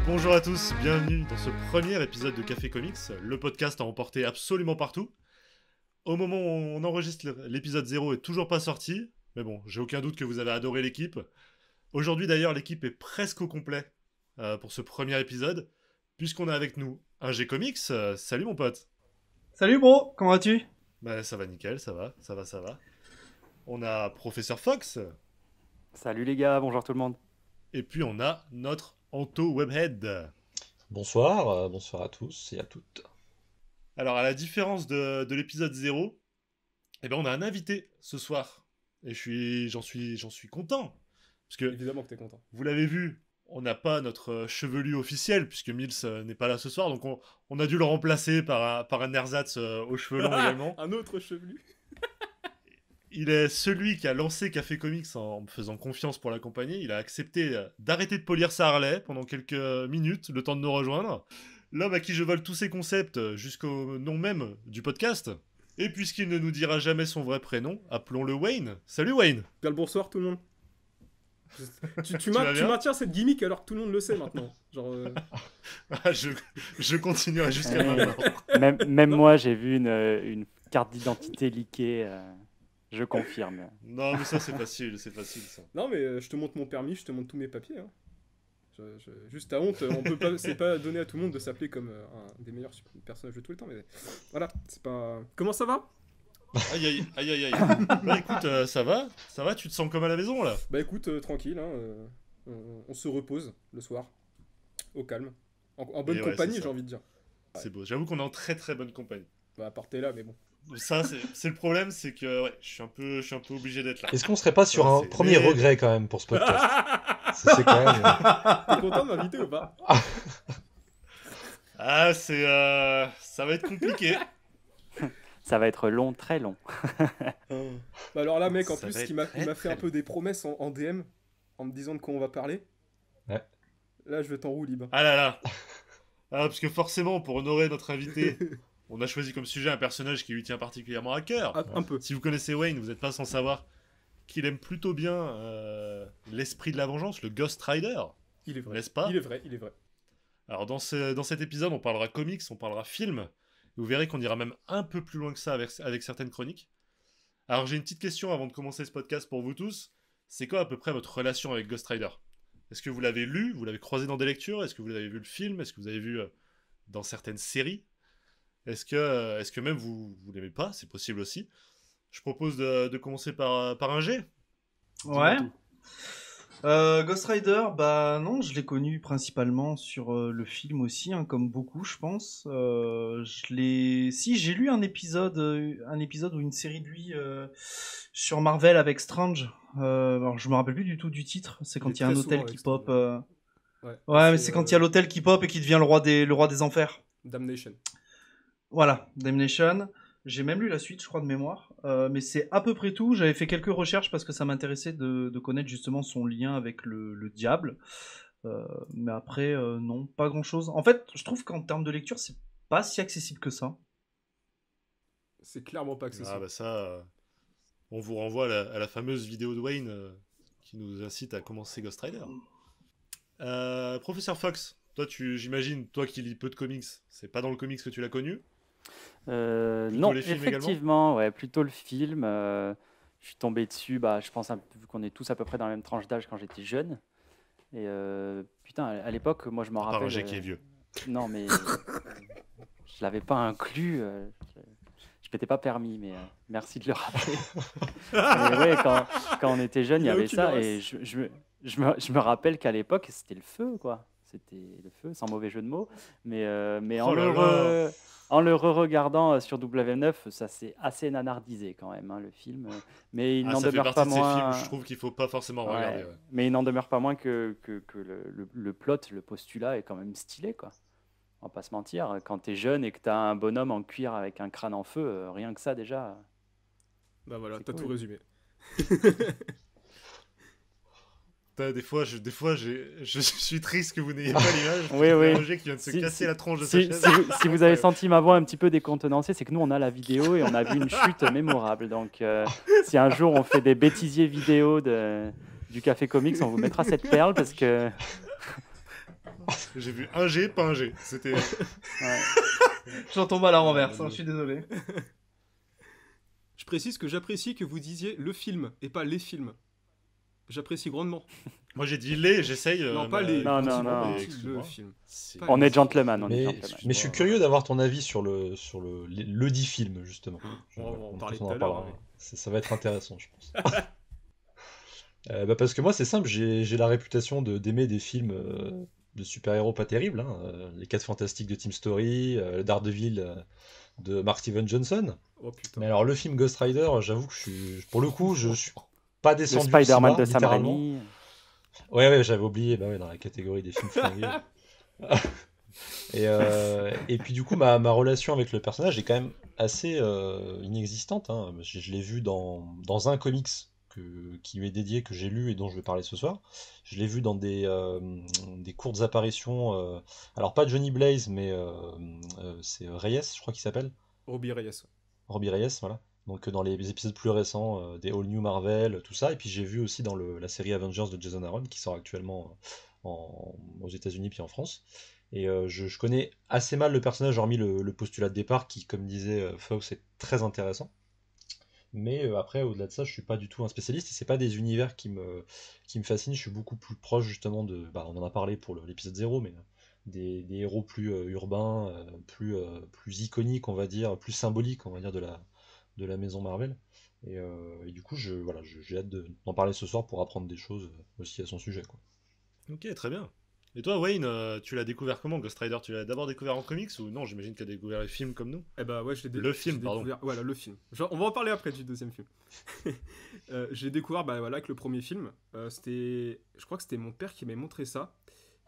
Bonjour à tous, bienvenue dans ce premier épisode de Café Comics, le podcast à emporter absolument partout. Au moment où on enregistre l'épisode 0 est toujours pas sorti, mais bon, j'ai aucun doute que vous avez adoré l'équipe. Aujourd'hui d'ailleurs, l'équipe est presque au complet pour ce premier épisode, puisqu'on a avec nous un G-Comics. Salut mon pote. Salut bro, comment vas-tu? Bah ça va nickel, ça va. On a Professeur Fox, Salut les gars, bonjour tout le monde. et puis on a notre Anto Webhead. Bonsoir, bonsoir à tous et à toutes. Alors à la différence de l'épisode 0, eh ben, on a un invité ce soir, et j'en suis content, parce que Évidemment que t'es content. vous l'avez vu, on n'a pas notre chevelu officiel, puisque Mills n'est pas là ce soir, donc on a dû le remplacer par un ersatz aux cheveux longs également. Un autre chevelu. Il est celui qui a lancé Café Comics en me faisant confiance pour l'accompagner. Il a accepté d'arrêter de polir sa Harley pendant quelques minutes, le temps de nous rejoindre. L'homme à qui je vole tous ses concepts jusqu'au nom même du podcast. Et puisqu'il ne nous dira jamais son vrai prénom, appelons-le Wayne. Salut Wayne. Bien le bonsoir tout le monde. Tu vas bien maintiens cette gimmick alors que tout le monde le sait maintenant. Genre, Ah, je continuerai jusqu'à maintenant. Même moi j'ai vu une carte d'identité leakée, je confirme. Non mais ça c'est facile ça. Non mais je te montre mon permis, je te montre tous mes papiers. Hein. Juste à honte, on peut pas, c'est pas donné à tout le monde de s'appeler comme un des meilleurs personnages de tous les temps. Mais voilà, c'est pas. Comment ça va? Aïe aïe aïe aïe. Bah écoute, ça va, tu te sens comme à la maison là? Bah écoute, tranquille, hein, on se repose le soir, au calme, en bonne Et ouais, compagnie c'est ça. j'ai envie de dire. C'est beau, j'avoue qu'on est en très très bonne compagnie. Bah à part t'es là, mais bon. Ça c'est le problème, c'est que ouais, je suis un peu obligé d'être là. Est-ce qu'on serait pas sur Ouais, un c'est- premier mais- regret quand même pour ce podcast? C'est quand même... T'es content de m'inviter ou pas? Ah, ça va être compliqué. Ça va être long, très long. Bah alors là mec, en Ça plus va il m'a être il m'a très, fait un très peu des promesses en DM en me disant de quoi on va parler. Ouais. Là je vais t'en roue libre. Ah là là. Ah, parce que forcément, pour honorer notre invité, on a choisi comme sujet un personnage qui lui tient particulièrement à cœur. Un peu. Si vous connaissez Wayne, vous n'êtes pas sans savoir qu'il aime plutôt bien l'esprit de la vengeance, le Ghost Rider, Il est vrai. n'est-ce pas? Il est vrai. Alors dans cet épisode, on parlera comics, on parlera film. Vous verrez qu'on ira même un peu plus loin que ça avec certaines chroniques. Alors j'ai une petite question avant de commencer ce podcast pour vous tous. C'est quoi à peu près votre relation avec Ghost Rider? Est-ce que vous l'avez lu? Vous l'avez croisé dans des lectures? Est-ce que vous avez vu le film? Est-ce que vous avez vu dans certaines séries? Est-ce que même vous l'aimez pas? C'est possible aussi. Je propose de commencer par un G. Ouais. Dis-moi tout. Ghost Rider, bah non, je l'ai connu principalement sur le film aussi, hein, comme beaucoup, je pense. Si j'ai lu un épisode ou une série de lui sur Marvel avec Strange. Alors je me rappelle plus du tout du titre. C'est Il quand est il y a un très hôtel souvent qui avec pop. Strange. Ouais, mais c'est quand il y a l'hôtel qui pop et qui devient le roi des enfers. Damnation. Voilà, Damnation. J'ai même lu la suite, je crois, de mémoire. Mais c'est à peu près tout. J'avais fait quelques recherches parce que ça m'intéressait de connaître justement son lien avec le diable. Mais après, non, pas grand-chose. En fait, je trouve qu'en termes de lecture, c'est pas si accessible que ça. C'est clairement pas accessible. Ah bah ça, on vous renvoie à la fameuse vidéo de Wayne qui nous incite à commencer Ghost Rider. Professeur Fox, toi j'imagine, toi qui lis peu de comics, c'est pas dans le comics que tu l'as connu? Non, les films effectivement, ouais, plutôt le film. Je suis tombé dessus, bah, je pense, vu qu'on est tous à peu près dans la même tranche d'âge quand j'étais jeune. Et putain, à l'époque, moi je m'en Par rappelle. un G qui est vieux. Non, mais je l'avais pas inclus. Je m'étais pas permis, mais merci de le rappeler. Mais ouais, quand on était jeune, il y Il y a avait aucune ça. race. Et je me rappelle qu'à l'époque, c'était le feu, quoi. C'était le feu, sans mauvais jeu de mots. Mais Oh là là. en le re-regardant sur W9, ça s'est assez nanardisé quand même, hein, le film. Mais il Ah, n'en ça fait demeure partie pas de ces moins. films, je trouve qu'il faut pas forcément Ouais, regarder. Ouais. mais il n'en demeure pas moins que le plot, le postulat est quand même stylé, quoi. On va pas se mentir. Quand t'es jeune et que t'as un bonhomme en cuir avec un crâne en feu, rien que ça déjà. Bah voilà, C'est t'as cool. tout résumé. Des fois, je suis triste que vous n'ayez pas l'image. Oui, Il y a oui. Roger qui vient de se casser la tronche de sa Si, chaise. si vous avez senti ma voix un petit peu décontenancée, c'est que nous on a la vidéo et on a vu une chute mémorable. Donc si un jour on fait des bêtisiers vidéo du Café Comics, on vous mettra cette perle parce que J'ai vu un G, pas un G. C'était. Ouais. J'en tombe à la renverse, je suis désolé. Je précise que j'apprécie que vous disiez le film et pas les films. J'apprécie grandement. Moi j'ai dit les, j'essaye. Non, pas mais- les. Non, effectivement, non, le non. Excuse-moi. film. C'est- Pas On les- est gentleman, on est Mais, gentleman. mais je suis curieux d'avoir ton avis sur le dit film, justement. On va en Donc, parler on en tout à l'heure, parlera. mais- Ça va être intéressant, je pense. Parce que moi, c'est simple, j'ai la réputation d'aimer des films de super-héros pas terribles. Hein. Les 4 Fantastiques de Tim Story, Daredevil de Mark Steven Johnson. Oh putain. Mais alors, le film Ghost Rider, j'avoue que pour le coup, je suis pas Le descendu Spider-Man aussi bas, de Sam littéralement. Raimi. Ouais, j'avais oublié, bah ouais, dans la catégorie des films flingués. Et puis du coup, ma relation avec le personnage est quand même assez inexistante. Hein. Je l'ai vu dans un comics qui lui est dédié, que j'ai lu et dont je vais parler ce soir. Je l'ai vu dans des courtes apparitions. Alors pas Johnny Blaze, mais c'est Reyes, je crois qu'il s'appelle. Robbie Reyes. Robbie Reyes, voilà. Donc dans les épisodes plus récents des All New Marvel, tout ça. Et puis j'ai vu aussi dans la série Avengers de Jason Aaron qui sort actuellement aux États-Unis puis en France. Et je connais assez mal le personnage, hormis le postulat de départ qui, comme disait Fox, est très intéressant. Mais après, au-delà de ça, je suis pas du tout un spécialiste et c'est pas des univers qui me fascinent. Je suis beaucoup plus proche justement on en a parlé pour l'épisode 0, mais des héros plus urbains, plus iconiques, on va dire, plus symboliques, on va dire, de la maison Marvel. Et du coup, j'ai hâte d'en parler ce soir pour apprendre des choses aussi à son sujet, quoi. Ok, très bien. Et toi, Wayne, tu l'as découvert comment, Ghost Rider? Tu l'as d'abord découvert en comics ou non? J'imagine que tu as découvert les films comme nous. Eh bah ouais, Le film, j'ai pardon. découvert. Voilà, le film. Genre, on va en parler après du deuxième film. J'ai découvert voilà, avec le premier film. Je crois que c'était mon père qui m'avait montré ça.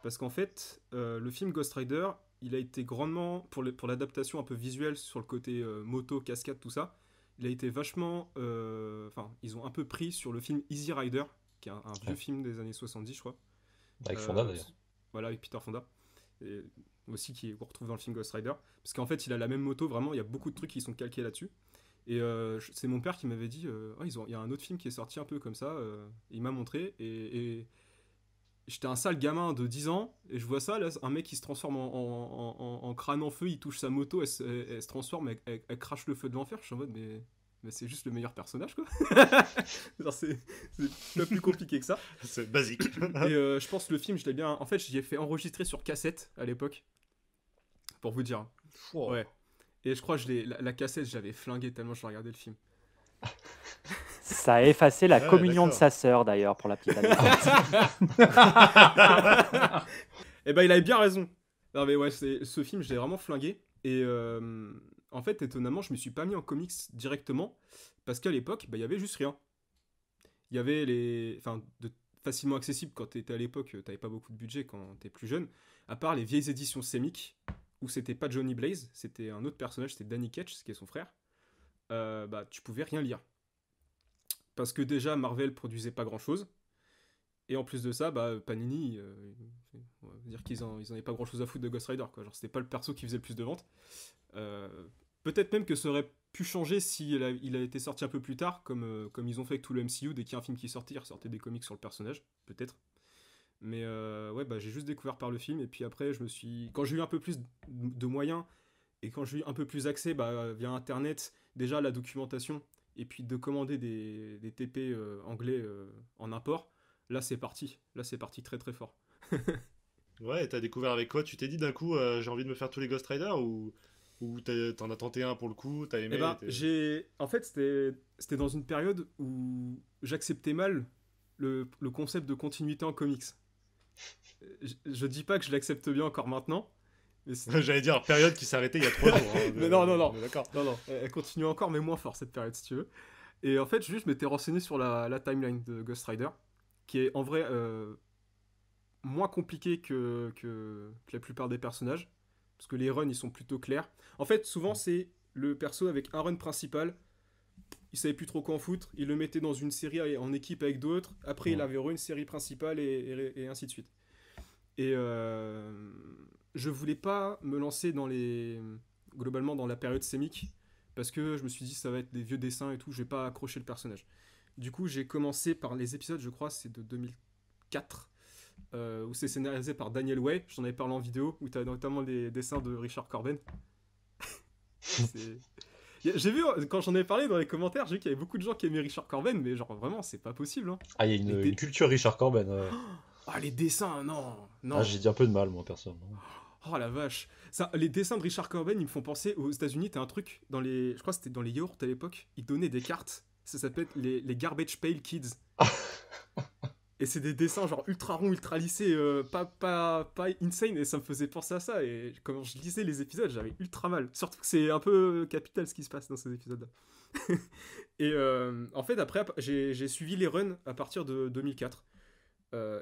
Parce qu'en fait, le film Ghost Rider, il a été grandement, pour l'adaptation un peu visuelle sur le côté moto, cascade, tout ça, il a été vachement... Enfin, ils ont un peu pris sur le film Easy Rider, qui est un vieux Ouais. film des années 70, je crois. Avec Fonda d'ailleurs. Voilà, avec Peter Fonda. Et aussi qu'on retrouve dans le film Ghost Rider. Parce qu'en fait, il a la même moto, vraiment, il y a beaucoup de trucs qui sont calqués là-dessus. Et c'est mon père qui m'avait dit, il y a un autre film qui est sorti un peu comme ça. Il m'a montré. Et j'étais un sale gamin de 10 ans. Et je vois ça, là, un mec qui se transforme en crâne en feu, il touche sa moto, elle se transforme, elle crache le feu de l'enfer. Je suis en mode, mais c'est juste le meilleur personnage, quoi. Genre, c'est pas plus compliqué que ça. C'est basique. Et je pense que le film, je l'ai bien. En fait, j'y ai fait enregistrer sur cassette à l'époque. Pour vous dire. Wow. Ouais. Et je crois que la cassette, je l'avais flinguée tellement je regardais le film. Ça a effacé la Ouais, communion de d'accord. sa sœur, d'ailleurs, pour la petite anecdote. Et ben, il avait bien raison. Non, mais ouais, ce film, je l'ai vraiment flingué. Et en fait, étonnamment, je me suis pas mis en comics directement. Parce qu'à l'époque, il y avait juste rien. Il y avait facilement accessible quand t'étais à l'époque, t'avais pas beaucoup de budget quand t'es plus jeune. À part les vieilles éditions Semic, où c'était pas Johnny Blaze, c'était un autre personnage, c'était Danny Ketch, qui est son frère. Tu pouvais rien lire. Parce que déjà, Marvel produisait pas grand chose. Et en plus de ça, Panini, on va dire qu'ils en avaient pas grand chose à foutre de Ghost Rider, quoi. Genre, c'était pas le perso qui faisait le plus de ventes. Peut-être même que ça aurait pu changer si il a été sorti un peu plus tard, comme ils ont fait avec tout le MCU. Dès qu'il y a un film qui sortait, ils ressortaient des comics sur le personnage, peut-être. Mais j'ai juste découvert par le film. Et puis après, quand j'ai eu un peu plus de moyens, et quand j'ai eu un peu plus accès via Internet, déjà la documentation, et puis de commander des TP anglais en import, là c'est parti. Là c'est parti très très fort. Ouais, t'as découvert avec quoi? Tu t'es dit d'un coup, j'ai envie de me faire tous les Ghost Rider ou t'en as tenté un pour le coup, t'as aimé? En fait, c'était dans une période où j'acceptais mal le concept de continuité en comics. Je dis pas que je l'accepte bien encore maintenant. Mais J'allais dire période qui s'arrêtait il y a 3 jours. Hein, Mais non. D'accord. Non, elle continue encore, mais moins fort cette période, si tu veux. Et en fait, je m'étais renseigné sur la timeline de Ghost Rider, qui est en vrai moins compliquée que la plupart des personnages, parce que les runs, ils sont plutôt clairs. En fait, souvent, c'est le perso avec un run principal, il savait plus trop quoi en foutre, il le mettait dans une série en équipe avec d'autres, après il avait une série principale et ainsi de suite. Et je voulais pas me lancer globalement dans la période sémique, parce que je me suis dit ça va être des vieux dessins et tout, je vais pas accrocher le personnage. Du coup, j'ai commencé par les épisodes, je crois, c'est de 2004, où c'est scénarisé par Daniel Way. J'en avais parlé en vidéo, où tu as notamment les dessins de Richard Corben. J'ai vu, quand j'en avais parlé dans les commentaires, j'ai vu qu'il y avait beaucoup de gens qui aimaient Richard Corben, mais genre vraiment, c'est pas possible. Hein. Ah, il y a une culture Richard Corben. Ah, les dessins, non. Ah, j'ai dit un peu de mal, moi, personnellement. Oh la vache. Ça, les dessins de Richard Corben, ils me font penser aux États-Unis. T'as un truc dans les. Je crois que c'était dans les yaourts à l'époque. Ils donnaient des cartes. Ça s'appelle les Garbage Pail Kids. Et c'est des dessins genre ultra ronds, ultra lissés, pas insane. Et ça me faisait penser à ça. Et quand je lisais les épisodes, j'avais ultra mal. Surtout que c'est un peu capital ce qui se passe dans ces épisodes-là. Et en fait, après, j'ai suivi les runs à partir de 2004.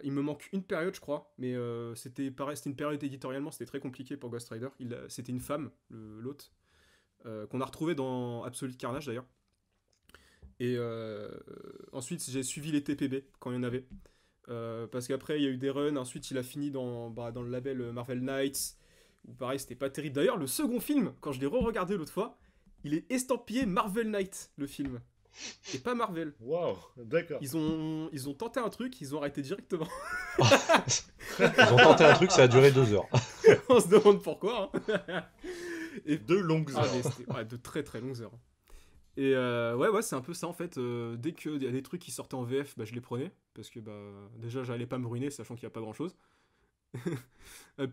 Il me manque une période, je crois, mais c'était une période éditorialement, c'était très compliqué pour Ghost Rider. C'était une femme, l'hôte, qu'on a retrouvé dans Absolute Carnage d'ailleurs. Et ensuite, j'ai suivi les TPB quand il y en avait. Parce qu'après, il y a eu des runs. Ensuite, il a fini dans le label Marvel Knights, où pareil, c'était pas terrible. D'ailleurs, le second film, quand je l'ai re-regardé l'autre fois, il est estampillé Marvel Knight, le film. Et pas Marvel. Waouh, d'accord. Ils ont tenté un truc, ils ont arrêté directement. Ils ont tenté un truc, ça a duré 2 heures. On se demande pourquoi. Hein. Et 2 longues heures. Mais c'était de très très longues heures. Et ouais, c'est un peu ça en fait. Dès qu'il y a des trucs qui sortaient en VF, je les prenais. Parce que déjà, j'allais pas me ruiner, sachant qu'il n'y a pas grand chose.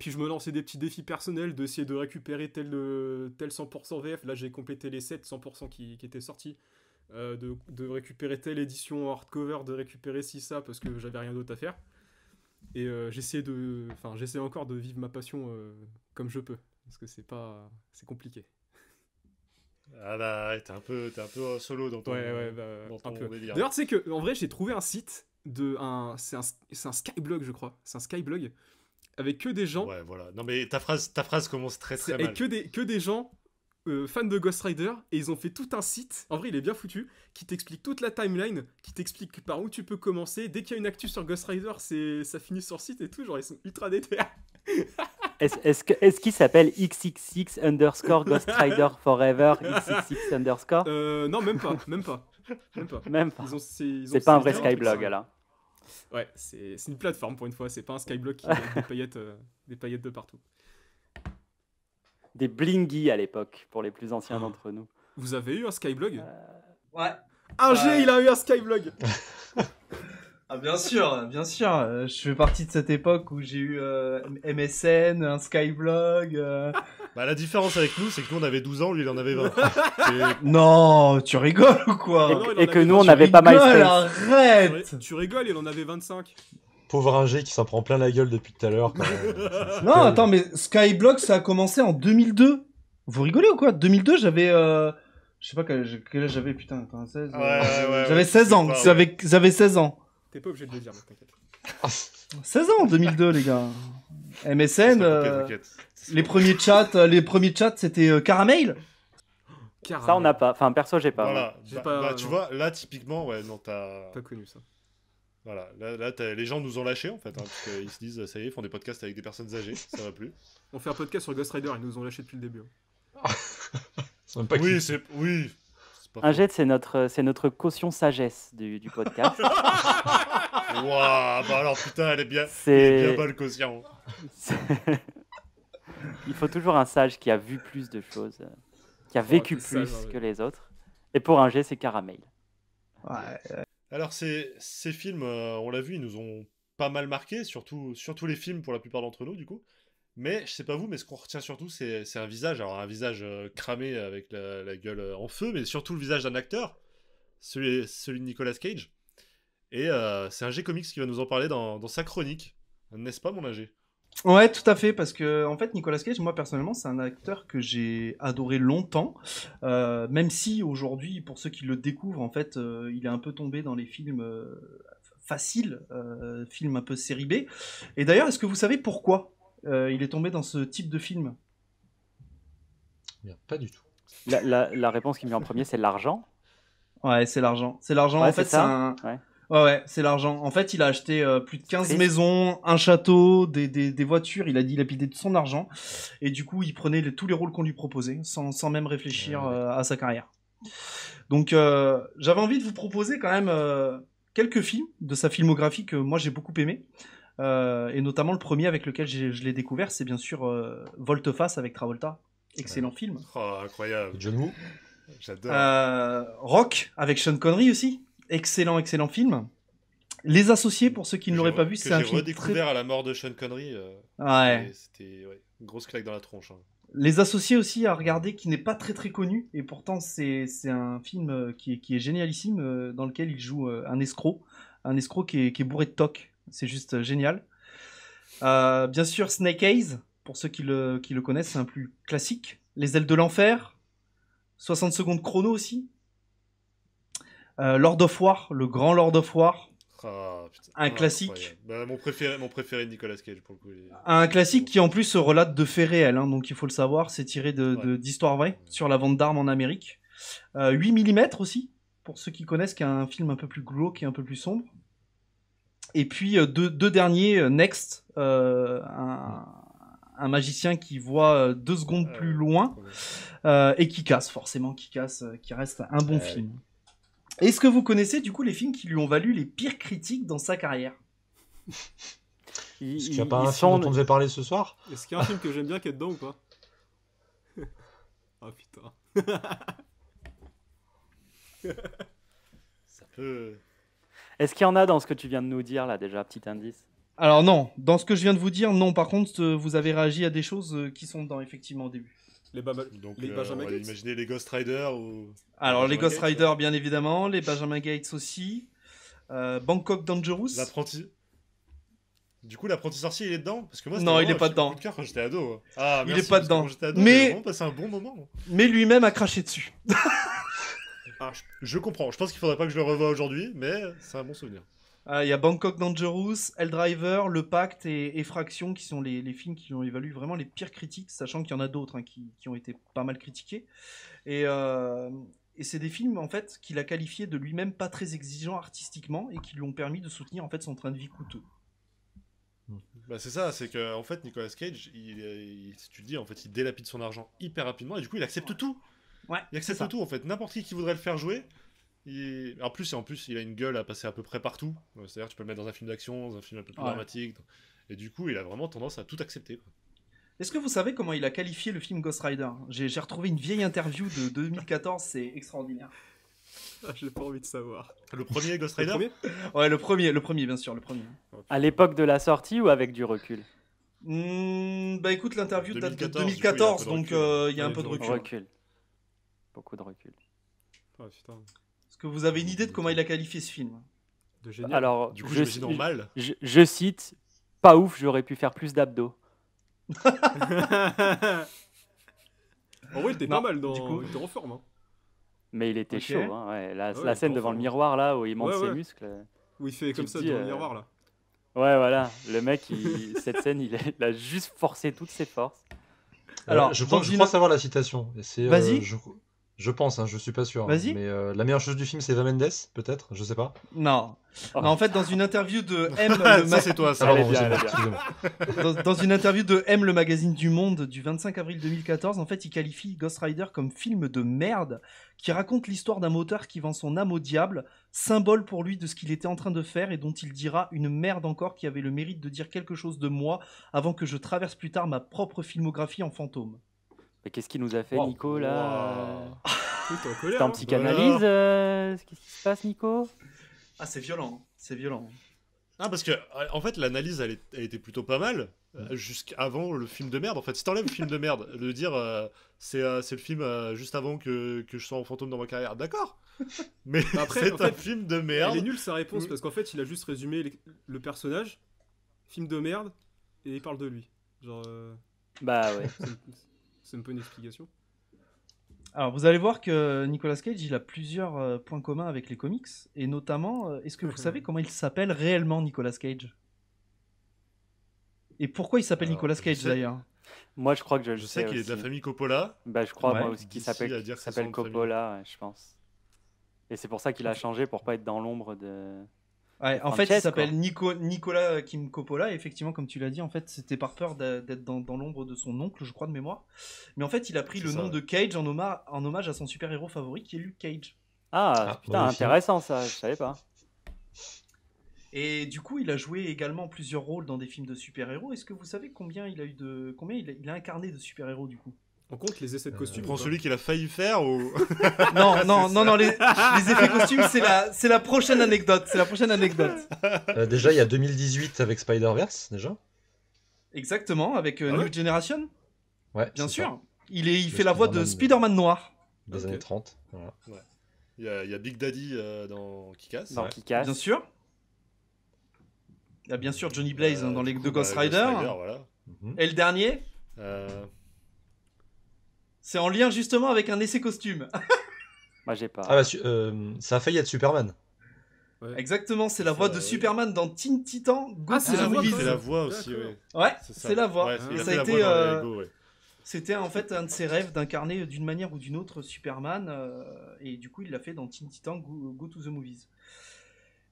Puis je me lançais des petits défis personnels d'essayer de récupérer tel 100% VF. Là, j'ai complété les 7 100% qui étaient sortis. De récupérer telle édition hardcover, de récupérer ça parce que j'avais rien d'autre à faire. Et j'essaie encore de vivre ma passion comme je peux, parce que c'est compliqué. Ah là, t'es un peu solo dans ton, dans ton délire. D'ailleurs, tu sais que en vrai, j'ai trouvé un site c'est un Skyblog, je crois. C'est un Skyblog avec que des gens. Ouais, voilà. Non mais ta phrase commence très mal. Avec que des gens fans de Ghost Rider, et ils ont fait tout un site, en vrai il est bien foutu, qui t'explique toute la timeline, qui t'explique par où tu peux commencer. Dès qu'il y a une actu sur Ghost Rider, ça finit sur site et tout, genre ils sont ultra déter. Est-ce qu'il s'appelle XXX _ Ghost Rider Forever XXX _? Non, même pas. Même pas. C'est pas un vrai Skyblog alors. Ouais, c'est une plateforme pour une fois, c'est pas un Skyblog qui met des paillettes de partout. Des blingy à l'époque, pour les plus anciens d'entre nous. Vous avez eu un Skyblog? Ouais. Il a eu un Skyblog. Ah bien sûr. Je fais partie de cette époque où j'ai eu MSN, un Skyblog. La différence avec nous, c'est que nous on avait 12 ans, lui il en avait 20. Non, tu rigoles ou quoi? Et que nous on avait pas MySpace. Arrête. Tu rigoles, il en avait 25. Pauvre Ingé qui s'en prend plein la gueule depuis tout à l'heure. Non, attends, mais Skyblog, ça a commencé en 2002. Vous rigolez ou quoi? 2002, j'avais... Je sais pas quel âge j'avais, putain. Attends, 16... j'avais 16 ans. J'avais 16 ans. T'es pas obligé de le dire, mais t'inquiète. 16 ans en 2002, les gars. MSN, les premiers chats, c'était Caramel. Ça, on n'a pas. Enfin, perso, j'ai pas. Voilà. Tu vois, là, typiquement, ouais, non, t'as... Pas connu ça. Voilà, là les gens nous ont lâchés en fait, parce qu'ils se disent ça y est, ils font des podcasts avec des personnes âgées, ça va plus. On fait un podcast sur Ghost Rider, ils nous ont lâchés depuis le début. C'est même pas oui. Un jet, c'est notre caution sagesse du podcast. Waouh, alors putain, elle est bien bonne caution. Il faut toujours un sage qui a vu plus de choses, qui a vécu plus que les autres. Et pour un jet, c'est Caramel. Ouais. Alors ces films, on l'a vu, ils nous ont pas mal marqué, surtout les films pour la plupart d'entre nous du coup. Mais je sais pas vous, mais ce qu'on retient surtout c'est un visage, alors un visage cramé avec la gueule en feu, mais surtout le visage d'un acteur, celui de Nicolas Cage. Et c'est un G-Comics qui va nous en parler dans sa chronique, n'est-ce pas mon AG? Ouais, tout à fait, parce que en fait, Nicolas Cage, moi personnellement, c'est un acteur que j'ai adoré longtemps, même si aujourd'hui, pour ceux qui le découvrent, en fait, il est un peu tombé dans les films faciles, films un peu série B. Et d'ailleurs, est-ce que vous savez pourquoi il est tombé dans ce type de film? Pas du tout. La réponse qui me vient en premier, c'est l'argent. Ouais, c'est l'argent. C'est l'argent. Ouais, en fait, c'est un... Ouais, c'est l'argent. En fait, il a acheté plus de 15 maisons, un château, des voitures. Il a dilapidé de son argent. Et du coup, il prenait tous les rôles qu'on lui proposait, sans même réfléchir à sa carrière. Donc, j'avais envie de vous proposer quand même quelques films de sa filmographie que moi, j'ai beaucoup aimé. Et notamment le premier avec lequel je l'ai découvert, c'est bien sûr Volte-Face avec Travolta. Excellent film. Oh, incroyable. John Woo. J'adore. Rock avec Sean Connery aussi. Excellent film. Les Associés, pour ceux qui ne l'auraient pas vu, c'est un j'ai film redécouvert à la mort de Sean Connery. Ouais. C'était une grosse claque dans la tronche. Hein. Les Associés aussi à regarder, qui n'est pas très connu, et pourtant c'est un film qui est génialissime, dans lequel il joue un escroc qui est bourré de toc. C'est juste génial. Bien sûr Snake Eyes, pour ceux qui le connaissent, c'est un plus classique. Les Ailes de l'Enfer, 60 secondes chrono aussi. Lord of War, le grand Lord of War. Oh, putain. Un classique. Bah, mon préféré de Nicolas Cage pour le coup. Un classique qui en plus se relate de faits réels, hein, donc il faut le savoir, c'est tiré d'histoires vraies sur la vente d'armes en Amérique. 8 mm aussi, pour ceux qui connaissent, qui est un film un peu plus glauque et un peu plus sombre. Et puis deux derniers, Next, un magicien qui voit 2 secondes plus loin et qui casse, qui reste un bon film. Est-ce que vous connaissez du coup les films qui lui ont valu les pires critiques dans sa carrière? Est-ce qu'il n'y a pas un film dont on devait parler ce soir? Est-ce qu'il y a un film que j'aime bien qui est dedans ou pas? Oh putain. Ça peut... Est-ce qu'il y en a dans ce que tu viens de nous dire là déjà, petit indice? Alors non, dans ce que je viens de vous dire, non. Par contre, vous avez réagi à des choses qui sont dedans effectivement au début. Donc, les on Benjamin va Gates. imaginer les Ghost Rider ou... Alors les Ghost Gates, Rider bien évidemment, les Benjamin Gates aussi, Bangkok Dangerous. L'apprenti... Du coup, l'apprenti sorcier, il est dedans? Parce que moi, Non, il est pas dedans. Coup de cœur quand j'étais ado. Ah, Il merci, est pas parce que dedans. Quand j'étais ado, Mais- j'ai vraiment passé un bon moment. Mais lui-même a craché dessus. Ah, je comprends. Je pense qu'il faudrait pas que je le revoie aujourd'hui, mais c'est un bon souvenir. Il y a Bangkok Dangerous, Helldriver, Le Pacte et Fraction qui sont les films qui ont évalué vraiment les pires critiques, sachant qu'il y en a d'autres qui ont été pas mal critiqués. Et c'est des films en fait qu'il a qualifiés de lui-même pas très exigeants artistiquement et qui lui ont permis de soutenir en fait son train de vie coûteux. Bah c'est ça, c'est que en fait Nicolas Cage, si tu le dis, en fait, il délapide son argent hyper rapidement et du coup il accepte tout. Ouais, Il accepte c'est ça. tout en fait. N'importe qui voudrait le faire jouer. En plus, il a une gueule à passer à peu près partout. C'est-à-dire, tu peux le mettre dans un film d'action, dans un film un peu plus dramatique. Et du coup, il a vraiment tendance à tout accepter. Quoi. Est-ce que vous savez comment il a qualifié le film Ghost Rider? J'ai retrouvé une vieille interview de 2014, c'est extraordinaire. Ah, j'ai pas envie de savoir. Le premier Ghost Le Rider premier Ouais, le premier bien sûr, le premier. À l'époque de la sortie ou avec du recul? Bah écoute, l'interview date de 2014, 2014, donc il y a un peu de recul. Recul. Beaucoup de recul. Oh putain. Est-ce que vous avez une idée de comment il a qualifié ce film? De génial. Alors, Du coup, j'imagine en mal. je cite, pas ouf, j'aurais pu faire plus d'abdos. En vrai, il était Non, pas mal dans. du coup. Il était en forme. Hein. Mais il était Ok. chaud. Hein, ouais. La Ouais, scène il était devant en le forme. miroir là où il monte Ouais, ses ouais. muscles. Où il fait comme te ça dis, devant le miroir là. Ouais, voilà. Le mec, cette scène, il a juste forcé toutes ses forces. Alors, je dans crois savoir la citation. Vas-y. Je pense, hein, je suis pas sûr. Vas-y. Mais la meilleure chose du film, c'est Eva Mendes, peut-être, je sais pas. Non. Oh. Non, en fait, dans une interview de M, Ça, c'est toi, ça. Elle est pardon, bien, c'est elle est bon, bien. excusez-moi. dans une interview de M, le magazine du Monde, du 25 avril 2014, en fait, il qualifie Ghost Rider comme film de merde qui raconte l'histoire d'un moteur qui vend son âme au diable, symbole pour lui de ce qu'il était en train de faire et dont il dira une merde encore qui avait le mérite de dire quelque chose de moi avant que je traverse plus tard ma propre filmographie en fantôme. Mais qu'est-ce qu'il nous a fait, Wow. Nico, là Wow. Oui, t'es en T'es colère. en Hein. psychanalyse Qu'est-ce qui se passe, Nico? Ah, c'est violent, c'est violent. Ah, parce que, en fait, l'analyse, elle était plutôt pas mal, jusqu'avant le film de merde. En fait, si t'enlèves le film de merde, de dire c'est le film juste avant que je sois en fantôme dans ma carrière, d'accord. Mais Bah après, c'est en un fait, film de Elle merde. est nulle sa réponse Oui. parce qu'en fait, il a juste résumé le personnage, film de merde, et il parle de lui. Genre, Bah ouais. c'est un peu une explication. Alors, vous allez voir que Nicolas Cage, il a plusieurs points communs avec les comics, et notamment, est-ce que vous savez comment il s'appelle réellement, Nicolas Cage? Et pourquoi il s'appelle Alors, Nicolas je Cage sais- d'ailleurs? Moi, je crois que je le Je sais qu'il est de la aussi. famille Coppola. Bah, je crois, Ouais. moi aussi, qu'il D'ici à s'appelle dire que c'est son nom de famille. Coppola, ouais, je pense. Et c'est pour ça qu'il a changé, pour pas être dans l'ombre de... Ouais, en fait, il Frances, s'appelle Nicolas Kim Coppola. Et effectivement, comme tu l'as dit, en fait, c'était par peur d'être dans l'ombre de son oncle, je crois, de mémoire. Mais en fait, il a pris C'est le ça, nom ouais. de Cage en hommage à son super-héros favori, qui est Luke Cage. Ah, Ah, putain, moi aussi. intéressant ça, je savais pas. Et du coup, il a joué également plusieurs rôles dans des films de super-héros. Est-ce que vous savez combien il a incarné de super-héros du coup? On compte les essais de Tu costumes. prends ou pas celui qu'il a failli faire ou. Non, les effets costumes, c'est la prochaine anecdote. C'est la prochaine anecdote. Déjà, il y a 2018 avec Spider-Verse, déjà. Exactement, avec Ah New ouais Generation, Ouais, bien c'est sûr. ça. Il Le fait la voix de Spider-Man, Spider-Man noir, Des Ok. années 30. Voilà. Il y a Big Daddy dans Kick-Ass. Dans Ouais. Kick-Ass. bien sûr. Il y a bien sûr Johnny Blaze dans les Du de coup, Ghost bah, Rider. voilà. Mhm. Et le dernier, Euh, c'est en lien justement avec un essai costume. Moi, j'ai pas. Ah bah, ça a failli être Superman. Ouais. Exactement, c'est la Ça, voix de oui. Superman dans Teen Titan Go Ah, to c'est the la voix, Movies. c'est la voix aussi, D'accord. oui. Ouais, C'est ça. c'est la voix. Ouais, il a Ça fait a la été, voix dans les Lego, ouais. C'était en fait un de ses rêves d'incarner d'une manière ou d'une autre Superman, et du coup il l'a fait dans Teen Titan Go to the Movies.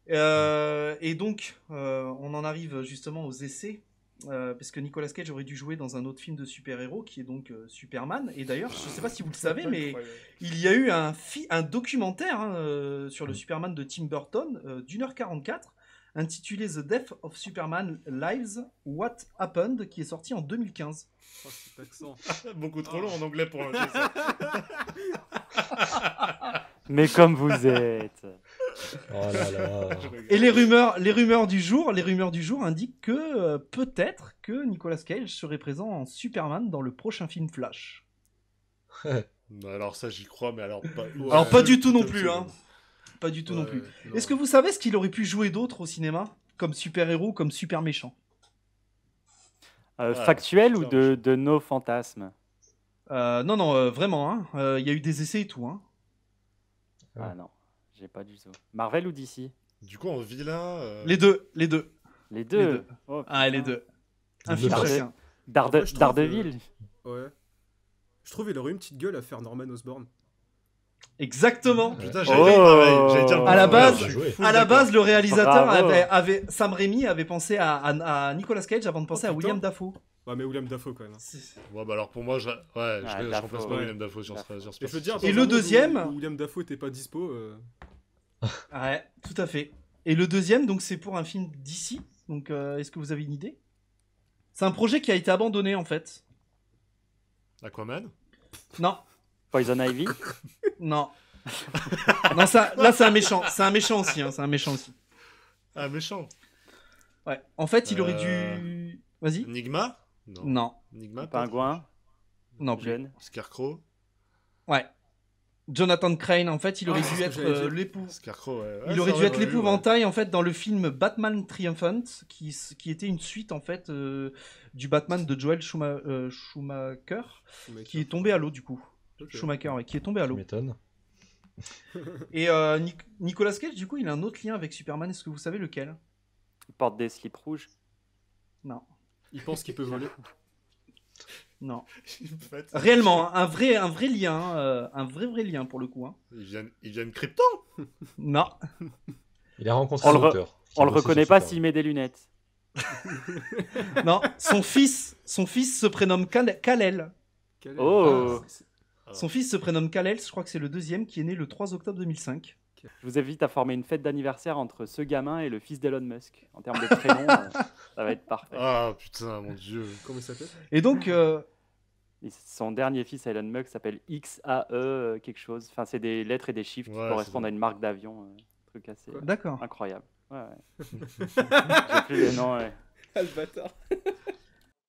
Et donc on en arrive justement aux essais, parce que Nicolas Cage aurait dû jouer dans un autre film de super-héros qui est donc Superman. Et d'ailleurs, je ne sais pas si vous le savez, mais il y a eu un documentaire sur le Superman de Tim Burton d'1h44 intitulé The Death of Superman Lives What Happened, qui est sorti en 2015. Oh, cet accent. Beaucoup trop long en anglais pour un jeu, ça. Mais comme vous êtes. Oh là là. Je rigole. Et les rumeurs du jour indiquent que peut-être que Nicolas Cage serait présent en Superman dans le prochain film Flash. Non, alors ça, j'y crois, mais alors pas. Ouais. Alors pas du tout non Comme plus, ça, hein. Pas du tout non plus. non. Est-ce que vous savez ce qu'il aurait pu jouer d'autre au cinéma, comme super-héros, comme super méchant? Factuel ou putain, de nos fantasmes? Non, vraiment, hein. Il y a eu des essais et tout, hein. Ah non, j'ai pas du tout. Marvel ou DC? Du coup, en vilain. Les deux. Les deux. Les deux. Oh, Ah, les putain. deux. Un Les film deux. chacun. Après, je trouve Daredevil. Ouais. Je trouve qu'il aurait une petite gueule à faire Norman Osborn. Exactement. Putain, Oh. j'allais dire pareil. J'allais dire le À la contraire, base- je suis joué. full À la d'accord. base, le réalisateur Bravo. Sam Raimi avait pensé à Nicolas Cage avant de penser à putain. William Dafoe. Ouais, mais William Dafoe quand même. hein. Ouais, bah alors pour moi, je Dafoe, remplace pas ouais. William Dafoe sur Dafoe. ce Et je veux dire, Et dans le un monde deuxième où William Dafoe était pas dispo. Ouais, tout à fait. Et le deuxième, donc c'est pour un film d'ici. Donc est-ce que vous avez une idée? C'est un projet qui a été abandonné en fait. Aquaman. Non, Poison Ivy. non. Non, ça, là c'est un méchant. C'est un méchant aussi, hein. C'est un méchant aussi. Ah, méchant. Ouais. En fait, il aurait dû. Vas-y. Enigma. Non, Enigma. peut-être Pingouin. non plus. Jeune. Scarecrow. Ouais. Jonathan Crane, en fait, il aurait c'est dû ce que être j'allais dire. l'époux. Scarecrow, ouais. Il aurait dû être l'épouvantail en fait dans le film Batman Triumphant, qui était une suite en fait du Batman de Joel Schumacher, qui est tombé à l'eau du coup. Ok. Schumacher, ouais, qui est tombé à Tu l'eau. m'étonnes. Et Nicolas Cage, du coup, il a un autre lien avec Superman. Est-ce que vous savez lequel? Il porte des slips rouges. Non, Il pense qu'il peut voler. non. En fait, Réellement, hein, un vrai lien, un vrai lien pour le coup. Hein. Ils viennent Krypton. Non, Il a rencontré On un le re- auteur. qui On le bossait sur reconnaît pas Superman. s'il met des lunettes. non. Son fils se prénomme Kal-El. Quel est- Oh. Son fils se prénomme Kal-El. Je crois que c'est le deuxième qui est né le 3 octobre 2005. Je vous invite à former une fête d'anniversaire entre ce gamin et le fils d'Elon Musk. En termes de prénom, ça va être parfait. Ah putain, mon dieu. Comment il s'appelle? Et donc, Et son dernier fils, Elon Musk, s'appelle XAE quelque chose. Enfin, c'est des lettres et des chiffres qui Ouais, correspondent c'est à une marque d'avion. Truc assez d'accord. incroyable. Ouais, ouais. J'ai plus les noms, ouais. Ah, le bâtard.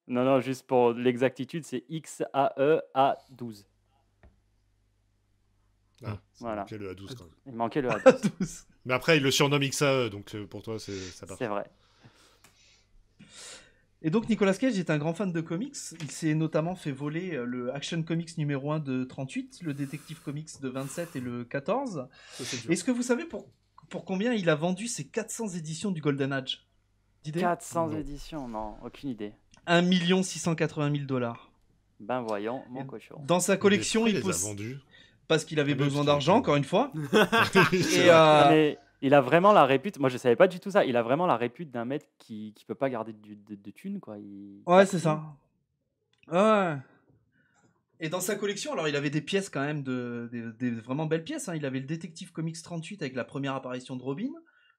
Non, juste pour l'exactitude, c'est XAEA12. Ah, Voilà. Ok, le A12 quand même. Il manquait le A12. Tous. Mais après, il le surnomme XAE, donc pour toi, ça part. C'est vrai. Et donc Nicolas Cage est un grand fan de comics. Il s'est notamment fait voler le Action Comics numéro 1 de 38, le Detective Comics de 27 et le 14. Ça, c'est dur. Est-ce que vous savez pour combien il a vendu ses 400 éditions du Golden Age? D'idée? 400 Non. éditions, non, aucune idée. 1 680 000 $. Ben voyons, mon cochon. Dans sa collection, Mais il pourquoi les a pose vendus. parce qu'il avait Ah, mais besoin putain, d'argent, ok. encore une fois. C'est Et vrai. Ah, mais il a vraiment la répute. Moi, je savais pas du tout ça. Il a vraiment la répute d'un mec qui peut pas garder de thunes, quoi. ouais, c'est ça. Ouais. Et dans sa collection, alors il avait des pièces quand même des vraiment belles pièces. Hein. Il avait le Detective Comics 38 avec la première apparition de Robin,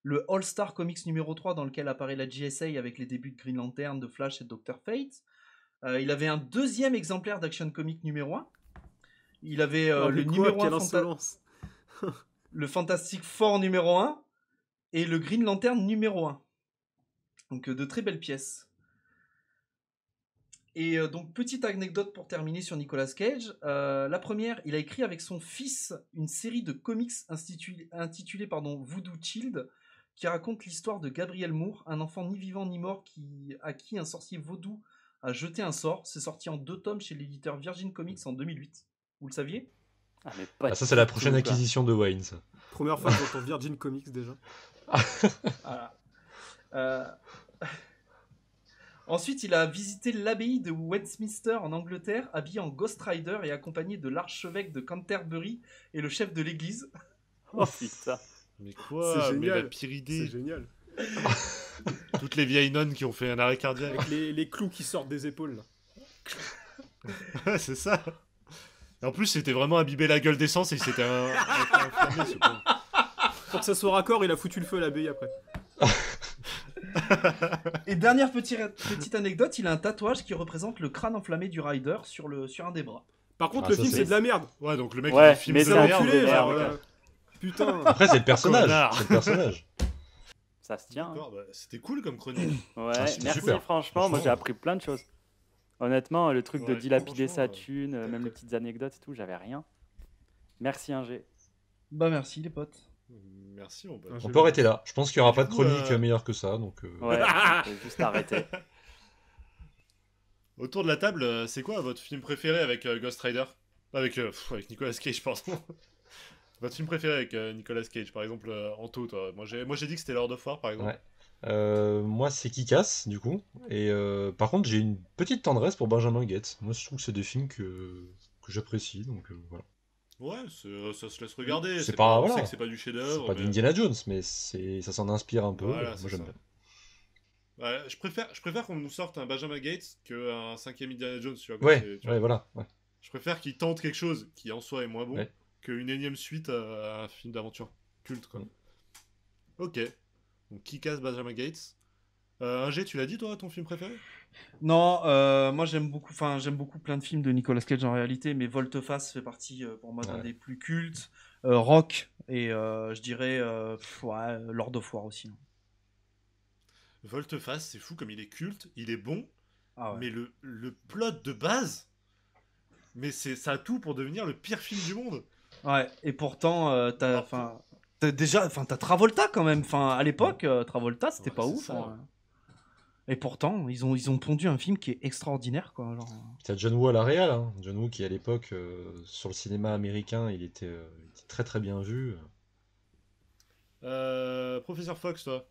le All-Star Comics numéro 3 dans lequel apparaît la GSA avec les débuts de Green Lantern, de Flash et de Dr. Fate. Il avait un deuxième exemplaire d'Action Comics numéro 1. Il avait le numéro 1 le Fantastic Four numéro 1 et le Green Lantern numéro 1. Donc de très belles pièces. Et donc petite anecdote pour terminer sur Nicolas Cage. La première, il a écrit avec son fils une série de comics intitulée Voodoo Child, qui raconte l'histoire de Gabriel Moore, un enfant ni vivant ni mort à qui un sorcier vaudou a jeté un sort. C'est sorti en 2 tomes chez l'éditeur Virgin Comics en 2008. Vous le saviez ? Mais pas ça, c'est la du prochaine tout, quoi. acquisition de Wayne, ça. Première fois que j'entends Virgin Comics déjà. Voilà. Ensuite, il a visité l'abbaye de Westminster en Angleterre, habillé en Ghost Rider et accompagné de l'archevêque de Canterbury et le chef de l'église. Oh putain. Mais quoi? C'est Mais génial. la pire C'est idée. génial. Toutes les vieilles nonnes qui ont fait un arrêt cardiaque. Avec les clous qui sortent des épaules là. C'est ça. Et en plus, c'était vraiment imbibé la gueule d'essence et il s'était inflammé, ce pauvre. Pour que ça soit raccord, il a foutu le feu à l'abbaye après. Et dernière petite anecdote, il a un tatouage qui représente le crâne enflammé du Rider sur un des bras. Par contre, Ah, le ça, film c'est- c'est de la merde. Ouais, donc le mec, Ouais, il filme mais de c'est la un merde. enculé, genre, merde. Putain. Après, c'est le personnage. Connard. C'est le personnage. Ça se tient. Hein. D'accord, bah, c'était cool comme chronique. Ouais, Ah, c'était merci super. franchement, moi Franchement. j'ai appris plein de choses. Honnêtement, le truc de Ouais, dilapider franchement, sa thune, même les petites anecdotes et tout, j'avais rien. Merci Ingé. Bah merci les potes. Merci, mon pote. On peut arrêter là. Je pense qu'il n'y aura pas de Du coup, chronique meilleure que ça. Donc, Ouais, faut juste arrêter. Autour de la table, c'est quoi votre film préféré avec Ghost Rider avec Nicolas Cage, pardon. Votre film préféré avec Nicolas Cage, par exemple, Anto, toi. Moi j'ai dit que c'était Lord of War, par exemple. Ouais. Moi, c'est Kick-Ass, du coup. Et par contre, j'ai une petite tendresse pour Benjamin Gates. Moi, je trouve que c'est des films que j'apprécie. Donc, voilà. Ouais, ça se laisse regarder. C'est pas- on voilà. sait que c'est pas du C'est chef-d'œuvre. pas mais- du Indiana Jones, mais ça s'en inspire un peu. Voilà, Moi, c'est j'aime ça. bien. Ouais, je préfère qu'on nous sorte un Benjamin Gates qu'un 5ème Indiana Jones, tu vois. comme Ouais, c'est- tu vois. ouais, voilà. Ouais. Je préfère qu'il tente quelque chose qui en soi est moins bon Ouais. qu'une énième suite à un film d'aventure culte, quoi. Mm. Ok. Donc, qui casse Benjamin Gates? Ingé, tu l'as dit, toi, ton film préféré? Non, moi j'aime beaucoup plein de films de Nicolas Cage en réalité, mais Volte-Face fait partie pour moi d'un Ouais. des plus cultes. Rock et je dirais ouais, Lord of War aussi. Volte-Face, c'est fou comme il est culte, il est bon, Ah ouais. mais le plot de base, mais ça a tout pour devenir le pire film du monde. Ouais, et pourtant Alors, t'as Travolta quand même. Enfin, à l'époque, Travolta c'était Ouais, pas c'est ouf. ça. Hein. Et pourtant, ils ont pondu un film qui est extraordinaire quoi. Genre... T'as John Woo à la réal. Hein. John Woo qui, à l'époque, sur le cinéma américain, il était très très bien vu. Professeur Fox, toi?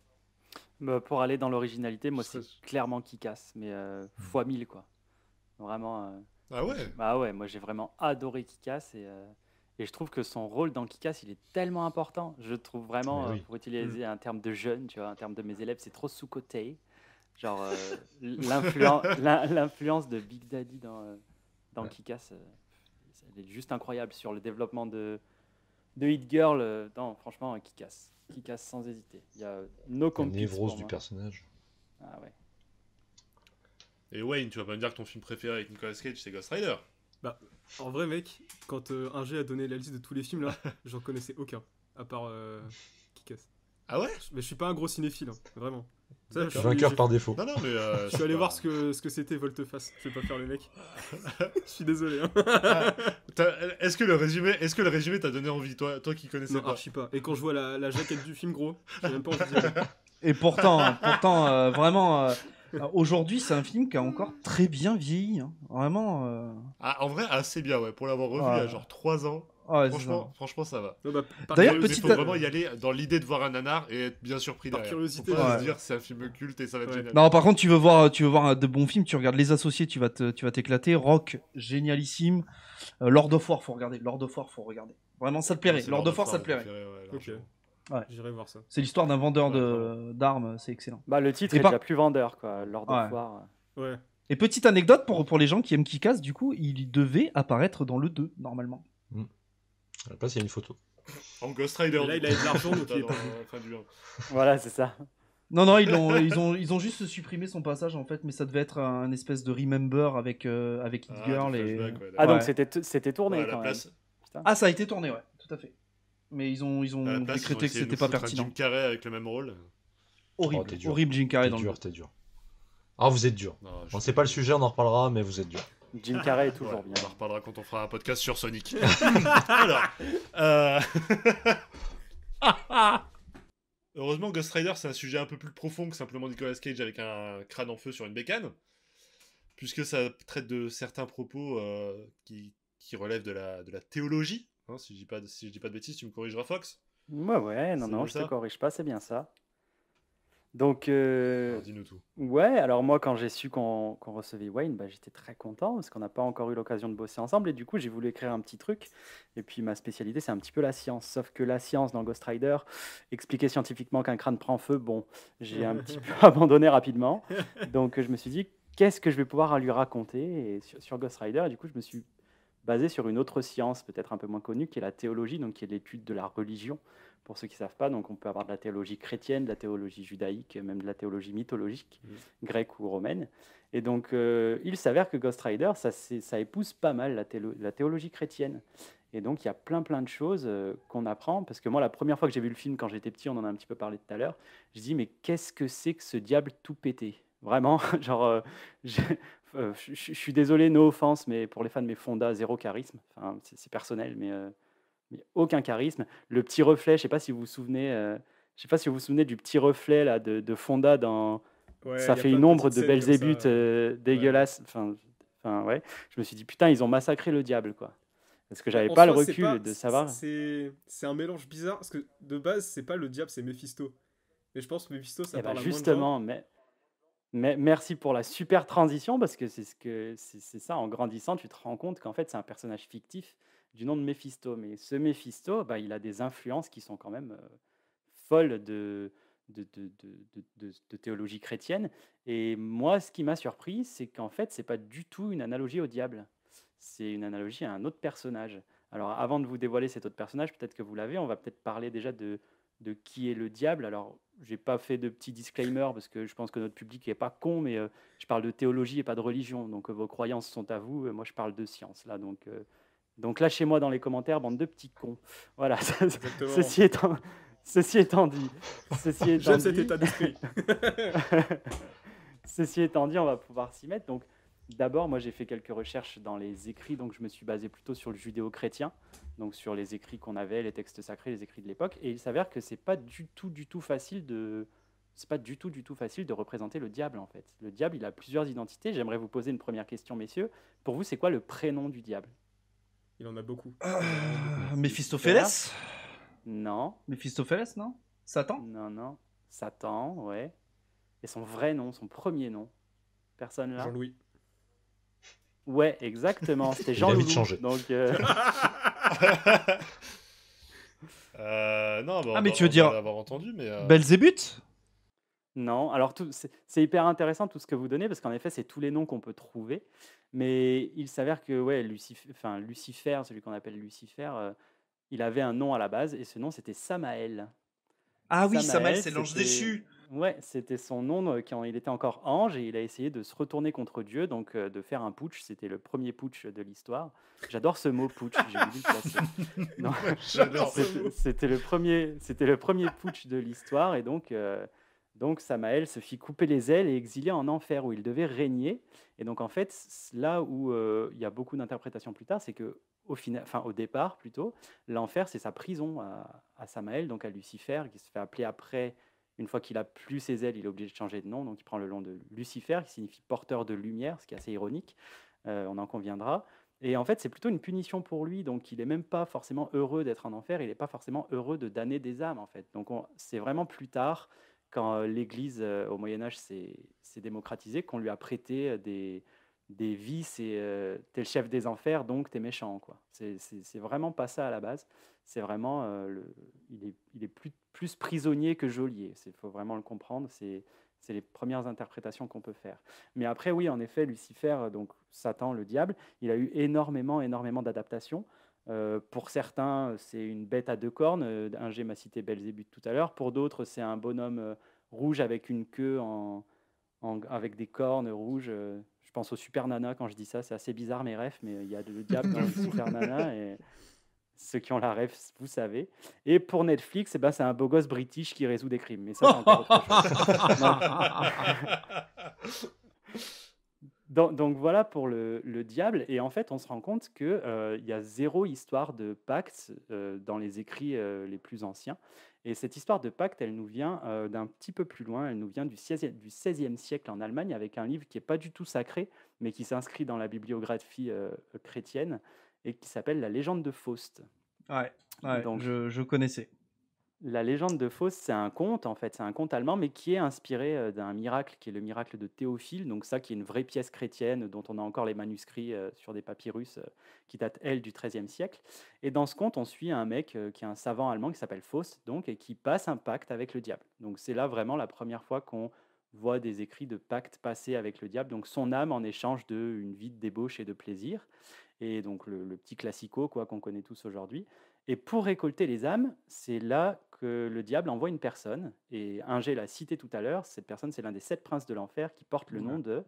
Bah, pour aller dans l'originalité, moi c'est C'est- clairement Kick-Ass, mais fois 1000 quoi. Vraiment. Ah ouais? Bah ouais, moi j'ai vraiment adoré Kick-Ass et je trouve que son rôle dans Kick-Ass il est tellement important. Je trouve vraiment, Mais oui. pour utiliser un terme de jeune, tu vois, un terme de mes élèves, c'est trop sous-coté. Genre l'influence de Big Daddy dans Ouais. Kick-Ass, elle est juste incroyable sur le développement de Hit Girl. Non, franchement, Kick-Ass. Kick-Ass sans hésiter. Il y a no La compete névrose pour du moi. personnage. Ah ouais. Et Wayne, tu vas pas me dire que ton film préféré avec Nicolas Cage, c'est Ghost Rider? En vrai, mec, quand Ingé a donné la liste de tous les films là, j'en connaissais aucun. À part Kick-Ass. Ah ouais? Mais je suis pas un gros cinéphile, hein, vraiment. Ça, je suis- Vainqueur j'ai- par défaut. Non, non, mais... Je suis allé voir ce que c'était Volte-Face. Je vais pas faire le mec. Je suis désolé. Hein. Est-ce que le résumé t'a donné envie, toi qui connaissais Non, pas? archi pas. Et quand je vois la jaquette du film, gros, j'ai même pas envie d'y aller. Et pourtant, vraiment, aujourd'hui c'est un film qui a encore très bien vieilli. Hein. Vraiment. Ah, en vrai, assez bien, ouais. Pour l'avoir revu il y a Ouais. genre 3 ans, Ouais, c'est franchement, ça va. Non, bah, par D'ailleurs, Il curiosité, petite- faut vraiment y aller dans l'idée de voir un nanar et être bien surpris Par derrière. curiosité, Faut pas ouais. se dire c'est un film culte et ça va être Ouais. génial. Non, par contre, tu veux voir de bons films, tu regardes Les Associés, tu vas t'éclater. Rock, génialissime. Lord of War, faut regarder. Lord of War, faut regarder. Vraiment, ça te plairait. C'est Lord of War, ça mon te plairait. préféré, ouais, Ok. largement. J'irai voir ça. C'est l'histoire d'un vendeur Ouais, d'armes, c'est excellent. Bah, le titre Et est par- déjà plus vendeur, quoi. Lord of Ouais. War. Ouais. Et petite anecdote pour les gens qui aiment Kick-Ass, du coup, il devait apparaître dans le 2, normalement. À la place, il y a une photo. En Ghost Rider. Et là, il a de l'argent, donc il est pas bon. Fin du 1. Voilà, c'est ça. Non, ils ont juste supprimé son passage en fait, mais ça devait être un espèce de remember avec It Girl des et. flashbacks, ouais, Ah, donc Ouais. c'était tourné Ouais, à la quand même. place, Putain. Ah, ça a été tourné, ouais, tout à fait. Mais ils ont à la place, ils ont décrété que essayé de c'était nous pas foutre un pertinent. Jim Carrey avec le même rôle. Horrible, Oh, t'es dur. horrible Jim Carrey T'es dans le dur, t'es dur. Ah, vous êtes dur. Non, Bon, c'est pas le sujet, on en reparlera, mais vous êtes dur. Jim Carrey est Ouais, toujours bien. on en reparlera quand on fera un podcast sur Sonic. Alors, heureusement, Ghost Rider, c'est un sujet un peu plus profond que simplement Nicolas Cage avec un crâne en feu sur une bécane, puisque ça traite de certains propos qui relèvent de la théologie. Hein, si je dis pas de bêtises, tu me corrigeras, Fox. Ouais, non, C'est non, bien je te ça corrige pas, c'est bien ça. Donc, Alors, dis-nous tout. ouais, alors moi, quand j'ai su qu'on recevait Wayne, bah, j'étais très content parce qu'on n'a pas encore eu l'occasion de bosser ensemble. Et du coup, j'ai voulu écrire un petit truc. Et puis, ma spécialité, c'est un petit peu la science. Sauf que la science dans Ghost Rider, expliquer scientifiquement qu'un crâne prend feu, bon, j'ai un petit peu abandonné rapidement. Donc, je me suis dit, qu'est-ce que je vais pouvoir lui raconter et sur Ghost Rider. Et du coup, je me suis basé sur une autre science, peut-être un peu moins connue, qui est la théologie, donc qui est l'étude de la religion. Pour ceux qui ne savent pas, donc on peut avoir de la théologie chrétienne, de la théologie judaïque, même de la théologie mythologique, grecque ou romaine. Et donc, il s'avère que Ghost Rider, ça épouse pas mal la théologie chrétienne. Et donc, il y a plein de choses qu'on apprend. Parce que moi, la première fois que j'ai vu le film, quand j'étais petit, on en a un petit peu parlé tout à l'heure, je dis, mais qu'est-ce que c'est que ce diable tout pété? Vraiment, genre, je suis désolé, no offense, mais pour les fans de mes Fonda, zéro charisme. Enfin, c'est personnel, mais aucun charisme. Le petit reflet, je sais pas si vous vous souvenez, je sais pas si vous vous souvenez du petit reflet là de Fonda dans Ouais, ça y a fait plein une de ombre petites de scènes comme ça, Belzébuth dégueulasse. Enfin, ouais. Je me suis dit putain, ils ont massacré le diable quoi. Parce que j'avais En pas le soi, c'est recul de savoir. c'est un mélange bizarre parce que de base, c'est pas le diable, c'est Mephisto. Et je pense que Mephisto, ça Eh ben parle à moins de gens. justement, mais merci pour la super transition parce que c'est ça, en grandissant, tu te rends compte qu'en fait c'est un personnage fictif du nom de Méphisto. Mais ce Méphisto, bah, il a des influences qui sont quand même folles de théologie chrétienne. Et moi, ce qui m'a surpris, c'est qu'en fait, c'est pas du tout une analogie au diable. C'est une analogie à un autre personnage. Alors, avant de vous dévoiler cet autre personnage, peut-être que vous l'avez, on va peut-être parler déjà de qui est le diable. Alors, j'ai pas fait de petit disclaimer parce que je pense que notre public est pas con, mais je parle de théologie et pas de religion. Donc, vos croyances sont à vous. Moi, je parle de science là. Donc lâchez-moi dans les commentaires, bande de petits cons. Voilà. Exactement. Ceci étant dit, J'aime cet état d'esprit. Ceci étant dit, on va pouvoir s'y mettre. Donc, d'abord, moi, j'ai fait quelques recherches dans les écrits, donc je me suis basé plutôt sur le judéo-chrétien, donc sur les écrits qu'on avait, les textes sacrés, les écrits de l'époque. Et il s'avère que c'est pas du tout facile de représenter le diable en fait. Le diable, il a plusieurs identités. J'aimerais vous poser une première question, messieurs. Pour vous, c'est quoi le prénom du diable? Il en a beaucoup. Méphistophélès Non, Méphistophélès, non Satan non. Satan, ouais. Et son vrai nom, son premier nom? Personne là? Jean-Louis. Ouais, exactement. C'était Il a vite Jean-Loulou. changé. Donc, Non, bah, Ah, mais tu veux dire l'avoir entendu, mais. Belzébuth non, alors c'est hyper intéressant tout ce que vous donnez parce qu'en effet, c'est tous les noms qu'on peut trouver. Mais il s'avère que ouais, Lucifer, celui qu'on appelle Lucifer, il avait un nom à la base et ce nom c'était Samaël. Ah oui, Samaël, Samaël, c'est l'ange c'était- déchu. Ouais, c'était son nom quand il était encore ange et il a essayé de se retourner contre Dieu, donc de faire un putsch. C'était le premier putsch de l'histoire. J'adore ce mot putsch, j'ai voulu le placer. Non, J'adore ce mot. c'était le premier putsch de l'histoire et donc Samaël se fit couper les ailes et exilé en enfer où il devait régner. Et donc en fait, là où il y a beaucoup d'interprétations plus tard, c'est que au départ plutôt, l'enfer c'est sa prison à Samaël, donc à Lucifer, qui se fait appeler après. Une fois qu'il a plus ses ailes, il est obligé de changer de nom, donc il prend le nom de Lucifer, qui signifie porteur de lumière, ce qui est assez ironique, on en conviendra. Et en fait, c'est plutôt une punition pour lui, donc il n'est même pas forcément heureux d'être en enfer, il n'est pas forcément heureux de damner des âmes, en fait. Donc c'est vraiment plus tard, quand l'Église, au Moyen-Âge, s'est démocratisée, qu'on lui a prêté des vices et t'es le chef des enfers, donc t'es méchant, quoi. C'est vraiment pas ça à la base. C'est vraiment, il est plus prisonnier que geôlier. Il faut vraiment le comprendre. C'est les premières interprétations qu'on peut faire. Mais après, oui, en effet, Lucifer, donc Satan, le diable, il a eu énormément d'adaptations. Pour certains, c'est une bête à deux cornes. Ingé m'a cité Belzébuth tout à l'heure. Pour d'autres, c'est un bonhomme rouge avec une queue avec des cornes rouges. Je pense au Super Nana quand je dis ça. C'est assez bizarre mes refs, mais il y a le diable dans le Super Nana. Et ceux qui ont la ref, vous savez. Et pour Netflix, eh ben, c'est un beau gosse british qui résout des crimes. Mais ça, c'est encore autre chose. Donc voilà pour le diable. Et en fait, on se rend compte qu'il y a zéro histoire de pacte dans les écrits les plus anciens. Et cette histoire de pacte, elle nous vient d'un petit peu plus loin. Elle nous vient du XVIe siècle en Allemagne, avec un livre qui n'est pas du tout sacré, mais qui s'inscrit dans la bibliographie chrétienne et qui s'appelle La légende de Faust. Ouais, Donc, je connaissais. La légende de Faust, c'est un conte, en fait, c'est un conte allemand, mais qui est inspiré d'un miracle, qui est le miracle de Théophile. Donc ça, qui est une vraie pièce chrétienne, dont on a encore les manuscrits sur des papyrus qui datent, elle, du XIIIe siècle. Et dans ce conte, on suit un mec qui est un savant allemand qui s'appelle Faust, donc, et qui passe un pacte avec le diable. Donc c'est là vraiment la première fois qu'on voit des écrits de pacte passés avec le diable. Donc son âme en échange d'une vie de débauche et de plaisir. Et donc le petit classico quoi qu'on connaît tous aujourd'hui. Et pour récolter les âmes, c'est là que le diable envoie une personne. Et Ingé l'a cité tout à l'heure. Cette personne, c'est l'un des 7 princes de l'enfer qui porte le nom de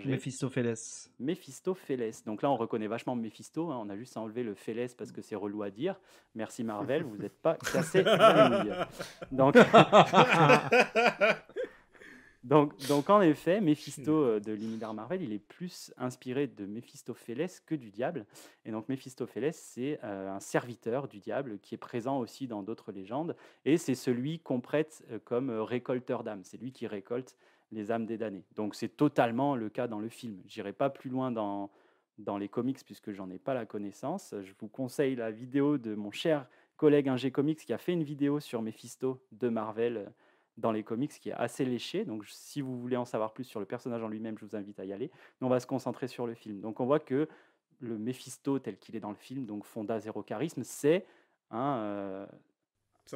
Méphistophélès. Méphistophélès. Donc là, on reconnaît vachement Méphisto. On a juste à enlever le Phélès parce que c'est relou à dire. Merci Marvel, vous n'êtes pas cassé la nouille. Donc en effet, Méphisto de l'univers Marvel, il est plus inspiré de Méphistophélès que du diable. Et donc Méphistophélès, c'est un serviteur du diable qui est présent aussi dans d'autres légendes. Et c'est celui qu'on prête comme récolteur d'âmes. C'est lui qui récolte les âmes des damnés. Donc c'est totalement le cas dans le film. J'irai pas plus loin dans les comics puisque j'en ai pas la connaissance. Je vous conseille la vidéo de mon cher collègue Ingé Comics qui a fait une vidéo sur Méphisto de Marvel dans les comics qui est assez léché. Donc si vous voulez en savoir plus sur le personnage en lui-même, je vous invite à y aller. Mais on va se concentrer sur le film. Donc on voit que le Méphisto tel qu'il est dans le film, donc Fonda zéro charisme, c'est un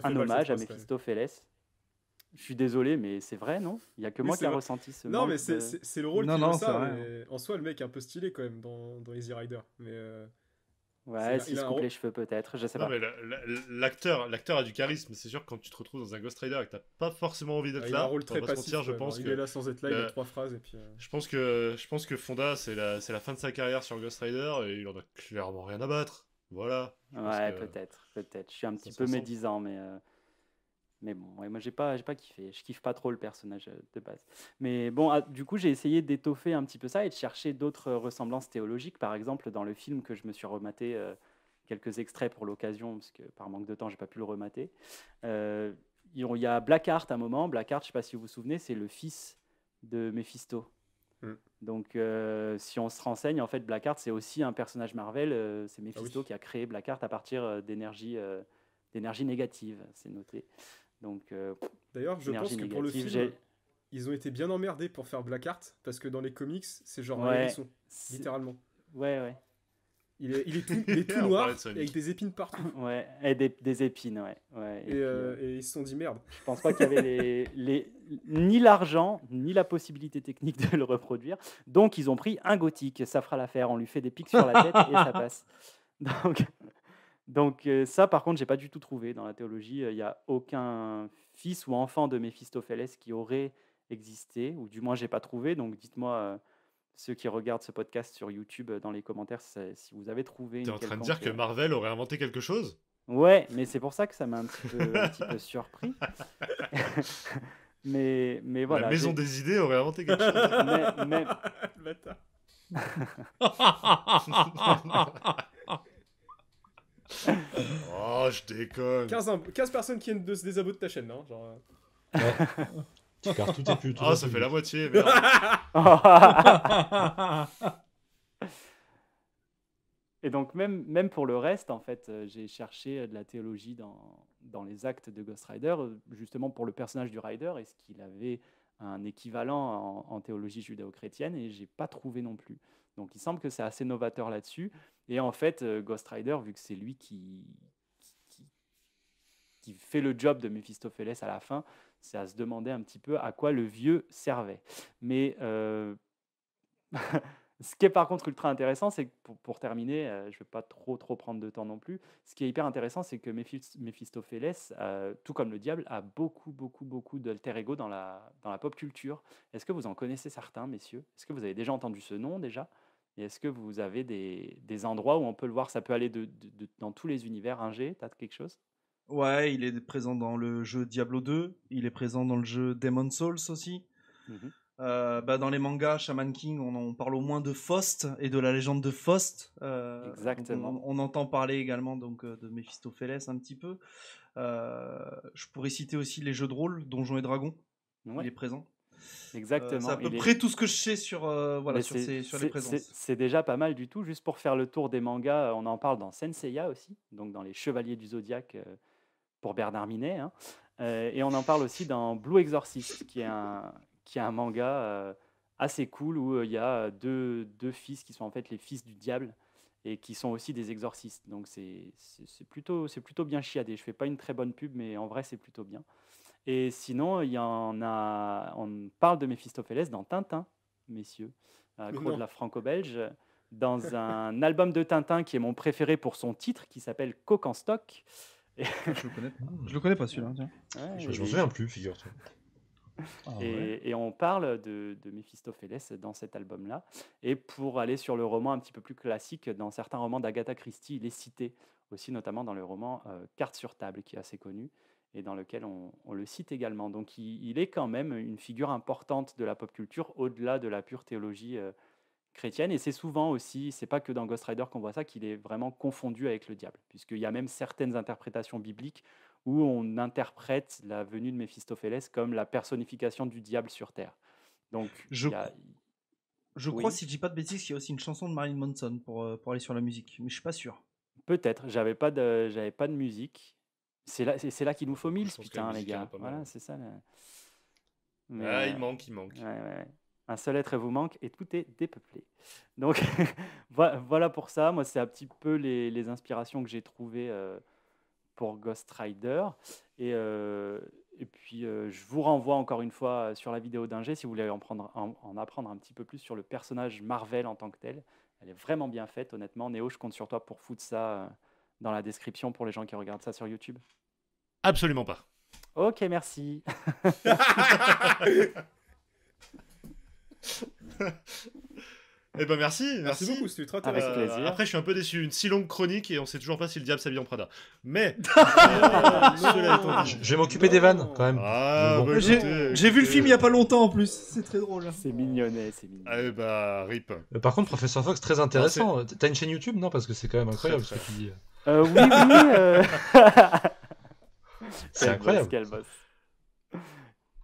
hommage à Méphistophélès. Je suis désolé, mais c'est vrai, non? Il n'y a que moi qui a ressenti ce Non, mais c'est le rôle qui veut ça. Vrai. En soi, le mec est un peu stylé quand même dans Easy Rider. Mais ouais, s'il se coupe les cheveux peut-être, je sais pas. Mais l'acteur a du charisme. C'est sûr que quand tu te retrouves dans un Ghost Rider et que t'as pas forcément envie d'être là, il a un rôle très passif. Je pense il est là sans être là, il a 3 phrases et puis. Je pense que Fonda c'est la fin de sa carrière sur Ghost Rider et il en a clairement rien à battre. Voilà. Ouais, peut-être. Je suis un petit peu médisant, mais bon, ouais, moi j'ai pas kiffé. Je kiffe pas trop le personnage de base. Mais bon, du coup j'ai essayé d'étoffer un petit peu ça et de chercher d'autres ressemblances théologiques. Par exemple, dans le film que je me suis rematé quelques extraits pour l'occasion, parce que par manque de temps j'ai pas pu le remater. Il y a Blackheart à un moment. Blackheart, je sais pas si vous vous souvenez, c'est le fils de Mephisto. Donc si on se renseigne, en fait Blackheart c'est aussi un personnage Marvel. C'est Mephisto qui a créé Blackheart à partir d'énergie négative, c'est noté. Donc, d'ailleurs, je pense que pour le film, ils ont été bien emmerdés pour faire Blackheart parce que dans les comics, c'est genre un hérisson, littéralement. Ouais. Il est tout noir avec des épines partout. Ouais, et des épines, ouais. Et ils se sont dit merde. Je pense pas qu'il y avait ni l'argent ni la possibilité technique de le reproduire. Donc ils ont pris un gothique, ça fera l'affaire. On lui fait des pics sur la tête et ça passe. Donc ça, par contre, j'ai pas du tout trouvé dans la théologie. Il n'y a aucun fils ou enfant de Méphistophélès qui aurait existé, ou du moins j'ai pas trouvé. Donc dites-moi, ceux qui regardent ce podcast sur YouTube, dans les commentaires, si vous avez trouvé. T'es en train de dire que Marvel aurait inventé quelque chose? Ouais, mais c'est pour ça que ça m'a un petit peu surpris. mais voilà. La maison des idées aurait inventé quelque chose. mais... Oh, je déconne. 15 personnes qui viennent de se désabonner de ta chaîne, hein, genre. Ouais. Tu perds tout tes putes. Ah, ça fait la moitié, merde. Et donc même pour le reste, en fait, j'ai cherché de la théologie dans les actes de Ghost Rider, justement pour le personnage du Rider, est-ce qu'il avait un équivalent en théologie judéo-chrétienne, et j'ai pas trouvé non plus. Donc il semble que c'est assez novateur là-dessus. Et en fait, Ghost Rider, vu que c'est lui qui fait le job de Méphistophélès à la fin, c'est à se demander un petit peu à quoi le vieux servait. Mais Ce qui est par contre ultra intéressant, c'est que pour terminer, je ne vais pas trop prendre de temps non plus. Ce qui est hyper intéressant, c'est que Méphistophélès, tout comme le diable, a beaucoup d'alter ego dans la pop culture. Est-ce que vous en connaissez certains, messieurs? Est-ce que vous avez déjà entendu ce nom déjà? Et est-ce que vous avez des endroits où on peut le voir? Ça peut aller dans tous les univers. Ingé, t'as quelque chose? Ouais, il est présent dans le jeu Diablo 2, il est présent dans le jeu Demon's Souls aussi. Mhm. Dans les mangas Shaman King, on parle au moins de Faust et de la légende de Faust. Exactement. Donc on entend parler également donc, de Méphistophélès un petit peu. Je pourrais citer aussi les jeux de rôle, Donjons et Dragons, Ouais, il est présent. exactement. C'est à peu Il est... près tout ce que je sais sur, Mais sur les présences. c'est déjà pas mal du tout. Juste pour faire le tour des mangas, on en parle dans Senseiya aussi, donc dans les Chevaliers du Zodiaque pour Bernard Minet, hein. Et on en parle aussi dans Blue Exorcist, qui est un manga assez cool où il y a deux fils qui sont en fait les fils du diable et qui sont aussi des exorcistes. Donc c'est plutôt bien chiadé. Je fais pas une très bonne pub, mais en vrai c'est plutôt bien. Et sinon, on parle de Méphistophélès dans Tintin, messieurs, accro de non. la franco-belge, dans un album de Tintin qui est mon préféré pour son titre, qui s'appelle Coq en stock. Et, Je le connais pas celui-là, tiens. ouais, Je m'en et- souviens plus, figure-toi. Ah ouais. et on parle de Méphistophélès dans cet album-là. Et pour aller sur le roman un petit peu plus classique, dans certains romans d'Agatha Christie, il est cité aussi, notamment dans le roman Cartes sur table, qui est assez connu et dans lequel on le cite également. Donc il est quand même une figure importante de la pop culture, au-delà de la pure théologie chrétienne. Et c'est souvent aussi, c'est pas que dans Ghost Rider qu'on voit ça, qu'il est vraiment confondu avec le diable, puisqu'il y a même certaines interprétations bibliques où on interprète la venue de Méphistophélès comme la personnification du diable sur Terre. Donc, Je, il y a... cro- je crois, Oui, si je dis pas de bêtises, qu'il y a aussi une chanson de Marilyn Manson pour aller sur la musique, mais je suis pas sûr. peut-être, j'avais pas de musique. C'est là qu'il nous faut Je 1000, pense que la putain, les musique, il y en a gars. pas mal. Voilà, c'est ça. Mais, Ah, il manque. ouais, ouais. Un seul être vous manque et tout est dépeuplé. Donc, voilà pour ça. Moi, c'est un petit peu les inspirations que j'ai trouvées pour Ghost Rider. Et puis, je vous renvoie encore une fois sur la vidéo d'Ingé si vous voulez en apprendre un petit peu plus sur le personnage Marvel en tant que tel. Elle est vraiment bien faite, honnêtement. Néo, je compte sur toi pour foutre ça dans la description pour les gens qui regardent ça sur YouTube. Absolument pas. Ok, merci. Eh ben merci. Merci beaucoup, c'était ultra Avec intéressant. plaisir. Après, je suis un peu déçu. Une si longue chronique et on sait toujours pas si le diable s'habille en Prada. Mais cela étant dit. Je vais m'occuper des vannes, quand même. Ah, Bon. bah, J'ai vu le film il y a pas longtemps en plus, c'est très drôle. C'est mignonnet, c'est mignon. Eh bah, rip. Par contre, Professeur Fox, très intéressant. T'as une chaîne YouTube, non? Parce que c'est quand même incroyable Très, ce que tu dis. Oui. C'est Quel incroyable. boss, quel boss.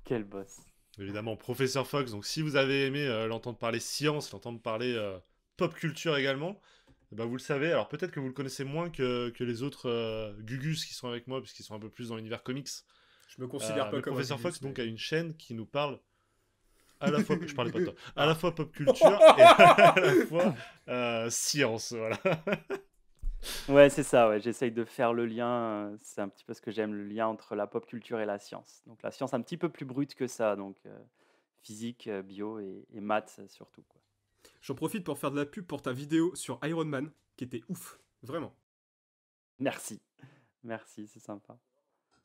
Quel boss. Évidemment, Professeur Fox. Donc, si vous avez aimé l'entendre parler science, l'entendre parler pop culture également, eh ben, vous le savez. Alors, peut-être que vous le connaissez moins que les autres Gugus qui sont avec moi, puisqu'ils sont un peu plus dans l'univers comics. Je me considère pas Mais comme un Professeur Gugus, Fox donc mais- a une chaîne qui nous parle à la fois, je parlais pas de toi, à la fois pop culture et à la fois science, voilà. Ouais, c'est ça, ouais. J'essaye de faire le lien. C'est un petit peu ce que j'aime, le lien entre la pop culture et la science. Donc la science un petit peu plus brute que ça, donc physique, bio et maths surtout, quoi. J'en profite pour faire de la pub pour ta vidéo sur Iron Man, qui était ouf, vraiment. Merci. Merci, c'est sympa.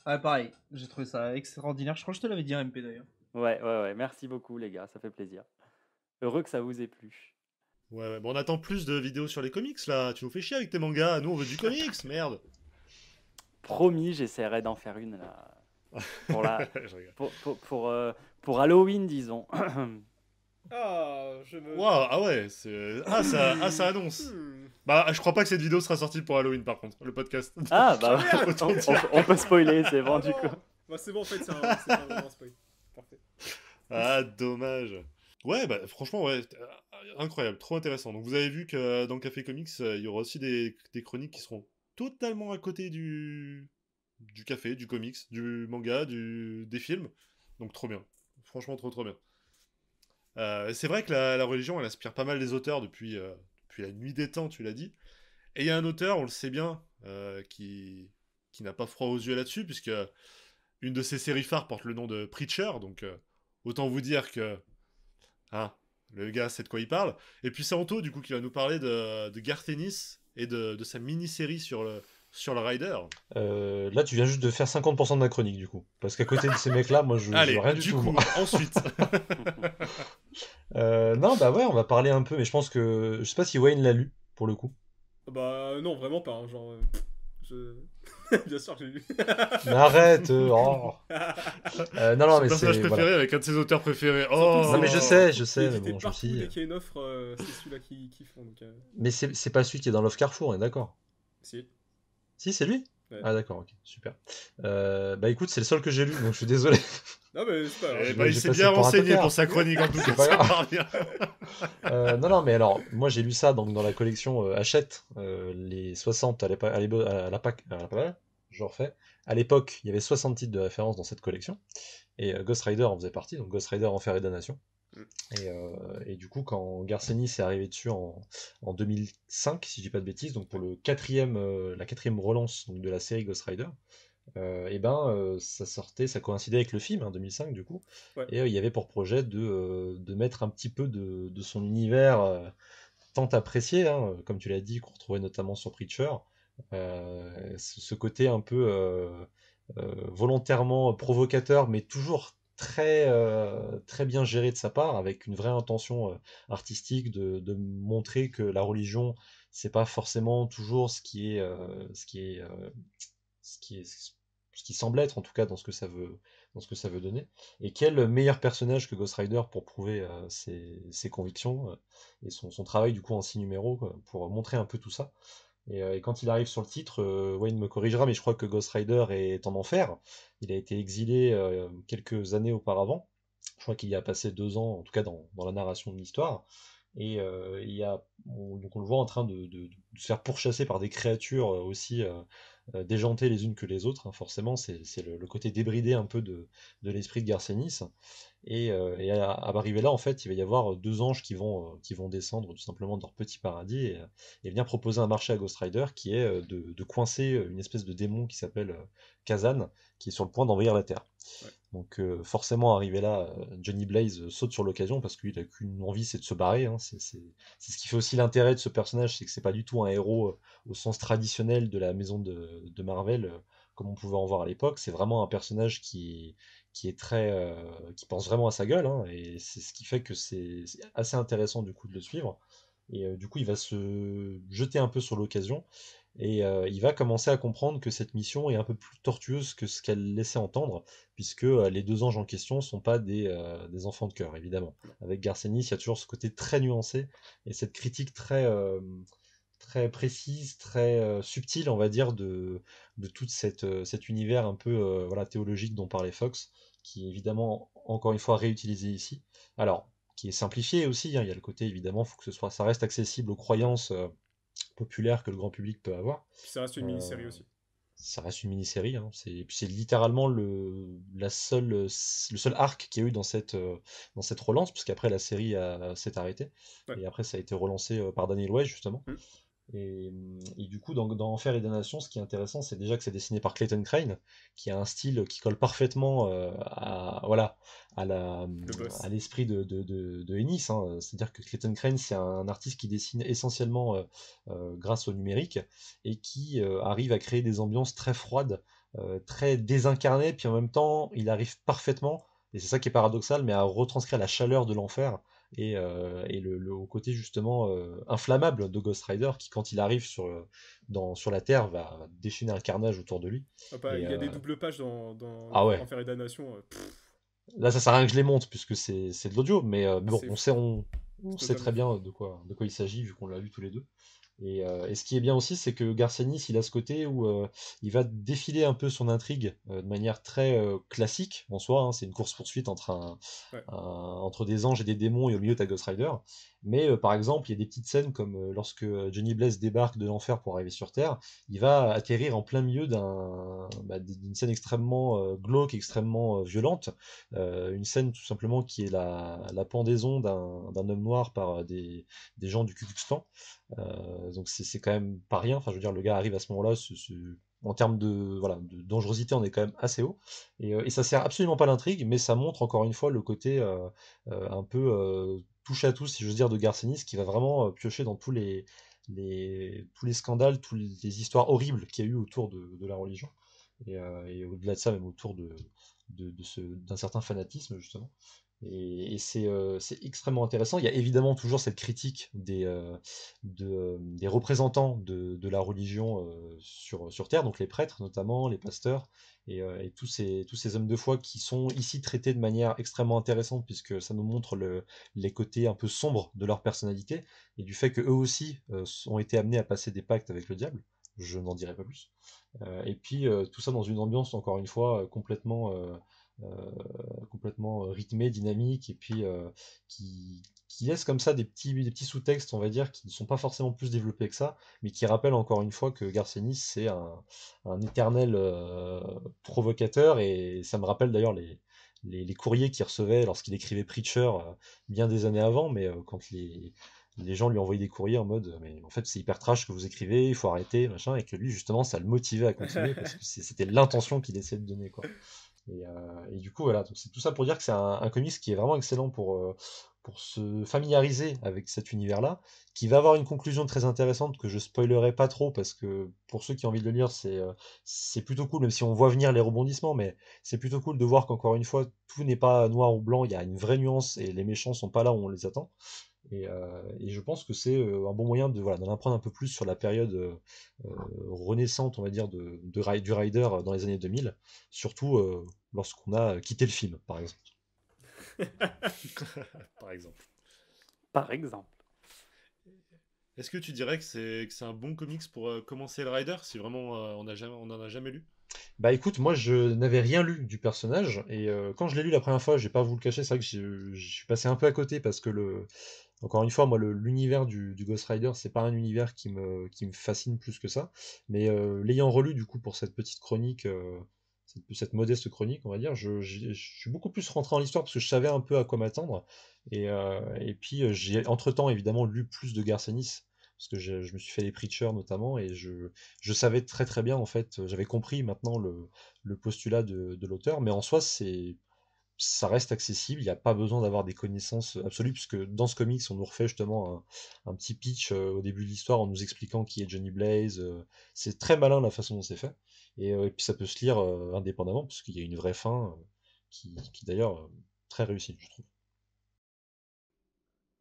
Ah, pareil, j'ai trouvé ça extraordinaire. Je crois que je te l'avais dit à MP d'ailleurs. Ouais. Merci beaucoup, les gars. Ça fait plaisir. Heureux que ça vous ait plu. Ouais. Bon, on attend plus de vidéos sur les comics là. Tu nous fais chier avec tes mangas. Nous, on veut du comics, merde. Promis, j'essaierai d'en faire une là. Pour, la, Je rigole. pour Halloween, disons. Ah, je me... Waouh, ah ouais, ça annonce. Bah, je crois pas que cette vidéo sera sortie pour Halloween par contre, le podcast. Ah, bah, Autant on, dire. on peut spoiler, c'est bon, du coup. Bah, c'est bon, en fait, c'est pas vraiment un spoil. Parfait. Ah, dommage. Ouais, bah franchement, ouais, incroyable, trop intéressant. Donc vous avez vu que dans Café Comics, il y aura aussi des chroniques qui seront totalement à côté du café, du comics, du manga, des films. Donc trop bien. Franchement, trop bien. C'est vrai que la religion, elle inspire pas mal les auteurs depuis la nuit des temps, tu l'as dit. Et il y a un auteur, on le sait bien, qui n'a pas froid aux yeux là-dessus, puisque une de ses séries phares porte le nom de Preacher, donc autant vous dire que hein, Le gars sait de quoi il parle. Et puis c'est Anto, du coup, qui va nous parler de Garth Ennis et de sa mini-série sur le Rider. Là, tu viens juste de faire 50% de ma chronique, du coup. Parce qu'à côté de ces mecs-là, moi, je Allez, rien du du tout. coup, moi. ensuite. Non, bah ouais, on va parler un peu, mais je pense que. Je sais pas si Wayne l'a lu, pour le coup. Bah non, vraiment pas. Hein, genre, bien sûr que j'ai lu. Mais arrête oh. Non, Son mais personnage c'est. préféré Voilà. avec un de ses auteurs préférés. Surtout que Oh Non, mais je sais, il mais était bon, je me partout suis dit. dès qu'il y a une offre, c'est celui-là qui font. Donc, Mais c'est pas celui qui est dans Love Carrefour, on est d'accord? si. Si, c'est lui? Ouais. Ah, d'accord, ok, super. Bah écoute, c'est le seul que j'ai lu, donc je suis désolé. Non, mais c'est pas grave. Eh ben, il J'ai s'est passé bien pour un renseigné tocard. pour sa chronique, en tout C'est cas, pas ça grave. part bien. Non, non, mais alors, moi j'ai lu ça donc, dans la collection Hachette, les 60 je refais. À l'époque, il y avait 60 titres de référence dans cette collection, et Ghost Rider en faisait partie, donc Ghost Rider Enfer et Damnation. Mm. Et du coup, quand Garcenis est arrivé dessus en 2005, si je dis pas de bêtises, donc pour la quatrième relance donc, de la série Ghost Rider, ça coïncidait avec le film, 2005 du coup, Ouais. et il y avait pour projet de mettre un petit peu de son univers tant apprécié, comme tu l'as dit, qu'on retrouvait notamment sur Preacher, ce côté un peu volontairement provocateur, mais toujours très bien géré de sa part, avec une vraie intention artistique de montrer que la religion, c'est pas forcément toujours ce qui semble être, en tout cas, dans ce que ça veut donner. Et quel meilleur personnage que Ghost Rider pour prouver ses convictions et son travail, du coup, en 6 numéros, quoi, pour montrer un peu tout ça. Et quand il arrive sur le titre, Wayne me corrigera, mais je crois que Ghost Rider est en enfer. Il a été exilé quelques années auparavant. Je crois qu'il y a passé 2 ans, en tout cas dans la narration de l'histoire. Et donc on le voit en train de se faire pourchasser par des créatures aussi déjantées les unes que les autres, forcément, c'est le côté débridé un peu de l'esprit de Garcenis. Et arriver là, en fait, il va y avoir 2 anges qui vont descendre tout simplement de leur petit paradis et venir proposer un marché à Ghost Rider qui est de coincer une espèce de démon qui s'appelle Kazan, qui est sur le point d'envahir la Terre. Ouais. Donc forcément, arrivé là, Johnny Blaze saute sur l'occasion parce qu'il a qu'une envie, c'est de se barrer. C'est ce qui fait aussi l'intérêt de ce personnage, c'est que c'est pas du tout un héros au sens traditionnel de la maison de Marvel, comme on pouvait en voir à l'époque. C'est vraiment un personnage qui est qui pense vraiment à sa gueule, et c'est ce qui fait que c'est assez intéressant du coup de le suivre. Et du coup, il va se jeter un peu sur l'occasion et il va commencer à comprendre que cette mission est un peu plus tortueuse que ce qu'elle laissait entendre, puisque les 2 anges en question sont pas des enfants de cœur, évidemment. Avec Garcenis, il y a toujours ce côté très nuancé et cette critique très précise, très subtile, on va dire, de tout cet univers un peu voilà, théologique dont parlait Fox, qui est évidemment, encore une fois, réutilisé ici. Alors, qui est simplifié aussi, il y a le côté, évidemment, faut que ça reste accessible aux croyances populaires que le grand public peut avoir. Puis ça reste une Euh, mini-série aussi. Ça reste une mini-série, c'est littéralement le seul arc qu'il y a eu dans cette relance, parce qu'après la série s'est arrêtée, Ouais. et après ça a été relancé par Daniel Way, justement. Mm. Et du coup, dans Enfer et Damnation, ce qui est intéressant, c'est déjà que c'est dessiné par Clayton Crane, qui a un style qui colle parfaitement voilà, Le boss. à l'esprit de Ennis. C'est-à-dire que Clayton Crane, c'est un artiste qui dessine essentiellement grâce au numérique et qui arrive à créer des ambiances très froides, très désincarnées, puis en même temps, il arrive parfaitement, et c'est ça qui est paradoxal, mais à retranscrire la chaleur de l'enfer et au côté justement inflammable de Ghost Rider qui quand il arrive sur la Terre va déchaîner un carnage autour de lui. Et, Il y a des doubles pages dans ah ouais, Enfer et Damnation. là ça sert à rien que je les monte puisque c'est de l'audio, mais bon, C'est on sait très totalement bien de quoi il s'agit vu qu'on l'a lu tous les deux. Et ce qui est bien aussi, c'est que Garcenis, il a ce côté où il va défiler un peu son intrigue de manière très classique en soi. C'est une course-poursuite Ouais. entre des anges et des démons, et au milieu, t'as Ghost Rider. Mais par exemple, il y a des petites scènes comme lorsque Johnny Blaze débarque de l'enfer pour arriver sur Terre, il va atterrir en plein milieu d'une scène extrêmement glauque, extrêmement violente. Une scène tout simplement qui est la pendaison d'un homme noir par des gens du Ku Klux Klan. Donc c'est quand même pas rien. Enfin, je veux dire, le gars arrive à ce moment-là, en termes de dangerosité, on est quand même assez haut. Et ça sert absolument pas l'intrigue, mais ça montre encore une fois le côté un peu touche à tout, si j'ose dire, de Garcenis, qui va vraiment piocher dans tous tous les scandales, toutes les histoires horribles qu'il y a eu autour de la religion. Et au-delà de ça, même autour d'un certain fanatisme, justement. Et c'est extrêmement intéressant. Il y a évidemment toujours cette critique des représentants de la religion sur Terre, donc les prêtres notamment, les pasteurs, et tous ces hommes de foi qui sont ici traités de manière extrêmement intéressante, puisque ça nous montre les côtés un peu sombres de leur personnalité, et du fait qu'eux aussi ont été amenés à passer des pactes avec le diable. Je n'en dirai pas plus. Et puis tout ça dans une ambiance, encore une fois, complètement rythmée, dynamique, et puis qui laisse comme ça des petits sous-textes, on va dire, qui ne sont pas forcément plus développés que ça, mais qui rappellent encore une fois que Garcenis, c'est un éternel provocateur, et ça me rappelle d'ailleurs les courriers qu'il recevait lorsqu'il écrivait Preacher bien des années avant, mais quand les gens lui envoyaient des courriers en mode mais en fait c'est hyper trash ce que vous écrivez, il faut arrêter, machin, et que lui justement ça le motivait à continuer parce que c'était l'intention qu'il essayait de donner, quoi. Et du coup voilà, donc c'est tout ça pour dire que c'est un comics qui est vraiment excellent pour se familiariser avec cet univers-là, qui va avoir une conclusion très intéressante que je spoilerai pas trop parce que pour ceux qui ont envie de le lire, c'est plutôt cool, même si on voit venir les rebondissements, mais c'est plutôt cool de voir qu'encore une fois tout n'est pas noir ou blanc, il y a une vraie nuance et les méchants sont pas là où on les attend. Et je pense que c'est un bon moyen de, voilà, d'en apprendre un peu plus sur la période renaissante, on va dire, du Rider dans les années 2000, surtout lorsqu'on a quitté le film, par exemple. Par exemple. Par exemple. Est-ce que tu dirais que c'est un bon comics pour commencer le Rider, si vraiment on n'en a jamais lu? Bah écoute, moi je n'avais rien lu du personnage, et quand je l'ai lu la première fois, je vais pas vous le cacher, c'est vrai que je suis passé un peu à côté parce que encore une fois, moi l'univers du Ghost Rider, c'est pas un univers qui me fascine plus que ça, mais l'ayant relu du coup pour cette petite chronique, cette modeste chronique, on va dire, je suis beaucoup plus rentré dans l'histoire parce que je savais un peu à quoi m'attendre, et puis j'ai entre-temps évidemment lu plus de Garcenis, parce que je me suis fait les Preachers notamment, et je savais très très bien, en fait, j'avais compris maintenant le postulat de l'auteur, mais en soi, ça reste accessible, il n'y a pas besoin d'avoir des connaissances absolues, puisque dans ce comics, on nous refait justement un petit pitch au début de l'histoire en nous expliquant qui est Johnny Blaze. C'est très malin la façon dont c'est fait, et puis ça peut se lire indépendamment, parce qu'il y a une vraie fin qui d'ailleurs très réussie, je trouve.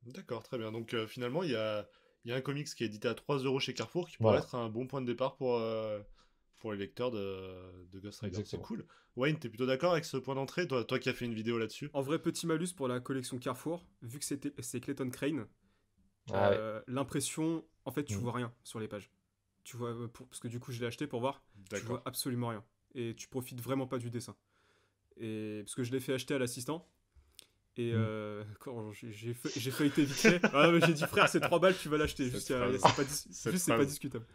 D'accord, très bien. Donc finalement, il y a un comics qui est édité à 3 € chez Carrefour qui pourrait Voilà, être un bon point de départ pour les lecteurs de Ghost Rider. C'est exactement. cool. Wayne, t'es plutôt d'accord avec ce point d'entrée, toi qui as fait une vidéo là-dessus? En vrai, petit malus pour la collection Carrefour, vu que c'est Clayton Crane, Ah ouais. l'impression, en fait, tu Mm. vois rien sur les pages. Tu vois, parce que du coup, je l'ai acheté pour voir, tu vois D'accord. absolument rien. Et tu profites vraiment pas du dessin. Et parce que je l'ai fait acheter à l'assistant. Et Mm. quand j'ai feuilleté vite fait, ah, mais j'ai dit frère, c'est 3 balles, tu vas l'acheter. Cette Juste, phrase. Cette juste c'est pas phrase. discutable.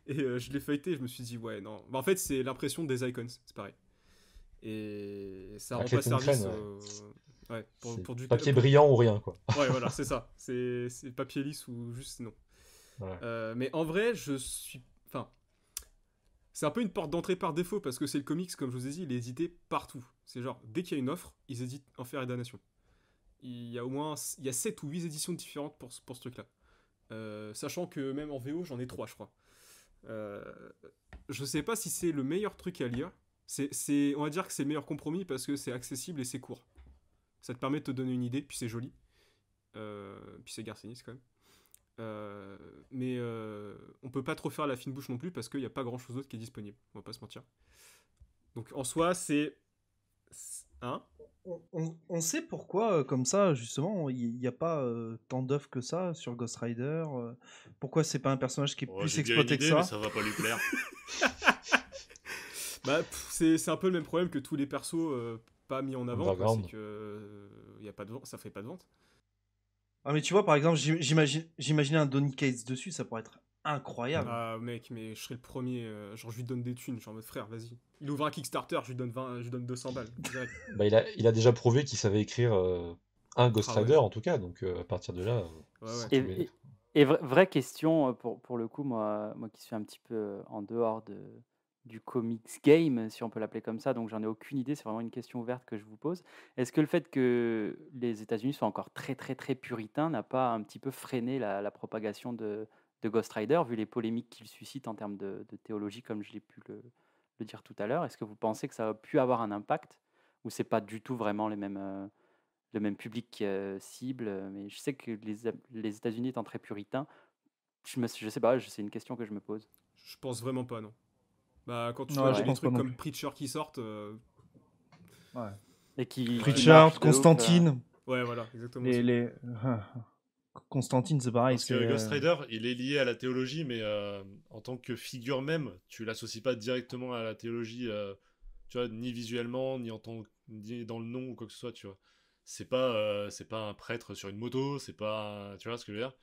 Et je l'ai feuilleté, je me suis dit, ouais, non. Bah, en fait, c'est l'impression des icons, c'est pareil. Et ça Ah, rend pas Clayton service Crane, ouais. ouais, C'est pour du. papier brillant ou rien, quoi. Ouais, voilà, c'est ça. C'est papier lisse ou juste non. Ouais. Mais en vrai, je suis. Enfin, c'est un peu une porte d'entrée par défaut parce que c'est le comics, comme je vous ai dit, il est édité partout. C'est genre, dès qu'il y a une offre, ils éditent Enfer et Damnation. Il y a 7 ou 8 éditions différentes pour ce truc-là. Sachant que même en VO, j'en ai 3, je crois. Euh, je sais pas si c'est le meilleur truc à lire. On va dire que c'est le meilleur compromis parce que c'est accessible et c'est court. Ça te permet de te donner une idée, puis c'est joli. Puis c'est Garcinis quand même. Mais on peut pas trop faire la fine bouche non plus parce qu'il n'y a pas grand chose d'autre qui est disponible. On va pas se mentir. Donc en soi, Hein. On sait pourquoi, comme ça, justement, il n'y a pas tant d'œuvres que ça sur Ghost Rider. Pourquoi c'est pas un personnage qui est Oh, plus j'ai bien une exploité que idée, mais ça? ça va pas lui plaire. Bah, c'est un peu le même problème que tous les persos pas mis en avant. Quoi, Underground. c'est que y a pas de vente, ça fait pas de vente. Ah, mais tu vois, par exemple, j'imaginais un Donny Cates dessus, ça pourrait être incroyable. Ah mec, mais je serais le premier. Genre, je lui donne des thunes. Genre, en mode frère, vas-y. Il ouvre un Kickstarter, je lui donne 200 balles. Direct. Bah, il a déjà prouvé qu'il savait écrire un Ghost Ah ouais. Rider, en tout cas, donc à partir de là, Ouais, sans ouais. tous Et, les- et- et vraie question pour le coup, moi qui suis un petit peu en dehors du comics game, si on peut l'appeler comme ça, donc j'en ai aucune idée, c'est vraiment une question ouverte que je vous pose. Est-ce que le fait que les États-Unis soient encore très très très puritains n'a pas un petit peu freiné la propagation de Ghost Rider, vu les polémiques qu'il suscite en termes de théologie, comme je l'ai pu le dire tout à l'heure? Est-ce que vous pensez que ça a pu avoir un impact, ou c'est pas du tout vraiment le même public cible? Mais je sais que les États-Unis étant très puritains, je sais pas, c'est une question que je me pose. Je pense vraiment pas, non. Bah, quand tu Ouais, vois je des Ouais. pense pas trucs non comme plus. Preacher qui sortent, Ouais. Et qui Preacher, marche de ouf. Constantine, ouais, voilà, exactement les, aussi. les... Constantine, c'est pareil. Parce que Ghost Rider, il est lié à la théologie, mais en tant que figure même, tu l'associes pas directement à la théologie, tu vois, ni visuellement, ni dans le nom ou quoi que ce soit, tu vois. C'est pas un prêtre sur une moto, c'est pas, tu vois ce que je veux dire.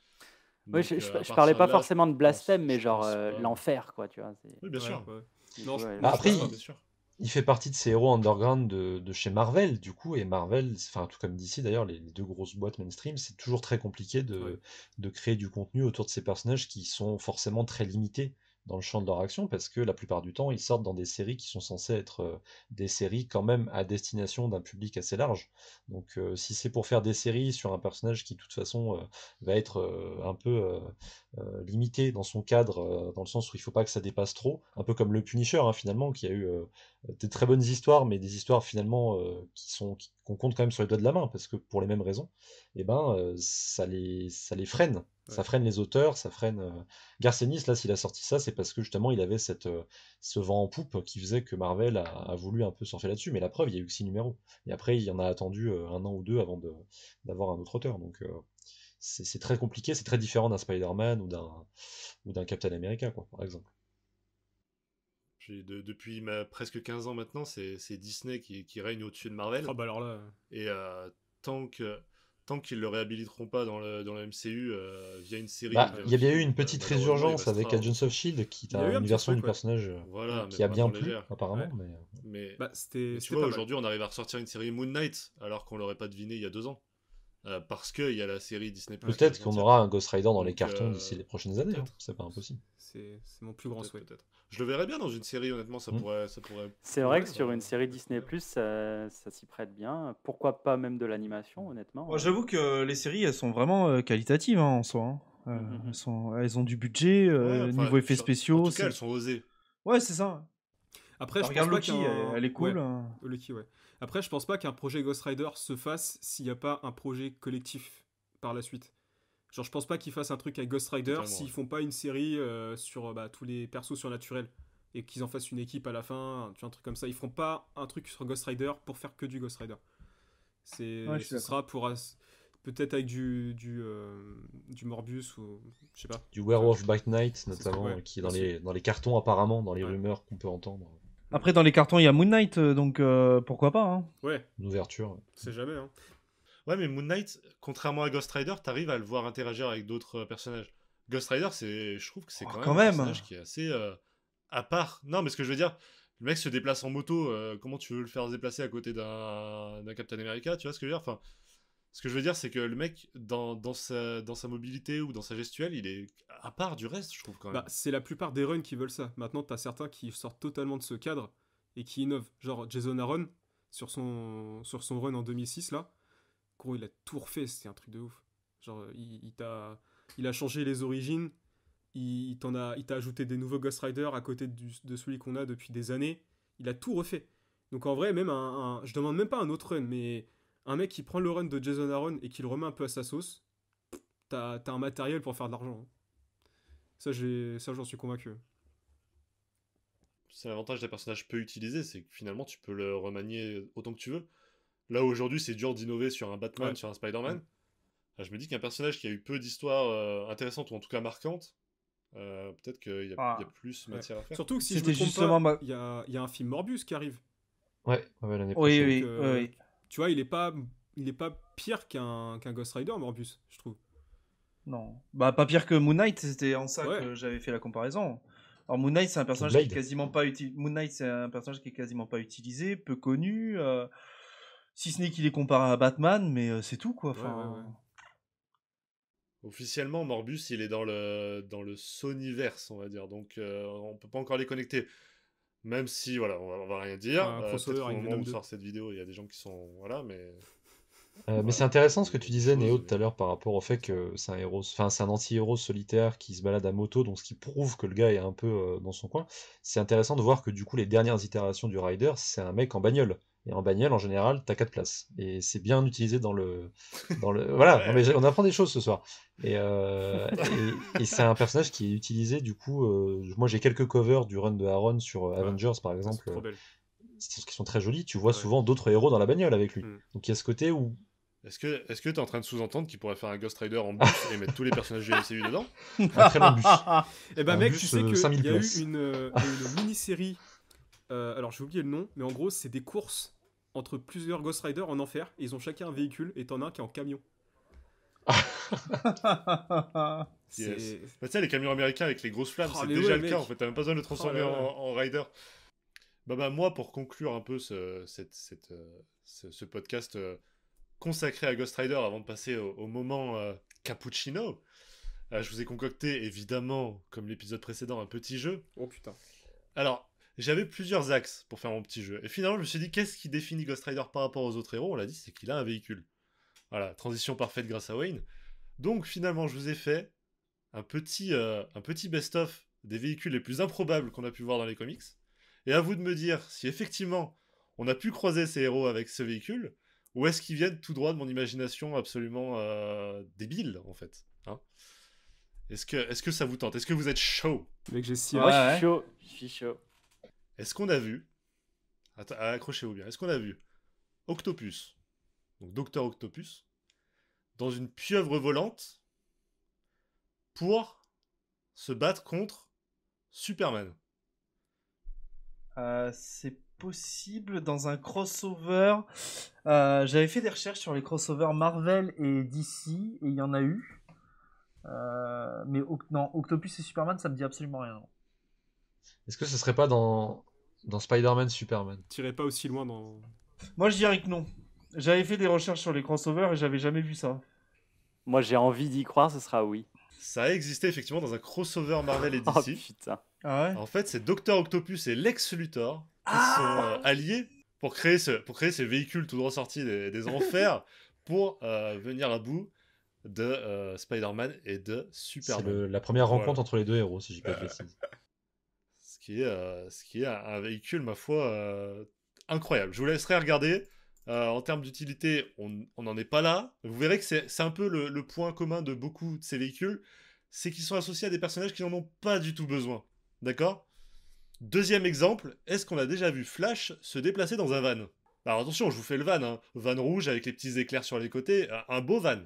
Oui, Donc à je parlais partir pas de là, forcément de blasphème, mais je genre pense pas. l'enfer, quoi, tu vois. Oui, bien Ouais, sûr. ouais. Du Non, coup, ouais, Bah moi je après, pense Non, pas. bien sûr. il fait partie de ces héros underground de chez Marvel, du coup, et Marvel, enfin tout comme DC d'ailleurs, les deux grosses boîtes mainstream, c'est toujours très compliqué Ouais. de créer du contenu autour de ces personnages qui sont forcément très limités dans le champ de leur action, parce que la plupart du temps, ils sortent dans des séries qui sont censées être des séries quand même à destination d'un public assez large. Donc si c'est pour faire des séries sur un personnage qui de toute façon va être un peu limité dans son cadre, dans le sens où il faut pas que ça dépasse trop, un peu comme le Punisher hein, finalement, qui a eu des très bonnes histoires, mais des histoires finalement qu'on compte quand même sur les doigts de la main, parce que pour les mêmes raisons, et ben ça les freine. Ça Ouais. freine les auteurs, ça freine. Garcenis, là, s'il a sorti ça, c'est parce que justement il avait ce vent en poupe qui faisait que Marvel a voulu un peu surfer là-dessus. Mais la preuve, il y a eu que 6 numéros. Et après, il y en a attendu un an ou deux avant d'avoir un autre auteur. Donc c'est très compliqué, c'est très différent d'un Spider-Man ou d'un Captain America, quoi, par exemple. Depuis presque 15 ans maintenant, c'est Disney qui règne au-dessus de Marvel. Ah bah alors là, Et tant que tant qu'ils le réhabiliteront pas dans le MCU via une série ou Bah, via il un y avait eu film, une petite malheureusement, il résurgence avec restera. Agents of Shield, qui il y a a eu un une petit version truc, du ouais. personnage Ouais. Voilà, mais qui a bien vraiment plu, légère. apparemment. Ouais. Mais Mais, Bah, mais tu c'était vois, pas mal. aujourd'hui, on arrive à ressortir une série Moon Knight alors qu'on l'aurait pas deviné il y a 2 ans. Parce qu'il y a la série Disney Ouais. Plus qui va peut-être qu'on sortir. aura un Ghost Rider dans les Donc cartons d'ici les prochaines années, hein. peut-être, C'est pas impossible. C'est mon plus grand souhait. peut-être. Je le verrais bien dans une série, honnêtement, Mm. ça pourrait. C'est vrai Ouais, que sur une série être Disney+, bien. ça s'y prête bien. Pourquoi pas même de l'animation, honnêtement. Bon, j'avoue que les séries, elles sont vraiment qualitatives hein, en soi. Hein. Mhm. Elles ont du budget, Ouais, enfin, niveau effets en spéciaux. tout cas, elles sont osées. Ouais, c'est ça. Après, Bah, je pense regarde pas Loki, elle est cool. Ouais, Hein. Loki, ouais. Après, je pense pas qu'un projet Ghost Rider se fasse s'il n'y a pas un projet collectif par la suite. Genre, je pense pas qu'ils fassent un truc avec Ghost Rider Totalement. s'ils Ouais. font pas une série sur tous les persos surnaturels et qu'ils en fassent une équipe à la fin, tu vois, un truc comme ça. Ils feront pas un truc sur Ghost Rider pour faire que du Ghost Rider. Ouais, je suis Ce d'accord. sera pour peut-être avec du Morbius ou je sais pas. Du Tu vois, Werewolf by Night, c'est ce que- notamment, ouais, qui est aussi. dans les cartons, apparemment, dans les Ouais. rumeurs qu'on peut entendre. Après, dans les cartons, il y a Moon Knight, donc pourquoi pas. Hein. Ouais, Une ouverture. c'est jamais. Hein. Ouais, mais Moon Knight, contrairement à Ghost Rider, t'arrives à le voir interagir avec d'autres personnages. Ghost Rider, je trouve que c'est Oh, quand quand même un même. personnage qui est assez à part. Non, mais ce que je veux dire, le mec se déplace en moto, comment tu veux le faire se déplacer à côté d'un Captain America, tu vois ce que je veux dire? Enfin, ce que je veux dire, c'est que le mec, dans sa mobilité ou dans sa gestuelle, il est à part du reste, je trouve quand même. Bah, c'est la plupart des runs qui veulent ça. Maintenant, t'as certains qui sortent totalement de ce cadre et qui innovent. Genre Jason Aaron, sur son run en 2006, là, gros, il a tout refait, c'était un truc de ouf. Genre, il a changé les origines, il t'a ajouté des nouveaux Ghost Rider à côté de celui qu'on a depuis des années. Il a tout refait. Donc en vrai, même je demande même pas un autre run, mais un mec qui prend le run de Jason Aaron et qui le remet un peu à sa sauce, t'as un matériel pour faire de l'argent. Hein. Ça, j'en suis convaincu. C'est l'avantage des personnages peu utilisés, c'est que finalement, tu peux le remanier autant que tu veux. Là, aujourd'hui, c'est dur d'innover sur un Batman, Ouais. sur un Spider-Man. Je me dis qu'un personnage qui a eu peu d'histoires intéressantes ou en tout cas marquantes, peut-être qu'il y a plus Ouais. matière à faire. Surtout que si je C'était me trompe justement pas, il y a un film Morbius qui arrive. Ouais, l'année Oui, prochaine. oui, Donc, oui. tu vois, il est pas pire qu'un Ghost Rider Morbius, je trouve. Non. Bah, pas pire que Moon Knight, c'était en ça Ouais. que j'avais fait la comparaison. Alors, Moon Knight, c'est un personnage qui est Blade. quasiment pas utilisé. Moon Knight, c'est un personnage qui est quasiment pas utilisé, peu connu. Si ce n'est qu'il est comparé à Batman, mais c'est tout, quoi. Enfin, Ouais. Officiellement, Morbus, il est dans le Sonyverse, on va dire. Donc, on peut pas encore les connecter. Même si, voilà, on va rien dire. Un crossover Peut-être qu'au avec moment Venom où 2. sort cette vidéo, il y a des gens qui sont... Voilà, mais... Mais c'est intéressant ce que tu disais, Chose, Néo, tout mais- à l'heure par rapport au fait que c'est un héros, enfin c'est un anti-héros solitaire qui se balade à moto, donc ce qui prouve que le gars est un peu dans son coin. C'est intéressant de voir que du coup les dernières itérations du Rider, c'est un mec en bagnole. Et en bagnole, en général, t'as 4 places. Et c'est bien utilisé voilà, Ouais. non, mais on apprend des choses ce soir. Et c'est un personnage qui est utilisé, du coup, moi j'ai quelques covers du run de Aaron sur Avengers par C'est exemple, trop belle. qui sont très jolis. Tu vois Ouais. souvent d'autres héros dans la bagnole avec lui. Mm. Donc il y a ce côté où Est-ce que t'es en train de sous-entendre qu'il pourrait faire un Ghost Rider en bus et mettre tous les personnages du MCU dedans? un très long bus. Eh ben Un mec, bus, tu sais qu'il 5000 y a places. eu une mini-série, alors j'ai oublié le nom, mais en gros c'est des courses entre plusieurs Ghost Riders en enfer, et ils ont chacun un véhicule, et t'en as un qui est en camion. Yes. C'est... Bah, tu sais, les camions américains avec les grosses flammes, Oh, c'est mais déjà ouais, le cas mec. en fait. T'as même pas besoin de le transformer Oh là là. en Rider. Bah, moi, pour conclure un peu ce podcast consacré à Ghost Rider avant de passer au moment cappuccino, je vous ai concocté évidemment, comme l'épisode précédent, un petit jeu. Oh putain. Alors, j'avais plusieurs axes pour faire mon petit jeu. Et finalement, je me suis dit, qu'est-ce qui définit Ghost Rider par rapport aux autres héros? On l'a dit, c'est qu'il a un véhicule. Voilà, transition parfaite grâce à Wayne. Donc finalement, je vous ai fait un petit best-of des véhicules les plus improbables qu'on a pu voir dans les comics. Et à vous de me dire si effectivement on a pu croiser ces héros avec ce véhicule, ou est-ce qu'ils viennent tout droit de mon imagination absolument débile, en fait. Hein. Est-ce que ça vous tente? Est-ce que vous êtes chaud? Mec, j'ai si Moi, hâte. je suis chaud. Je suis chaud. Est-ce qu'on a vu... Attends, accrochez-vous bien. Est-ce qu'on a vu Octopus, donc Docteur Octopus, dans une pieuvre volante pour se battre contre Superman? C'est possible dans un crossover. J'avais fait des recherches sur les crossovers Marvel et DC et il y en a eu. Mais non, Octopus et Superman, ça me dit absolument rien. Est-ce que ce serait pas dans Spider-Man Superman? Tirez pas aussi loin dans... Moi, je dirais que non. J'avais fait des recherches sur les crossovers et j'avais jamais vu ça. Moi, j'ai envie d'y croire, ce sera oui. Ça a existé effectivement dans un crossover Marvel et Oh DC. putain. Ah ouais. En fait, c'est Docteur Octopus et Lex Luthor qui sont alliés pour créer ce véhicule tout droit sorti des enfers pour venir à bout de Spider-Man et de C'est Superman. la première Voilà. rencontre entre les deux héros, si je dis pas de bêtises. Ce qui est un véhicule, ma foi, incroyable. Je vous laisserai regarder. En termes d'utilité, on n'en est pas là. Vous verrez que c'est un peu le point commun de beaucoup de ces véhicules, c'est qu'ils sont associés à des personnages qui n'en ont pas du tout besoin. D'accord? Deuxième exemple, est-ce qu'on a déjà vu Flash se déplacer dans un van? Alors attention, je vous fais le van, hein. Van rouge avec les petits éclairs sur les côtés, un beau van.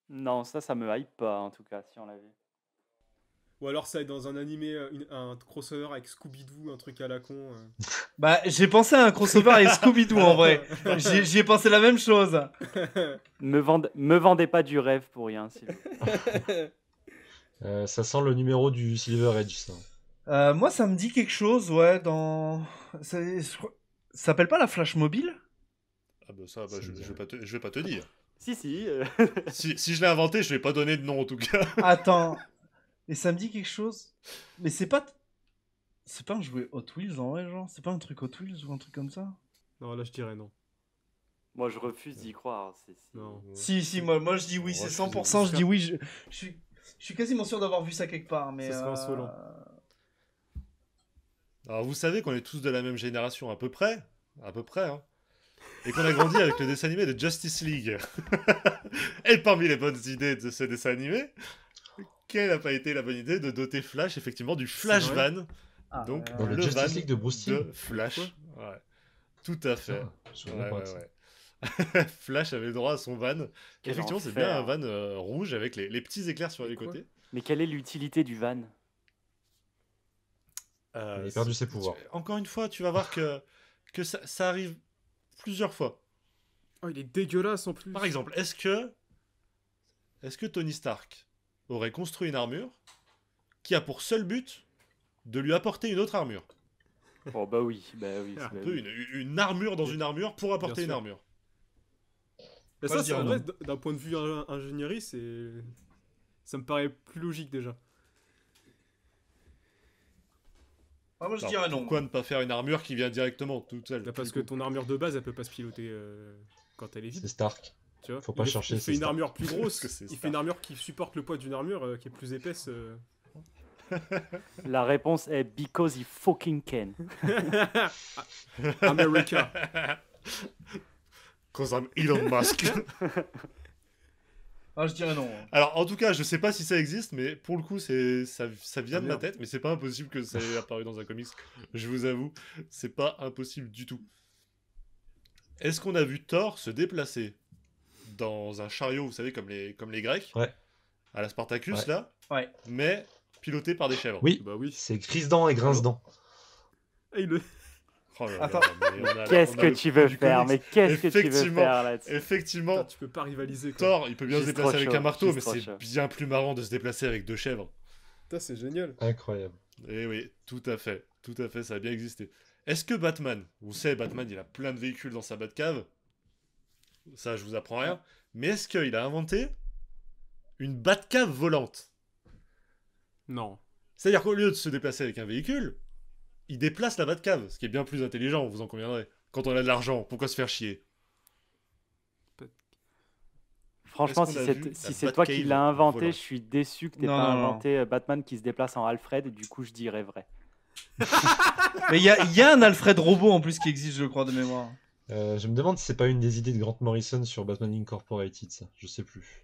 Non, ça me hype pas, en tout cas, si on l'avait. Ou alors ça va être dans un animé, un crossover avec Scooby-Doo, un truc à la con. Bah, j'ai pensé à un crossover avec Scooby-Doo en vrai. J'y ai pensé la même chose. Me vendez pas du rêve pour rien, s'il vous plaît. Ça sent le numéro du Silver Edge, ça. Moi, ça me dit quelque chose, ouais, dans. Ça s'appelle pas la Flash Mobile? Ah bah ça, Ça je me dit vais pas te dire. Si. Si je l'ai inventé, je vais pas donner de nom en tout cas. Attends. Et ça me dit quelque chose. Mais c'est pas. C'est pas un jouet Hot Wheels en vrai, genre? C'est pas un truc Hot Wheels ou un truc comme ça? Non, là je dirais non. Moi, je refuse d'y croire. Non. Si, moi je dis oui, c'est 100%, je dis oui. Je suis quasiment sûr d'avoir vu ça quelque part, mais. Ça serait insolent. Alors vous savez qu'on est tous de la même génération, à peu près, hein, et qu'on a grandi avec le dessin animé de Justice League. Et parmi les bonnes idées de ce dessin animé, quelle n'a pas été la bonne idée de doter Flash effectivement du Flash C'est vrai. Van, Ah, donc Dans le le Justice van League de Bruce Timm. de Flash. Ouais. Tout à fait. Je savais pas ça. Ouais. Flash avait le droit à son van. Quel Effectivement, c'est enfer. bien un van rouge avec les petits éclairs sur les Quoi côtés. Mais quelle est l'utilité du van? Il a perdu ses pouvoirs. Encore une fois, tu vas voir que ça arrive plusieurs fois. Oh, il est dégueulasse en plus. Par exemple, est-ce que Tony Stark aurait construit une armure qui a pour seul but de lui apporter une autre armure? Oh bah oui. Un bah peu oui. une armure dans une armure pour apporter Bien une sûr. armure. Mais Moi, ça, je c'est en dirais vrai, d'un point de vue ingénierie, c'est. Ça me paraît plus logique déjà. Ah, moi je Alors, dirais non. pourquoi ne pas faire une armure qui vient directement toute seule? Bah, parce que ton armure de base, elle peut pas se piloter quand elle est C'est vide. Stark. Tu vois Faut pas chercher, Il c'est fait une Stark. armure plus grosse. Parce que c'est Il Stark. fait une armure qui supporte le poids d'une armure qui est plus épaisse. La réponse est because he fucking can. America. Cause I'm Elon Musk. Ah, je dirais non. Alors, en tout cas, je sais pas si ça existe, mais pour le coup, ça vient de ma merde. tête, mais c'est pas impossible que ça ait apparu dans un comics. Je vous avoue, c'est pas impossible du tout. Est-ce qu'on a vu Thor se déplacer dans un chariot, vous savez, comme les Grecs, Ouais. à la Spartacus, Ouais. là, Ouais. mais piloté par des chèvres? Oui, Bah oui. c'est Grise-Dents et Grince-Dents. Et le... Oh là là, Attends. mais on a- Qu'est-ce on a que le tu coup veux du faire? comics. Mais qu'est-ce que tu veux Effectivement. faire là-dessus? Effectivement, Putain, tu peux pas rivaliser, quoi. Thor, il peut bien se Juste déplacer trop avec chaud, un marteau, juste mais trop c'est chaud. bien plus marrant de se déplacer avec deux chèvres. Putain, c'est génial. Incroyable. Eh oui, tout à fait, ça a bien existé. Est-ce que Batman, vous savez, Batman, il a plein de véhicules dans sa Batcave, ça je vous apprends rien, mais est-ce qu'il a inventé une Batcave volante? Non. C'est-à-dire qu'au lieu de se déplacer avec un véhicule, il déplace la Batcave, ce qui est bien plus intelligent, vous en conviendrez. Quand on a de l'argent, pourquoi se faire chier? Franchement, Est-ce si qu'on a c'est vu si la c'est toi qui Batcave l'as inventé, volante? je suis déçu que t'aies Non, pas non, non. inventé Batman qui se déplace en Alfred, et du coup je dirais vrai. Mais il y a un Alfred robot en plus qui existe, je crois, de mémoire. Je me demande si c'est pas une des idées de Grant Morrison sur Batman Incorporated, ça. Je sais plus.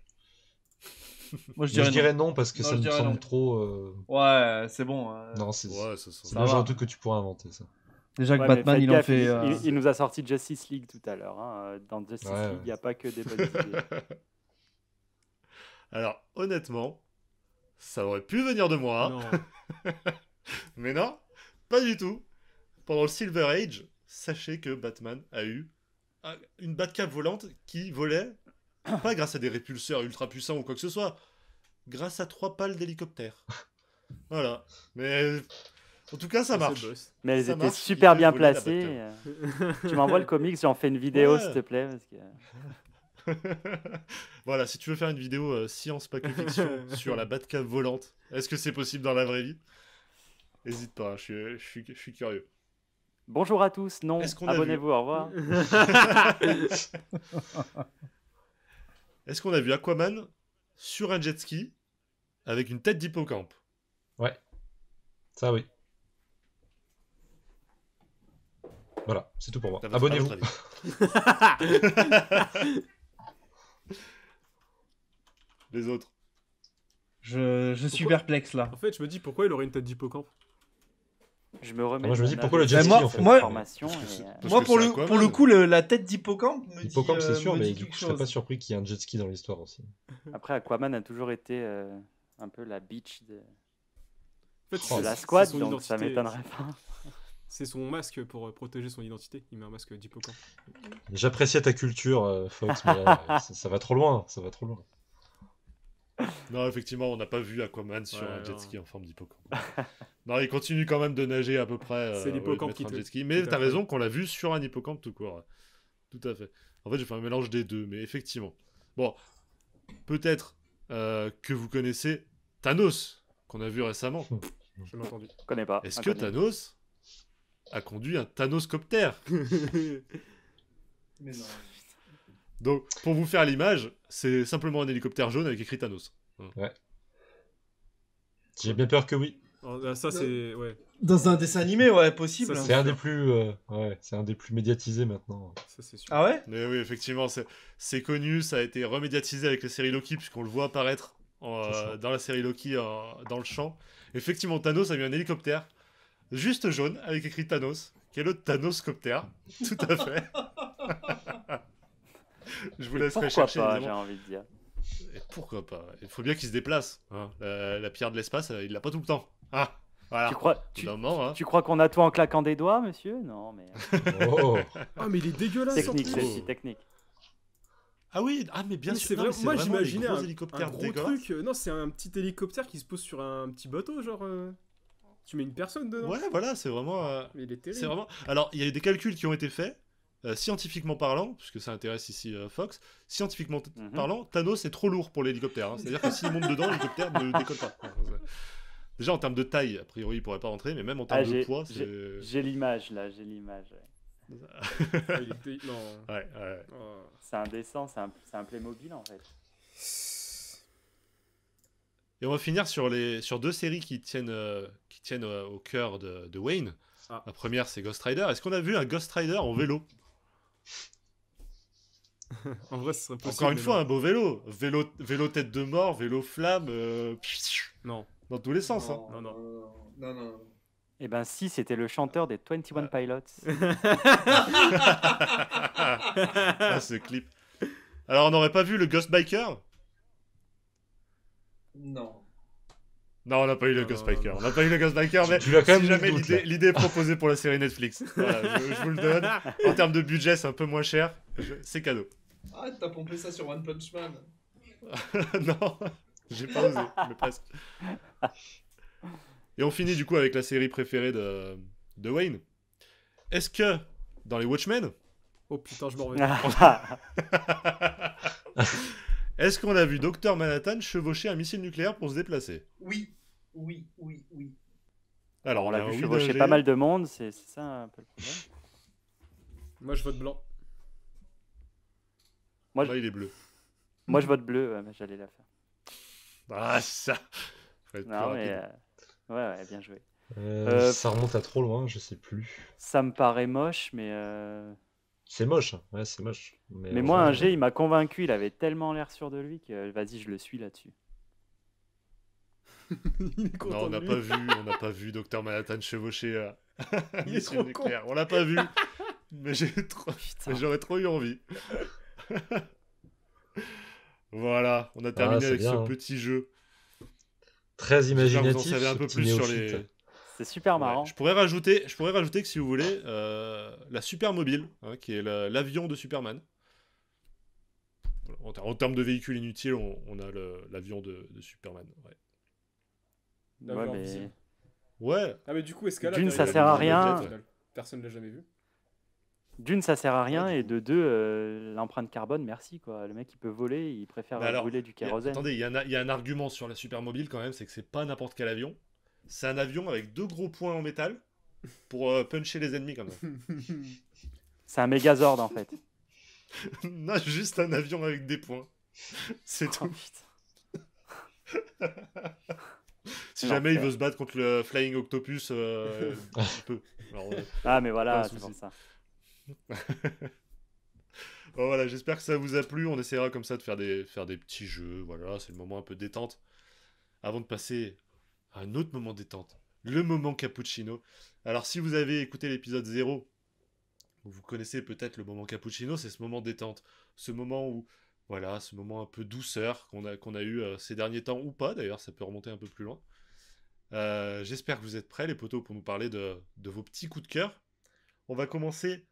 Moi je Mais dirais, je dirais non parce que Non, ça je me dirais semble non. trop. Ouais, c'est bon. Non, c'est Ouais, ça c'est sent- Ça le genre va. de truc que tu pourrais inventer, ça. Déjà que Ouais, mais Batman faites il en gaffe, fait. il nous a sorti Justice League tout à l'heure. Hein. Dans Justice Ouais, League, il ouais. n'y a pas que des bonnes idées. Alors, honnêtement, ça aurait pu venir de moi, Non. mais non, pas du tout. Pendant le Silver Age, sachez que Batman a eu une Batcave volante qui volait, pas grâce à des répulseurs ultra puissants ou quoi que ce soit, grâce à 3 pales d'hélicoptère. Voilà. Mais en tout cas, ça C'est marche. boss. Mais elles Ça étaient marche, super il bien fait voler la placées. Batcave. Tu m'envoies le comics, j'en fais une vidéo Ouais. s'il te plaît. Parce que... Voilà, si tu veux faire une vidéo science pas que fiction sur la Batcave volante, est-ce que c'est possible dans la vraie vie? N'hésite pas, hein, je suis curieux. Bonjour à tous, non, Est-ce qu'on a abonnez-vous, au revoir. Est-ce qu'on a vu Aquaman sur un jet ski avec une tête d'hippocampe? Ouais. Ça, oui. Voilà, c'est tout pour moi. À votre- Abonnez-vous. à votre avis. Les autres. Je suis Pourquoi perplexe là. En fait, je me dis pourquoi il aurait une tête d'hippocampe. Je me remets. Moi, je me dis mon pourquoi le avis jet sur ski, cette en fait moi- information Parce que et, c'est- parce Moi que pour c'est le, Aquaman. pour le coup, la tête d'hippocampe me dit. Hippocampe, c'est sûr, me mais dit du coup, quelque je serais chose. pas surpris qu'il y ait un jet ski dans l'histoire aussi. Après, Aquaman a toujours été un peu la bitch de En fait, Oh, la c'est squad, son donc ça identité. m'étonnerait pas. C'est son masque pour protéger son identité. Il met un masque d'hippocampe. J'appréciais ta culture, Fox, mais ça va trop loin. Ça va trop loin. Non, effectivement, on n'a pas vu Aquaman sur Ouais, un jet non. ski en forme d'hippocampe. Non, il continue quand même de nager à peu près. C'est l'hippocampe au lieu de qui mettre te- un jet ski. qui Mais t'as t'affole. raison qu'on l'a vu sur un hippocampe tout court. Tout à fait. En fait, j'ai fait un mélange des deux, mais effectivement. Bon, peut-être que vous connaissez Thanos, qu'on a vu récemment. Je l'ai entendu. Je connais pas. Est-ce que inconnu. Thanos a conduit un Thanoscopter? Mais non. Donc, pour vous faire l'image, c'est simplement un hélicoptère jaune avec écrit Thanos. J'ai bien peur que oui. Alors, là, ça, c'est. Ouais, Dans un dessin animé, ouais, possible. Ça, C'est un des plus, c'est un des plus médiatisés maintenant. ça, c'est sûr. Ah ouais? Mais oui, effectivement, c'est connu, ça a été remédiatisé avec la série Loki, puisqu'on le voit apparaître C'est ça. dans la série Loki dans le champ. Effectivement, Thanos a eu un hélicoptère, juste jaune, avec écrit Thanos, qui est le Thanoscopter. Tout à fait. Je vous laisserai Pourquoi chercher, pas, j'ai évidemment. envie de dire. Et pourquoi pas? Il faut bien qu'il se déplace. Hein. La pierre de l'espace, il l'a pas tout le temps. Ah, voilà. Tu crois, Au bout d'un moment, hein. tu crois qu'on a tout en claquant des doigts, monsieur? Non, mais Oh, Ah, mais il est dégueulasse. en technique, plus. celle-ci, technique. Ah oui, mais bien Mais sûr. c'est non, vrai- mais c'est moi vraiment les j'imaginais gros un hélicoptères gros dégueulasses. truc. Non, c'est un petit hélicoptère qui se pose sur un petit bateau, genre. Tu mets une personne dedans. Ouais, voilà, c'est vraiment. Mais il est terrible. C'est vraiment. Alors, il y a eu des calculs qui ont été faits, scientifiquement parlant, puisque ça intéresse ici Fox. Scientifiquement Mhm. parlant, Thanos est trop lourd pour l'hélicoptère. Hein. C'est-à-dire que s'il monte dedans, l'hélicoptère ne décolle pas. Déjà en termes de taille, a priori, il pourrait pas rentrer, mais même en Ah, termes de poids, c'est. j'ai l'image là, j'ai l'image. Ouais. Ah, non. Ouais, ouais. Oh. C'est indécent, c'est un Playmobil en fait. Et on va finir sur 2 séries qui tiennent au cœur de Wayne. Ah. La première, c'est Ghost Rider. Est-ce qu'on a vu un Ghost Rider en vélo? En vrai, ce serait possible. Encore une mais fois, non. un beau vélo. Vélo tête de mort, vélo flamme, Non. dans tous les sens. Hein. Non. Et ben si, c'était le chanteur des 21 Pilots. Ah, ce clip. Alors, on n'aurait pas vu le Ghost Biker? Non. Non, on n'a pas eu le Non, Ghost non, Biker. non. On n'a pas eu le Ghost Biker, mais Tu l'as quand même si mis le jamais doute, là. l'idée est proposée pour la série Netflix. Voilà, je vous le donne. En termes de budget, c'est un peu moins cher. C'est cadeau. Ah, t'as pompé ça sur One Punch Man. Non, j'ai pas osé, mais presque. Et on finit du coup avec la série préférée de Wayne. Est-ce que dans les Watchmen, Oh putain, je m'en reviens. est-ce qu'on a vu Dr Manhattan chevaucher un missile nucléaire pour se déplacer? Oui. Alors, On l'a a un vu oui chevaucher d'Ingé. pas mal de monde, c'est ça un peu le problème. Moi, je vote blanc. Moi, Là, il est bleu. Moi je vote bleu, ouais, mais j'allais la faire. Ah, ça. Faut être plus Non mais rapide. ouais, bien joué. Ça remonte à trop loin, je sais plus. Ça me paraît moche, mais C'est moche, hein. Ouais, c'est moche. mais moi un G, il m'a convaincu, il avait tellement l'air sûr de lui que vas-y, je le suis là-dessus. Il est content Non, on de n'a lui. pas vu Dr Manhattan chevaucher un Il est missile trop nucléaire. On l'a pas vu, mais Putain. j'aurais trop eu envie. Voilà, on a terminé c'est avec bien, ce hein. petit jeu. Très J'espère que vous en imaginatif, savez un ce peu petit plus sur néophyte. les. C'est super Ouais. marrant. Je pourrais rajouter que si vous voulez, la Supermobile, hein, qui est l'avion de Superman. Voilà, en termes de véhicules inutiles, on a l'avion de Superman. Ouais. Ouais, L'avion mais invisible. Ouais. Ah, mais du coup, Escalade. D'une, ça il y a sert à le rien. jet, au final. Personne ne l'a jamais vu. d'une, ça sert à rien, Ouais, du et coup. de deux, l'empreinte carbone, merci quoi. Le mec il peut voler, il préfère Mais alors, brûler du kérosène. attendez, il y a un argument sur la Supermobile quand même, c'est que c'est pas n'importe quel avion. C'est un avion avec 2 gros points en métal pour puncher les ennemis comme ça. C'est un Megazord en fait. Non, juste un avion avec des points. C'est Oh, tout. putain. Si jamais il L'enfer. veut se battre contre le Flying Octopus, il peut. Alors, Ah mais voilà, Pas de c'est pour souci. ça. bon, voilà, j'espère que ça vous a plu. On essaiera comme ça de faire des petits jeux. Voilà, c'est le moment un peu détente. Avant de passer à un autre moment détente, le moment cappuccino. Alors, si vous avez écouté l'épisode 0, vous connaissez peut-être le moment cappuccino, c'est ce moment détente. Ce moment où, voilà, ce moment un peu douceur qu'on a eu ces derniers temps, ou pas d'ailleurs, ça peut remonter un peu plus loin. J'espère que vous êtes prêts, les potos, pour nous parler de vos petits coups de cœur. On va commencer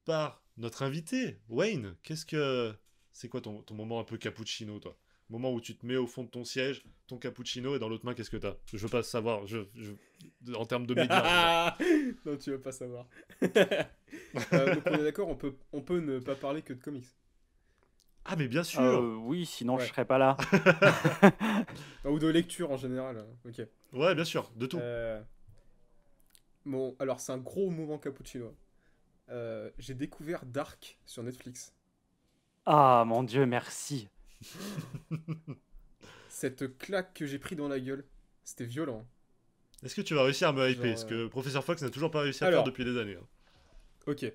par notre invité, Wayne. C'est quoi ton moment un peu cappuccino, toi? Moment où tu te mets au fond de ton siège, ton cappuccino, et dans l'autre main, qu'est-ce que t'as? Je veux pas savoir, en termes de médias. Non, tu vas pas savoir. Donc on est d'accord, on peut ne pas parler que de comics. Ah, mais bien sûr! Oui, sinon Ouais. je serais pas là. Ou de lecture en général. Ok. Ouais, bien sûr, de tout. Bon, alors c'est un gros moment cappuccino. J'ai découvert Dark sur Netflix. Ah mon dieu, merci. Cette claque que j'ai pris dans la gueule, c'était violent. Est-ce que tu vas réussir à me hyper? Genre, Parce que Professeur Fox n'a toujours pas réussi à Alors. faire depuis des années. Hein. Ok.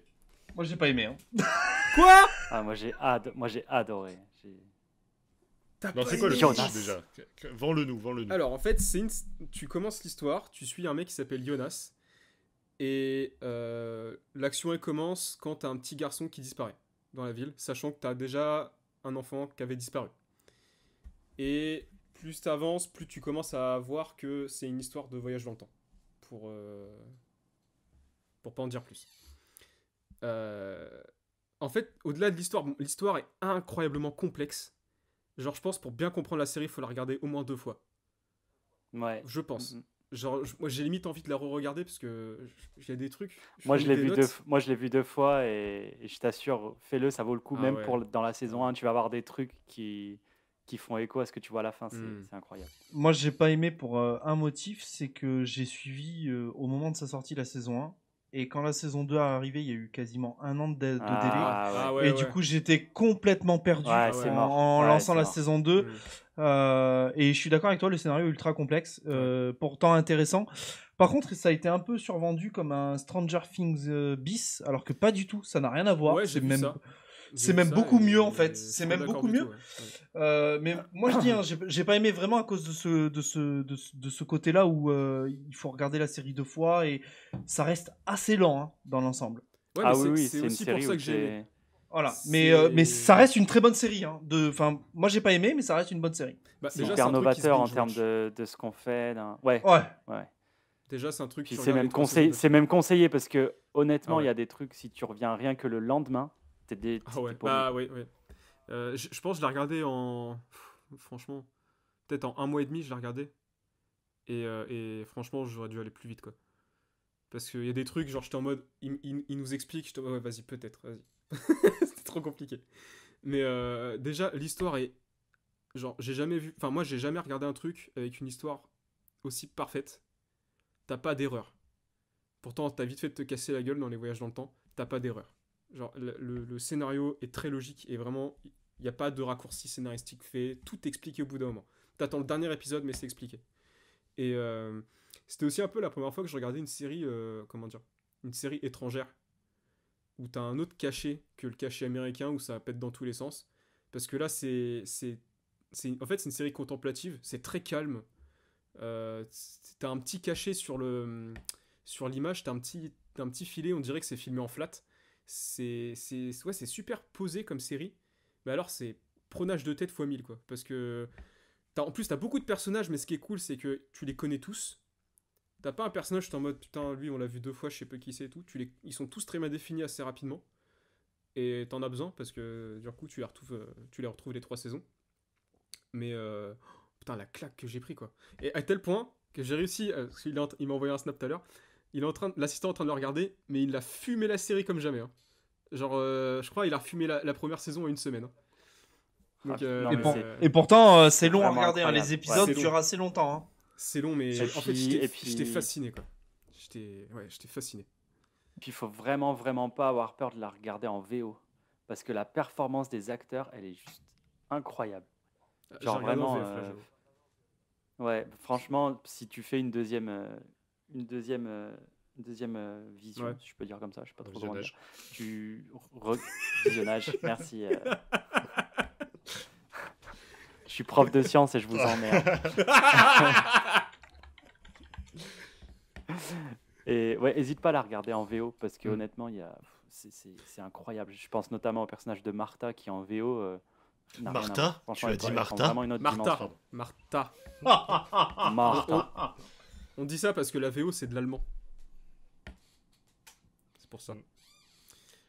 Moi, j'ai pas aimé. Hein. Quoi? Ah moi j'ai adoré. T'as Non, pas c'est quoi le aimé Jonas. pitch déjà? Vends-le-nous. Alors en fait, tu commences l'histoire, tu suis un mec qui s'appelle Jonas, et l'action elle commence quand t'as un petit garçon qui disparaît dans la ville, sachant que t'as déjà un enfant qui avait disparu. Et plus t'avances, plus tu commences à voir que c'est une histoire de voyage dans le temps. Pour pas en dire plus. En fait, au-delà de l'histoire, bon, l'histoire est incroyablement complexe. Genre, je pense pour bien comprendre la série, il faut la regarder au moins 2 fois. Ouais. Je pense. Mhm. Genre, moi j'ai limite envie de la re-regarder parce que il y a des trucs. Moi je l'ai prenais vu des notes. moi je l'ai vu 2 fois et je t'assure, fais-le, ça vaut le coup. Ah Même ouais. dans la saison 1, tu vas avoir des trucs qui qui font écho à ce que tu vois à la fin. Mm. C'est incroyable. Moi, j'ai pas aimé pour un motif, c'est que j'ai suivi au moment de sa sortie la saison 1. Et quand la saison 2 est arrivée, il y a eu quasiment un an de délai. Ah ouais. Et du coup, j'étais complètement perdu Ouais, c'est mort. en Ouais, lançant c'est la mort. saison 2. Mm. Et je suis d'accord avec toi, le scénario est ultra complexe, pourtant intéressant. Par contre, ça a été un peu survendu comme un Stranger Things bis, alors que pas du tout, ça n'a rien à voir. Ouais, j'ai vu ça. C'est même beaucoup mieux en fait. Je suis C'est pas même d'accord beaucoup du mieux. tout, ouais. Mais moi je dis, hein, j'ai pas aimé vraiment à cause de ce côté-là où il faut regarder la série 2 fois et ça reste assez lent hein, dans l'ensemble. Ouais, Ah mais oui, c'est c'est une aussi série pour ça où que j'ai aimé. Voilà. C'est- Mais ça reste une très bonne série. Hein, moi j'ai pas aimé, mais ça reste une bonne série. Bah, c'est déjà, hyper un truc qui se novateur en binge-watch. termes de ce qu'on fait. Ouais. Ouais. Déjà, c'est un truc Puis qui c'est regarde même les 3 conseillé, saisons c'est même conseillé parce que honnêtement, Ah ouais. il y a des trucs, si tu reviens rien que le lendemain, t'es Ah ouais, t'es paumé. bah ouais. Je pense que je l'ai regardé en. Franchement, peut-être en un mois et demi, je l'ai regardé. Et franchement, j'aurais dû aller plus vite, quoi. Parce qu'il y a des trucs, genre, j'étais en mode. Il nous explique, j'étais en mode, ouais, vas-y, peut-être, vas-y. C'était trop compliqué. Mais déjà, l'histoire est. Genre, j'ai jamais vu. Enfin, moi, j'ai jamais regardé un truc avec une histoire aussi parfaite. T'as pas d'erreur. Pourtant, t'as vite fait de te casser la gueule dans les voyages dans le temps. T'as pas d'erreur. Genre, le scénario est très logique et vraiment, il n'y a pas de raccourci scénaristique fait. Tout est expliqué au bout d'un moment. T'attends le dernier épisode, mais c'est expliqué. Et c'était aussi un peu la première fois que je regardais une série, comment dire, une série étrangère où t'as un autre cachet que le cachet américain où ça pète dans tous les sens. Parce que là, en fait, c'est une série contemplative. C'est très calme. T'as un petit cachet sur l'image, t'as un petit filet, on dirait que c'est filmé en flat. C'est super posé comme série, mais alors c'est prenage de tête x 1000 quoi. Parce que en plus t'as beaucoup de personnages, mais ce qui est cool c'est que tu les connais tous. T'as pas un personnage, t'es en mode putain, lui on l'a vu 2 fois, je sais pas qui c'est et tout. Ils sont tous très bien définis assez rapidement. Et t'en as besoin parce que du coup tu les retrouves les 3 saisons. Mais putain, la claque que j'ai pris quoi. Et à tel point que j'ai réussi, parce qu'il il m'a envoyé un snap tout à l'heure, l'assistant est en train de le regarder, mais il a fumé la série comme jamais. Hein. Genre, je crois il a refumé la première saison en 1 semaine. Hein. Donc, Non, Et, mais pour- c'est- et pourtant, c'est c'est long à vraiment regarder. Hein, incroyable. les épisodes Ouais, c'est durent long. assez longtemps. Hein. c'est long, mais Et en fait, puis- j'étais fasciné quoi. J'étais fasciné. Puis il faut vraiment, vraiment pas avoir peur de la regarder en VO. Parce que la performance des acteurs, elle est juste incroyable. J'ai Genre regardé en vraiment, VF, là, j'avoue. ouais, franchement, si tu fais une deuxième vision, Ouais. si je peux dire comme ça, je sais pas trop Visionnage. comment dire. Visionnage, merci. Je suis prof de sciences et je vous emmerde. Et ouais, hésite pas à la regarder en VO parce que honnêtement, c'est incroyable. Je pense notamment au personnage de Martha qui en VO. N'a rien à Martha voir. Franchement, Tu as elle dit prend Martha vraiment une autre dimension. Martha. Martha. On dit ça parce que la VO c'est de l'allemand. C'est pour ça.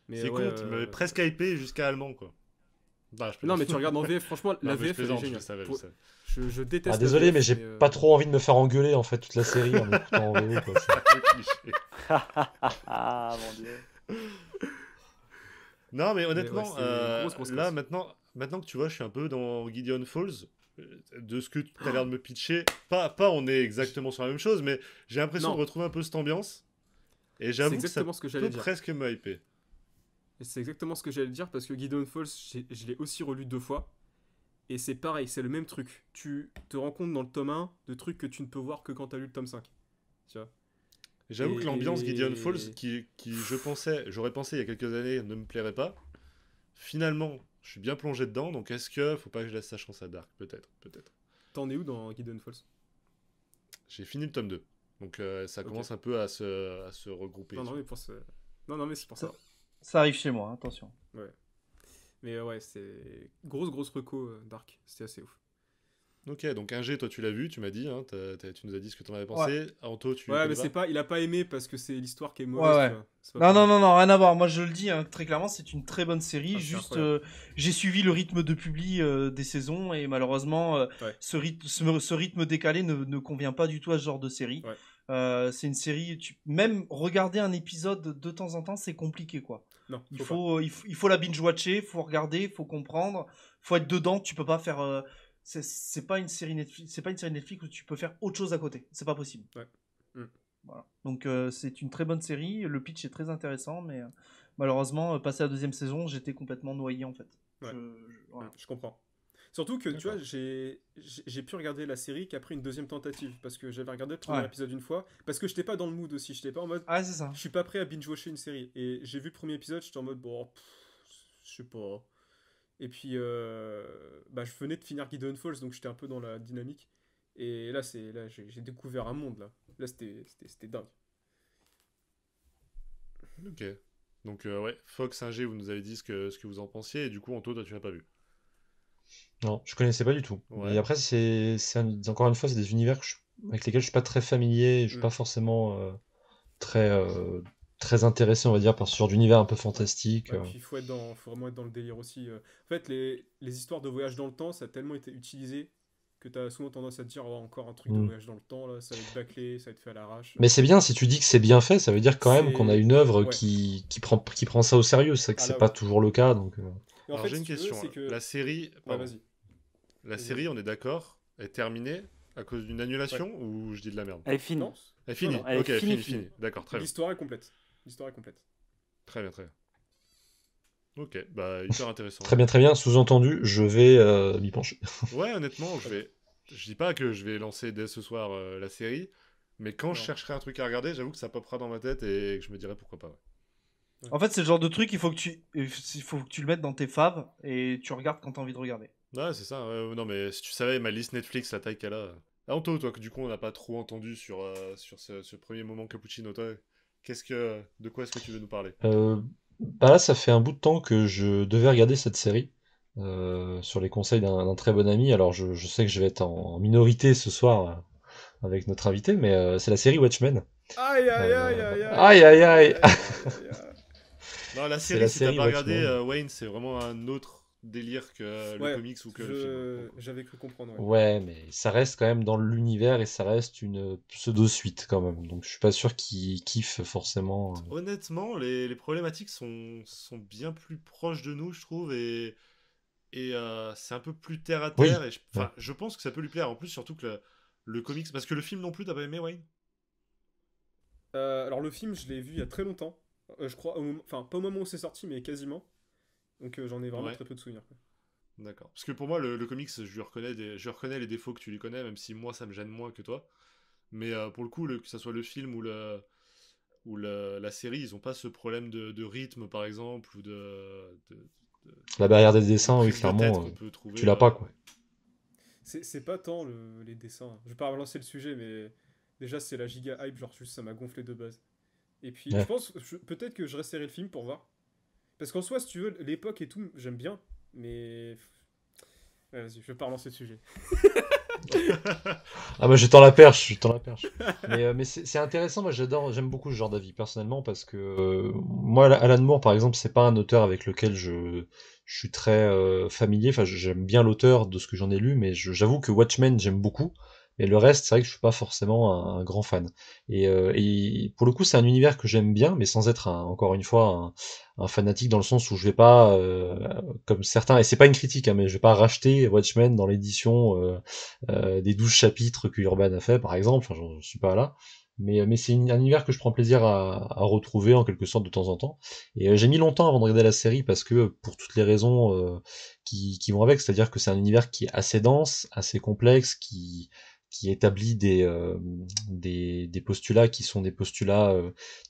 Mais C'est ouais, con, tu m'avais presque hypé jusqu'à allemand, quoi. Bah, je Non, mais tu regardes en VF, franchement, Non, la mais je VF elle est plaisante, je géniale. le savais, je Pour- le savais. Je déteste. Ah, la désolé, VF, mais j'ai pas trop envie de me faire engueuler en fait toute la série en écoutant en VO. Quoi. Un peu cliché. Ah mon dieu. Non, mais honnêtement, ouais, c'est grosse là, classe. maintenant que tu vois, je suis un peu dans Gideon Falls, de ce que tu as l'air de me pitcher, pas on est exactement sur la même chose, mais j'ai l'impression Non. de retrouver un peu cette ambiance. Et C'est j'avoue que ça exactement ce que j'allais peut dire. presque me hyper. Et c'est exactement ce que j'allais dire parce que Gideon Falls, je l'ai aussi relu 2 fois. Et c'est pareil, c'est le même truc. Tu te rends compte dans le tome 1 de trucs que tu ne peux voir que quand tu as lu le tome 5. Tu vois. J'avoue que l'ambiance Et- Gideon Falls, qui j'aurais pensé il y a quelques années, ne me plairait pas. Finalement, je suis bien plongé dedans, donc est-ce que faut pas que je laisse sa chance à Dark? Peut-être. T'en es où dans Gideon Falls? J'ai fini le tome 2, donc ça Ok. commence un peu à se regrouper. Non, mais c'est pour ça. Ça arrive chez moi, attention. Mais ouais, c'est grosse reco Dark. C'était assez ouf. Ok, donc un G, toi tu l'as vu, tu m'as dit, hein, tu nous as dit ce que t'en avais pensé. Anto, tu Ouais, connais mais pas il a pas aimé parce que c'est l'histoire qui est mauvaise. Ouais. Tu vois. C'est pas Non, rien à voir. Moi, je le dis hein, très clairement, c'est une très bonne série. Ah, c'est Juste, incroyable. j'ai suivi le rythme de publi des saisons et malheureusement, Ouais. ce rythme décalé ne convient pas du tout à ce genre de série. Ouais. C'est une série, même regarder un épisode de temps en temps, c'est compliqué, quoi. Non, Il faut la binge-watcher, faut regarder, faut comprendre, faut être dedans. Tu peux pas faire c'est pas une série Netflix où tu peux faire autre chose à côté. C'est pas possible. Ouais. Voilà. Donc c'est une très bonne série. Le pitch est très intéressant, mais malheureusement, passé la deuxième saison, j'étais complètement noyé en fait. Ouais. Voilà. Je comprends. Surtout que, tu D'accord. vois, j'ai pu regarder la série qu'après une deuxième tentative. Parce que j'avais regardé le premier Ouais. épisode une fois. Parce que j'étais pas dans le mood aussi. J'étais pas en mode, Ah, c'est ça. je suis pas prêt à binge-watcher une série. Et j'ai vu le premier épisode, j'étais en mode, bon, je sais pas. Et puis, bah, je venais de finir Gideon Falls, donc j'étais un peu dans la dynamique. Et là, j'ai découvert un monde, là. Là, c'était dingue. Ok. Donc, ouais, Fox 1G, vous nous avez dit ce que vous en pensiez, et du coup, Anto, toi, tu l'as pas vu. Non, je connaissais pas du tout. Ouais. Mais après, encore une fois, c'est des univers avec lesquels je suis pas très familier, et je suis Mm. pas forcément très, très intéressé, on va dire, par ce genre d'univers un peu fantastique. Ouais, puis faut vraiment être dans le délire aussi. En fait, les histoires de voyage dans le temps, ça a tellement été utilisé que t'as souvent tendance à te dire, oh, encore un truc de Mm. voyage dans le temps, là, ça va être bâclé, ça va être fait à l'arrache. Mais c'est bien, si tu dis que c'est bien fait, ça veut dire quand même qu'on a C'est... une œuvre Ouais. qui prend ça au sérieux. C'est vrai que Ah c'est là, pas oui. toujours le cas, donc. Et en Alors, fait, j'ai si une tu veux, question. c'est que... La série, Ouais, pardon. vas-y. La Vas-y, série, vas-y. on est d'accord, est terminée à cause d'une annulation ou je dis de la merde? Elle est finie. Non? Elle est finie. Non, Elle est Ok, elle est finie, finie. D'accord, très bien. L'histoire est complète. L'histoire est complète. Très bien, très bien. Ok, bah, hyper intéressant. Très bien, très bien. Sous-entendu, je vais m'y pencher. Ouais, honnêtement, je dis pas que je vais lancer dès ce soir la série, mais quand je Non. chercherai un truc à regarder, j'avoue que ça popera dans ma tête et que je me dirai pourquoi pas. Ouais. En fait, c'est le genre de truc, il faut que tu le mettes dans tes faves et tu regardes quand t'as envie de regarder. Ouais, c'est ça. Non, mais si tu savais ma liste Netflix, la taille qu'elle a. Ah, Anto, toi, que du coup, on n'a pas trop entendu sur ce premier moment cappuccino, toi, de quoi est-ce que tu veux nous parler? Bah là, ça fait un bout de temps que je devais regarder cette série sur les conseils d'un très bon ami. Alors, je sais que je vais être en minorité ce soir avec notre invité, mais c'est la série Watchmen. Aïe, aïe, aïe, aïe, Aïe, aïe, aïe. aïe, aïe, aïe. Non, la C'est série, la si t'as série pas regardé, Watchmen. Wayne, c'est vraiment un autre délire que le Ouais, comics ou que le film. Pour le coup. j'avais cru comprendre, ouais. Ouais, mais ça reste quand même dans l'univers et ça reste une pseudo-suite quand même. Donc, je suis pas sûr qu'il kiffe forcément. Honnêtement, les problématiques sont bien plus proches de nous, je trouve, et c'est un peu plus terre à Oui. terre. Et Ouais. je pense que ça peut lui plaire. En plus, surtout que le comics, parce que le film non plus, t'as pas aimé, Wayne? Alors le film, je l'ai vu il y a très longtemps. Je crois, enfin pas au moment où c'est sorti, mais quasiment. Donc j'en ai vraiment Ouais. très peu de souvenirs, quoi. D'accord. Parce que pour moi, le comics, je reconnais les défauts que tu lui connais, même si moi, ça me gêne moins que toi. Mais pour le coup, que ça soit le film ou la série, ils ont pas ce problème de rythme, par exemple, ou La barrière des de dessins, oui, prise de tête clairement, qu'on peut trouver. tu l'as pas, quoi. Ouais. C'est pas tant les dessins. Je vais pas relancer le sujet, mais déjà c'est la giga hype, genre juste ça m'a gonflé de base. Et puis je Ouais. pense, peut-être que je resterai le film pour voir. Parce qu'en soi, si tu veux, l'époque et tout, j'aime bien, mais... Ouais, vas-y, je vais pas relancer le sujet. Ah bah je tends la perche, je tends la perche. Mais c'est intéressant, moi j'aime beaucoup ce genre d'avis personnellement parce que moi Alan Moore par exemple c'est pas un auteur avec lequel je suis très familier, enfin j'aime bien l'auteur de ce que j'en ai lu, mais j'avoue que Watchmen j'aime beaucoup, et le reste c'est vrai que je suis pas forcément un grand fan. Et pour le coup c'est un univers que j'aime bien, mais sans être encore une fois un fanatique dans le sens où je vais pas comme certains, et c'est pas une critique, hein, mais je vais pas racheter Watchmen dans l'édition des 12 chapitres que Urban a fait, par exemple. Enfin, j'en suis pas là. Mais c'est un univers que je prends plaisir à retrouver en quelque sorte de temps en temps. Et j'ai mis longtemps avant de regarder la série parce que pour toutes les raisons qui vont avec, c'est-à-dire que c'est un univers qui est assez dense, assez complexe, qui établit des postulats qui sont des postulats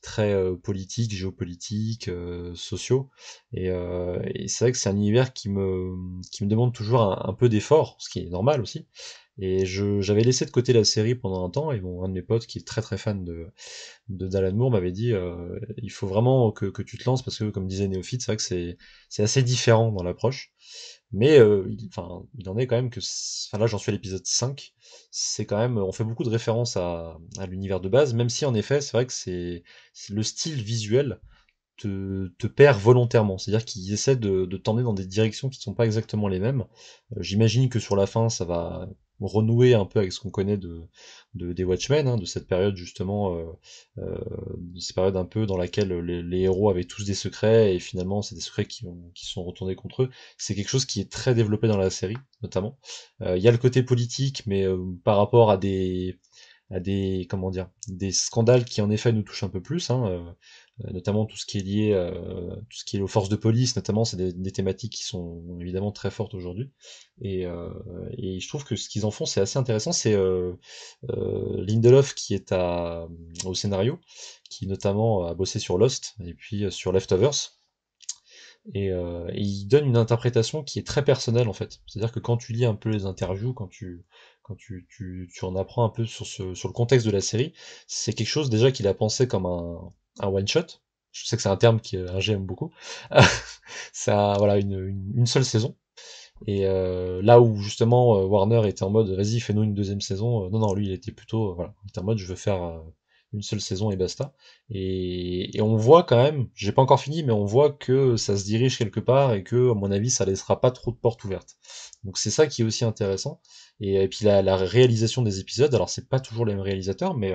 très politiques, géopolitiques, sociaux. Et c'est vrai que c'est un univers qui me demande toujours un peu d'effort, ce qui est normal aussi. Et j'avais laissé de côté la série pendant un temps, et un de mes potes qui est très très fan de d'Alan Moore m'avait dit il faut vraiment que tu te lances parce que comme disait Néophyte, c'est vrai que c'est assez différent dans l'approche. Mais il en est quand même que enfin là j'en suis à l'épisode 5, c'est quand même on fait beaucoup de références à l'univers de base, même si en effet c'est vrai que c'est le style visuel te perd volontairement. C'est-à-dire qu'ils essaient de t'emmener dans des directions qui ne sont pas exactement les mêmes. J'imagine que sur la fin, ça va renouer un peu avec ce qu'on connaît des Watchmen, hein, de cette période justement, de cette période un peu dans laquelle les héros avaient tous des secrets et finalement c'est des secrets qui sont retournés contre eux. C'est quelque chose qui est très développé dans la série, notamment. Il y a le côté politique, mais par rapport à des comment dire des scandales qui en effet nous touchent un peu plus, hein, notamment tout ce qui est lié tout ce qui est aux forces de police, notamment c'est des thématiques qui sont évidemment très fortes aujourd'hui et, euh, et je trouve que ce qu'ils en font c'est assez intéressant. C'est Lindelof qui est au scénario, qui notamment a bossé sur Lost et puis sur Leftovers. Et il donne une interprétation qui est très personnelle en fait. C'est-à-dire que quand tu lis un peu les interviews, quand tu en apprends un peu sur le contexte de la série, c'est quelque chose déjà qu'il a pensé comme un one shot. Je sais que c'est un terme qu'un j'aime beaucoup. Ça, voilà, une seule saison. Et là où justement Warner était en mode vas-y fais-nous une deuxième saison, non non lui il était plutôt voilà, il était en mode je veux faire une seule saison et basta. Et on voit quand même, j'ai pas encore fini, mais on voit que ça se dirige quelque part et que à mon avis ça laissera pas trop de portes ouvertes. Donc c'est ça qui est aussi intéressant. Et puis la réalisation des épisodes, alors c'est pas toujours les mêmes réalisateurs, mais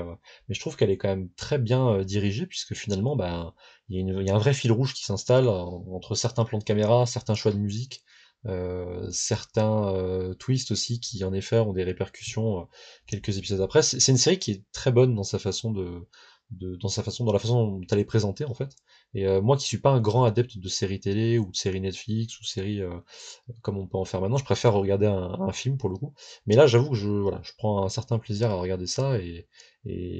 je trouve qu'elle est quand même très bien dirigée puisque finalement bah il y a un vrai fil rouge qui s'installe entre certains plans de caméra, certains choix de musique, certains twists aussi qui en effet ont des répercussions quelques épisodes après. C'est une série qui est très bonne dans sa façon dans la façon dont elle est présentée en fait. Et moi qui suis pas un grand adepte de séries télé ou de séries Netflix ou séries comme on peut en faire maintenant, je préfère regarder un film pour le coup. Mais là j'avoue que voilà, je prends un certain plaisir à regarder ça et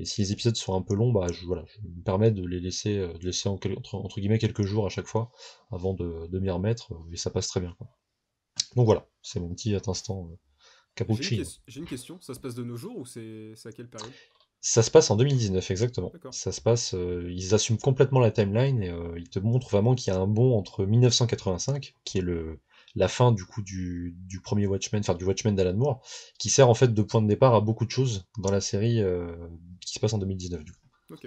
si les épisodes sont un peu longs, bah voilà, je me permets de laisser entre guillemets quelques jours à chaque fois avant de m'y remettre et ça passe très bien, quoi. Donc voilà, c'est mon petit instant cappuccino. J'ai une question, ça se passe de nos jours ou c'est à quelle période? Ça se passe en 2019, exactement. D'accord. Ça se passe, ils assument complètement la timeline et ils te montrent vraiment qu'il y a un bond entre 1985, qui est la fin du coup du premier Watchmen, enfin du Watchmen d'Alan Moore, qui sert en fait de point de départ à beaucoup de choses dans la série qui se passe en 2019 du coup. Ok.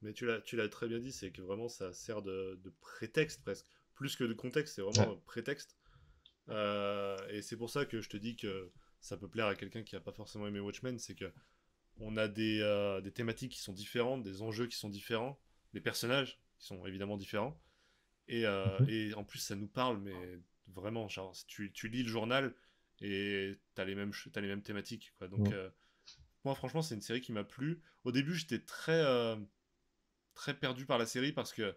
Mais tu l'as très bien dit, c'est que vraiment ça sert de prétexte presque. Plus que de contexte, c'est vraiment Ouais. un prétexte. Et c'est pour ça que je te dis que ça peut plaire à quelqu'un qui n'a pas forcément aimé Watchmen, c'est que on a des thématiques qui sont différentes, des enjeux qui sont différents, des personnages qui sont évidemment différents. Mhm. Et en plus, ça nous parle, mais vraiment, genre, si tu lis le journal et t'as les mêmes thématiques, quoi. Donc, Mhm. moi, franchement, c'est une série qui m'a plu. Au début, j'étais très perdu par la série parce que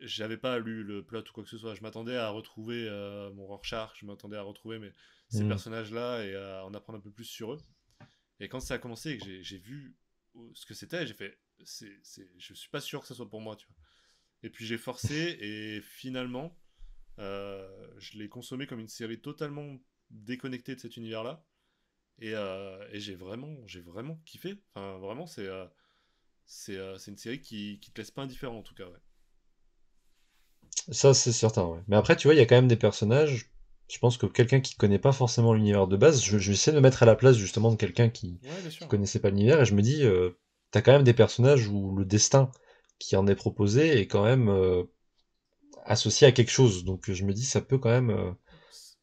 j'avais pas lu le plot ou quoi que ce soit. Je m'attendais à retrouver mon Rorschach, je m'attendais à retrouver ces Mhm. personnages-là et à en apprendre un peu plus sur eux. Et quand ça a commencé et que j'ai vu ce que c'était, j'ai fait, je suis pas sûr que ça soit pour moi, tu vois. Et puis j'ai forcé et finalement, je l'ai consommé comme une série totalement déconnectée de cet univers-là. Et j'ai vraiment kiffé. Enfin, vraiment, c'est une série qui te laisse pas indifférent en tout cas, ouais. Ça c'est certain, ouais. Mais après, tu vois, il y a quand même des personnages. Je pense que quelqu'un qui connaît pas forcément l'univers de base, je vais essayer de me mettre à la place justement de quelqu'un Ouais, bien qui sûr. connaissait pas l'univers, et je me dis, t'as quand même des personnages où le destin qui en est proposé est quand même associé à quelque chose. Donc je me dis, ça peut quand même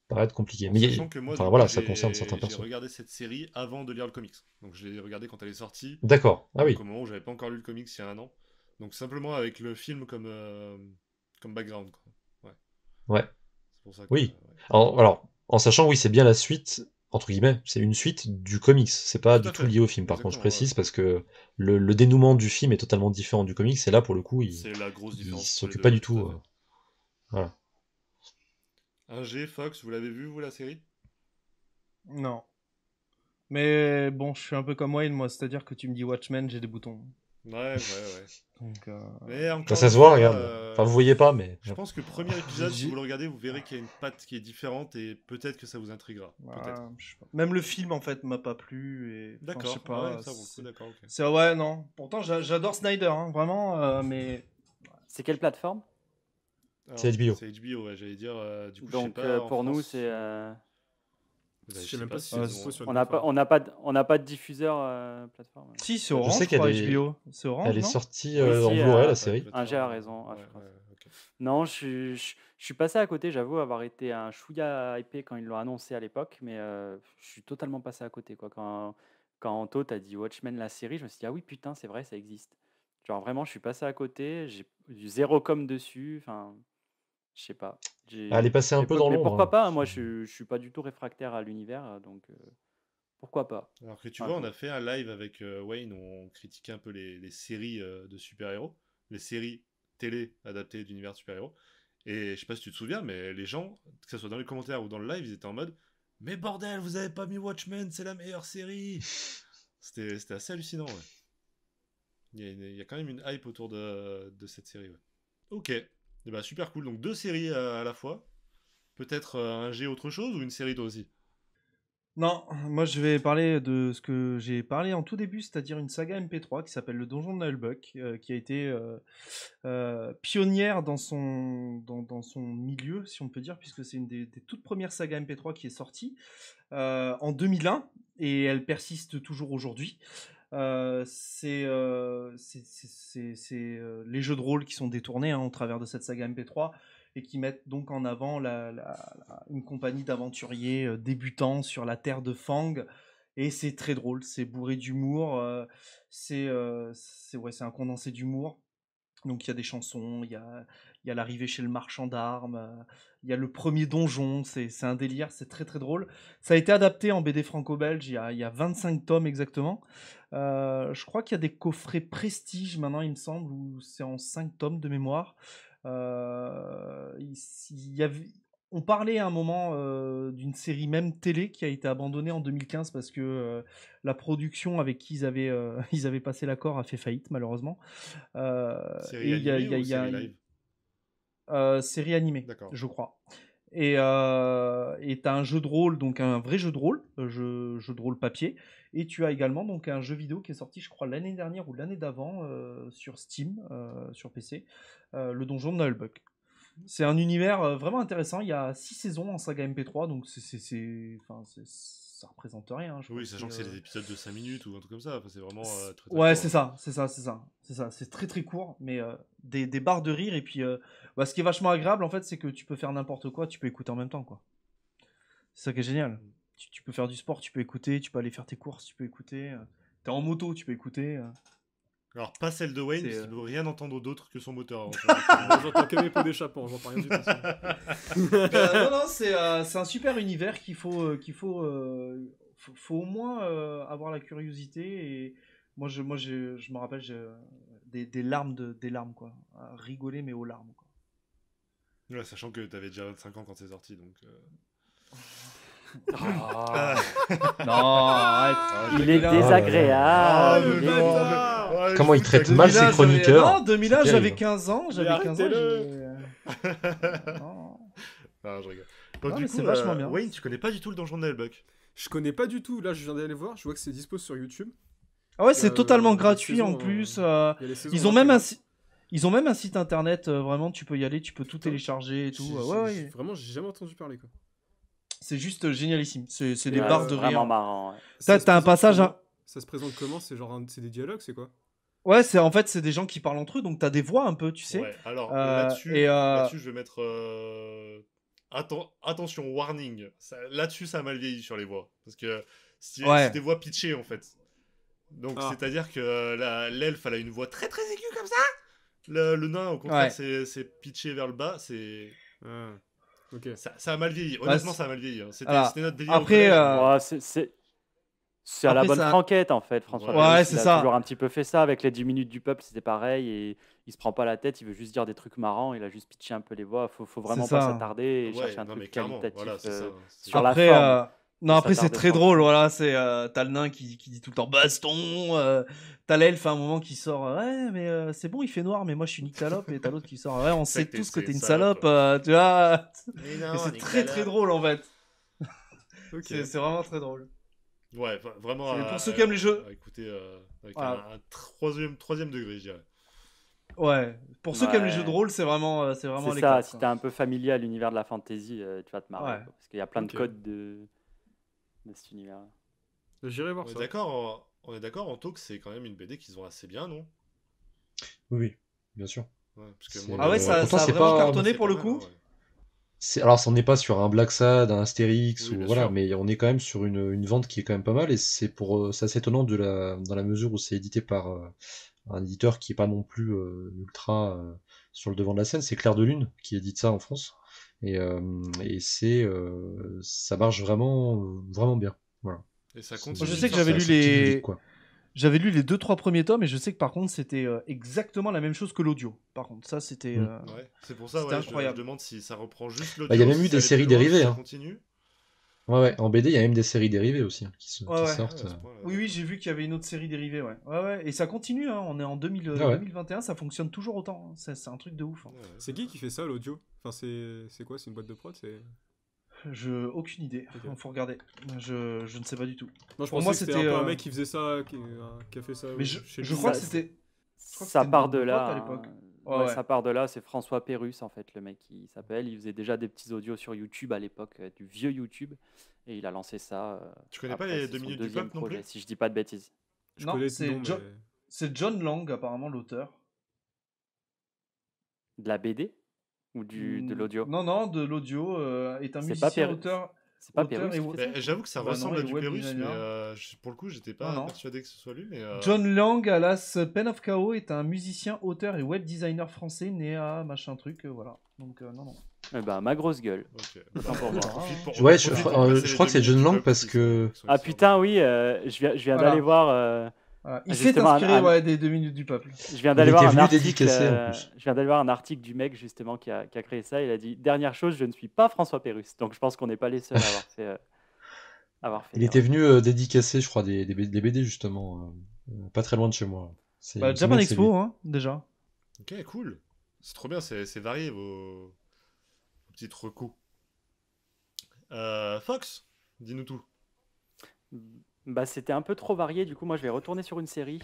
paraître compliqué. En Mais sachant que moi, enfin du coup, voilà, ça concerne certains j'ai persos. regardé cette série avant de lire le comics. Donc je l'ai regardé quand elle est sortie. D'accord. Ah Donc au oui. moment où j'avais pas encore lu le comics il y a un an. Donc simplement avec le film comme background, quoi. Ouais, Ouais. c'est pour ça que. Oui. Ouais. Alors, en sachant, oui, c'est bien la suite, entre guillemets, c'est une suite du comics. C'est pas Tout du à tout fait. lié au film. Par contre, je Exactement, ouais. précise parce que le dénouement du film est totalement différent du comics. Et là, pour le coup, C'est la grosse il différence entre les s'occupe deux, pas ouais, du tout à tout. fait. Voilà. Un G, Fox, vous l'avez vu, vous, la série? Non. Mais bon, je suis un peu comme Wayne, moi, c'est-à-dire que tu me dis Watchmen, j'ai des boutons. Ouais, ouais, ouais. Donc, Mais Bah, encore ça une se voit, fois, regarde. Enfin, vous voyez pas, mais je pense que premier j'ai- épisode, si vous j'ai- le regardez, vous verrez qu'il y a une patte qui est différente et peut-être que ça vous intriguera. Peut-être. je sais pas. Même le film, en fait, m'a pas plu. Et... Enfin, je sais D'accord, ouais, pas. ça vaut le coup, d'accord, ok. Ouais, non. Pourtant, j'adore Snyder, hein, vraiment, mais. C'est quelle plateforme? Alors, c'est HBO. c'est HBO, ouais, j'allais dire, du coup, je sais Donc pas, en pour nous, France. c'est Je sais même pas si si c'est dispo sur On une n'a pas, plateforme. on n'a pas de diffuseur plateforme. Si, c'est Je Orange, sais je qu'elle crois, est- HBO. C'est Orange, Elle est non sortie Oui, en si, Blu-ray, la Ouais, série. peut-être, Un G a raison, ouais, je crois. ouais, ok. Non, je suis passé à côté, j'avoue avoir été un chouïa hypé quand ils l'ont annoncé à l'époque, mais je suis totalement passé à côté, quoi. Quand Anto t'a dit Watchmen, la série, je me suis dit, ah oui, putain, c'est vrai, ça existe. Genre vraiment, je suis passé à côté, j'ai eu zéro com dessus, enfin, je sais pas. Elle est passée un peu dans Mais l'ombre, pourquoi hein. pas, moi je suis pas du tout réfractaire à l'univers, donc pourquoi pas. Alors que tu Un vois, on jour. a fait un live avec Wayne où on critiquait un peu les séries de super-héros, les séries télé adaptées d'univers de super-héros. Et je sais pas si tu te souviens, mais les gens, que ce soit dans les commentaires ou dans le live, ils étaient en mode mais bordel, vous avez pas mis Watchmen, c'est la meilleure série. C'était assez hallucinant, ouais. Il y a quand même une hype autour de cette série, ouais. Ok, et bah, super cool. Donc 2 séries à la fois. Peut-être un G autre chose ou une série toi aussi? Non, moi je vais parler de ce que j'ai parlé en tout début, c'est-à-dire une saga MP3 qui s'appelle Le Donjon de Nullbuck, qui a été pionnière dans son milieu, si on peut dire, puisque c'est une des toutes premières sagas MP3 qui est sortie en 2001 et elle persiste toujours aujourd'hui. C'est les jeux de rôle qui sont détournés au travers de cette saga MP3 et qui mettent donc en avant une compagnie d'aventuriers débutants sur la terre de Fang. Et c'est très drôle, c'est bourré d'humour, c'est un condensé d'humour. Donc il y a des chansons, il y a l'arrivée chez le marchand d'armes, il y a le premier donjon, c'est un délire, c'est très très drôle. Ça a été adapté en BD franco-belge, il y a 25 tomes exactement. Je crois qu'il y a des coffrets Prestige maintenant, il me semble, où c'est en 5 tomes de mémoire. Il y avait, on parlait à un moment d'une série même télé qui a été abandonnée en 2015 parce que la production avec qui ils avaient passé l'accord a fait faillite malheureusement. Série Et animée ou série live? série animée, D'accord. je crois. Et t'as un jeu de rôle, donc un vrai jeu de rôle, jeu de rôle papier. Et tu as également donc un jeu vidéo qui est sorti, je crois, l'année dernière ou l'année d'avant sur Steam, sur PC, le Donjon de Nullbuck. C'est un univers vraiment intéressant. Il y a 6 saisons en saga MP3, donc ça représente rien. Je Oui, crois sachant que c'est des épisodes de 5 minutes ou un truc comme ça. Enfin, c'est vraiment très très Ouais, court, c'est hein. ça. C'est très très court, mais des barres de rire. Et puis, ce qui est vachement agréable, en fait, c'est que tu peux faire n'importe quoi, tu peux écouter en même temps, quoi. C'est ça qui est génial. Tu peux faire du sport, tu peux écouter, tu peux aller faire tes courses, tu peux écouter. T'es en moto, tu peux écouter. Alors, pas celle de Wayne, C'est, parce qu'il ne veut rien entendre d'autre que son moteur avant. Moi, j'entends que mes pots d'échappement, j'entends rien du tout. Non, c'est un super univers faut au moins avoir la curiosité. Et je me rappelle des larmes, quoi. À rigoler, mais aux larmes, quoi. Ouais, sachant que t'avais déjà 25 ans quand c'est sorti, donc... Ah. Non, arrête. Il est Ah, désagréable. le il est- bâtard. Ouais, Comment il je fous traite ta mal gueule. ses chroniqueurs. Non, 2001, C'est j'avais terrible. 15 ans. J'avais 15 ans. arrêtez-le. Non. Je rigole. Donc, Non, du mais coup, c'est vachement bien. Wayne, tu connais pas du tout le donjon de Nullbuck. Je connais pas du tout, là je viens d'aller voir, je vois que c'est dispo sur YouTube. Ah ouais, c'est totalement les gratuit saisons, en plus. Il y a les saisons Ils ont même un intégrales. Ils ont même un site internet, vraiment, tu peux y aller, tu peux tout Putain. télécharger et tout. J'ai- Vraiment, j'ai jamais entendu parler quoi. C'est juste génialissime. C'est des Ouais, barres c'est de vraiment rire. marrant. Ouais. Ça se T'as un présente passage. comment Ça se présente comment? C'est genre c'est des dialogues, c'est quoi? Ouais, en fait, c'est des gens qui parlent entre eux, donc t'as des voix un peu, tu sais. Ouais, alors et, là-dessus, je vais mettre. Attention, warning. Là-dessus, ça a mal vieilli sur les voix. Parce que c'est des voix pitchées en fait. Donc, c'est-à-dire que l'elfe, elle a une voix très très aiguë comme ça. Le nain, au contraire, c'est pitché vers le bas. Ok. Ça a mal vieilli. Honnêtement, ça a mal vieilli. Hein. C'était notre délire. Après, Ouais, c'est à la bonne franquette en fait, François. Ouais, Pérus, c'est il a ça. toujours un petit peu fait ça avec les 10 minutes du peuple, c'était pareil. Et il se prend pas la tête, il veut juste dire des trucs marrants, il a juste pitché un peu les voix. Faut vraiment pas s'attarder et chercher un truc qualitatif voilà, c'est ça. sur après, la forme. Non, après c'est très drôle, voilà, t'as le nain qui dit tout le temps baston, t'as l'elfe à un moment qui sort ouais mais c'est bon il fait noir mais moi je suis une salope, et t'as l'autre qui sort ouais on sait tous que t'es une salope, tu vois. Et c'est très très drôle en fait. Okay. C'est vraiment très drôle. Ouais, vraiment. Pour ceux qui aiment les jeux. Écoutez, avec un troisième degré, je dirais. Ouais, pour ceux qui aiment les jeux de rôle, c'est vraiment c'est les ça, classes, si t'es un peu familier à l'univers de la fantasy, tu vas te marrer. Ouais. Parce qu'il y a plein de codes de. de cet univers. J'irai voir On est ça. d'accord, Anto, que c'est quand même une BD qui se vend assez bien, non? Oui, bien sûr. Ouais, parce que C'est, moi, Ah ouais, ça pourtant, a c'est vraiment pas. cartonné c'est pour pas le mal, coup. hein, ouais. Alors, on n'est pas sur un Black Sad, un Astérix, Oui, ou bien voilà, sûr. mais on est quand même sur une vente qui est quand même pas mal, et c'est assez étonnant dans la mesure où c'est édité par un éditeur qui est pas non plus ultra sur le devant de la scène. C'est Clair de Lune qui édite ça en France, et ça marche vraiment, vraiment bien. Voilà. Et ça C'est continue Je de sais que sortir. j'avais c'est lu assez petit public, les quoi. J'avais lu les 2-3 premiers tomes et je sais que par contre c'était exactement la même chose que l'audio. Par contre, ça c'était Mm. Ouais, c'est pour ça, c'était ouais, je incroyable. demande si ça reprend juste Bah, il y a l'audio, même si eu ça des allait plus séries loin, si dérivées, ça hein. continue. Ouais, en BD, il y a même des séries dérivées aussi, hein, Ouais, qui ouais. Ah ouais, sortent. à ce point-là, Oui, oui, d'accord. j'ai vu qu'il y avait une autre série dérivée, ouais. Ouais, ouais. Et ça continue, hein. On est en Ouais. 2021, ça fonctionne toujours autant, hein. C'est un truc de ouf, hein. Ouais, ouais. C'est qui fait ça, l'audio? Enfin, c'est quoi? C'est une boîte de prod? Aucune idée. Ok. Faut regarder. Je ne sais pas du tout. Non, je Pour pensais moi, que c'était un c'était, peu un mec qui faisait ça, qui a fait ça Mais chez je lui. crois Ça, que c'était. Je crois que ça c'était une part boîte de de potes à là. l'époque. Ouais, Ouais, ouais. ça part de là. C'est François Pérusse, en fait, le mec qui s'appelle. Il faisait déjà des petits audios sur YouTube à l'époque, du vieux YouTube. Et il a lancé ça. Tu connais pas Après, les c'est 2 son minutes du deuxième peuple non projet, plus? si je dis pas de bêtises. Je Non, connais le nom, mais. c'est John Lang, apparemment, l'auteur. De la BD ou de l'audio? Non, non, de l'audio. Est un C'est pas musicien, Pérusse. auteur, C'est pas auteur Pérusse et. qui fait ça? J'avoue que ça Bah non, ressemble et à du web Pérus, mais designer. pour le coup, j'étais Non, pas non. persuadé que ce soit lui, mais... John Lang, alias Pen of Chaos, est un musicien, auteur et web designer français né à machin truc, voilà. Donc, non, non. Eh ben, ma grosse gueule. Ok. Autant pour moi. Ouais, Je crois que c'est John Lang parce que. Ah putain, oui, je viens Voilà. d'aller voir. Voilà. Il s'est Justement, inspiré des 2 minutes du peuple. Je viens Il d'aller était voir un venu article. dédicacer, en plus. Je viens d'aller voir un article du mec justement qui a créé ça. Il a dit dernière chose, je ne suis pas François Pérusse. Donc je pense qu'on n'est pas les seuls à avoir fait. Il était venu dédicacer, je crois, des BD justement, pas très loin de chez moi. Bah, Il me Japan semble que c'est Expo, lui. hein, déjà. Ok, cool. C'est trop bien, c'est varié vos petites recos. Fox, dis-nous tout. Bah, c'était un peu trop varié. Du coup, moi, je vais retourner sur une série.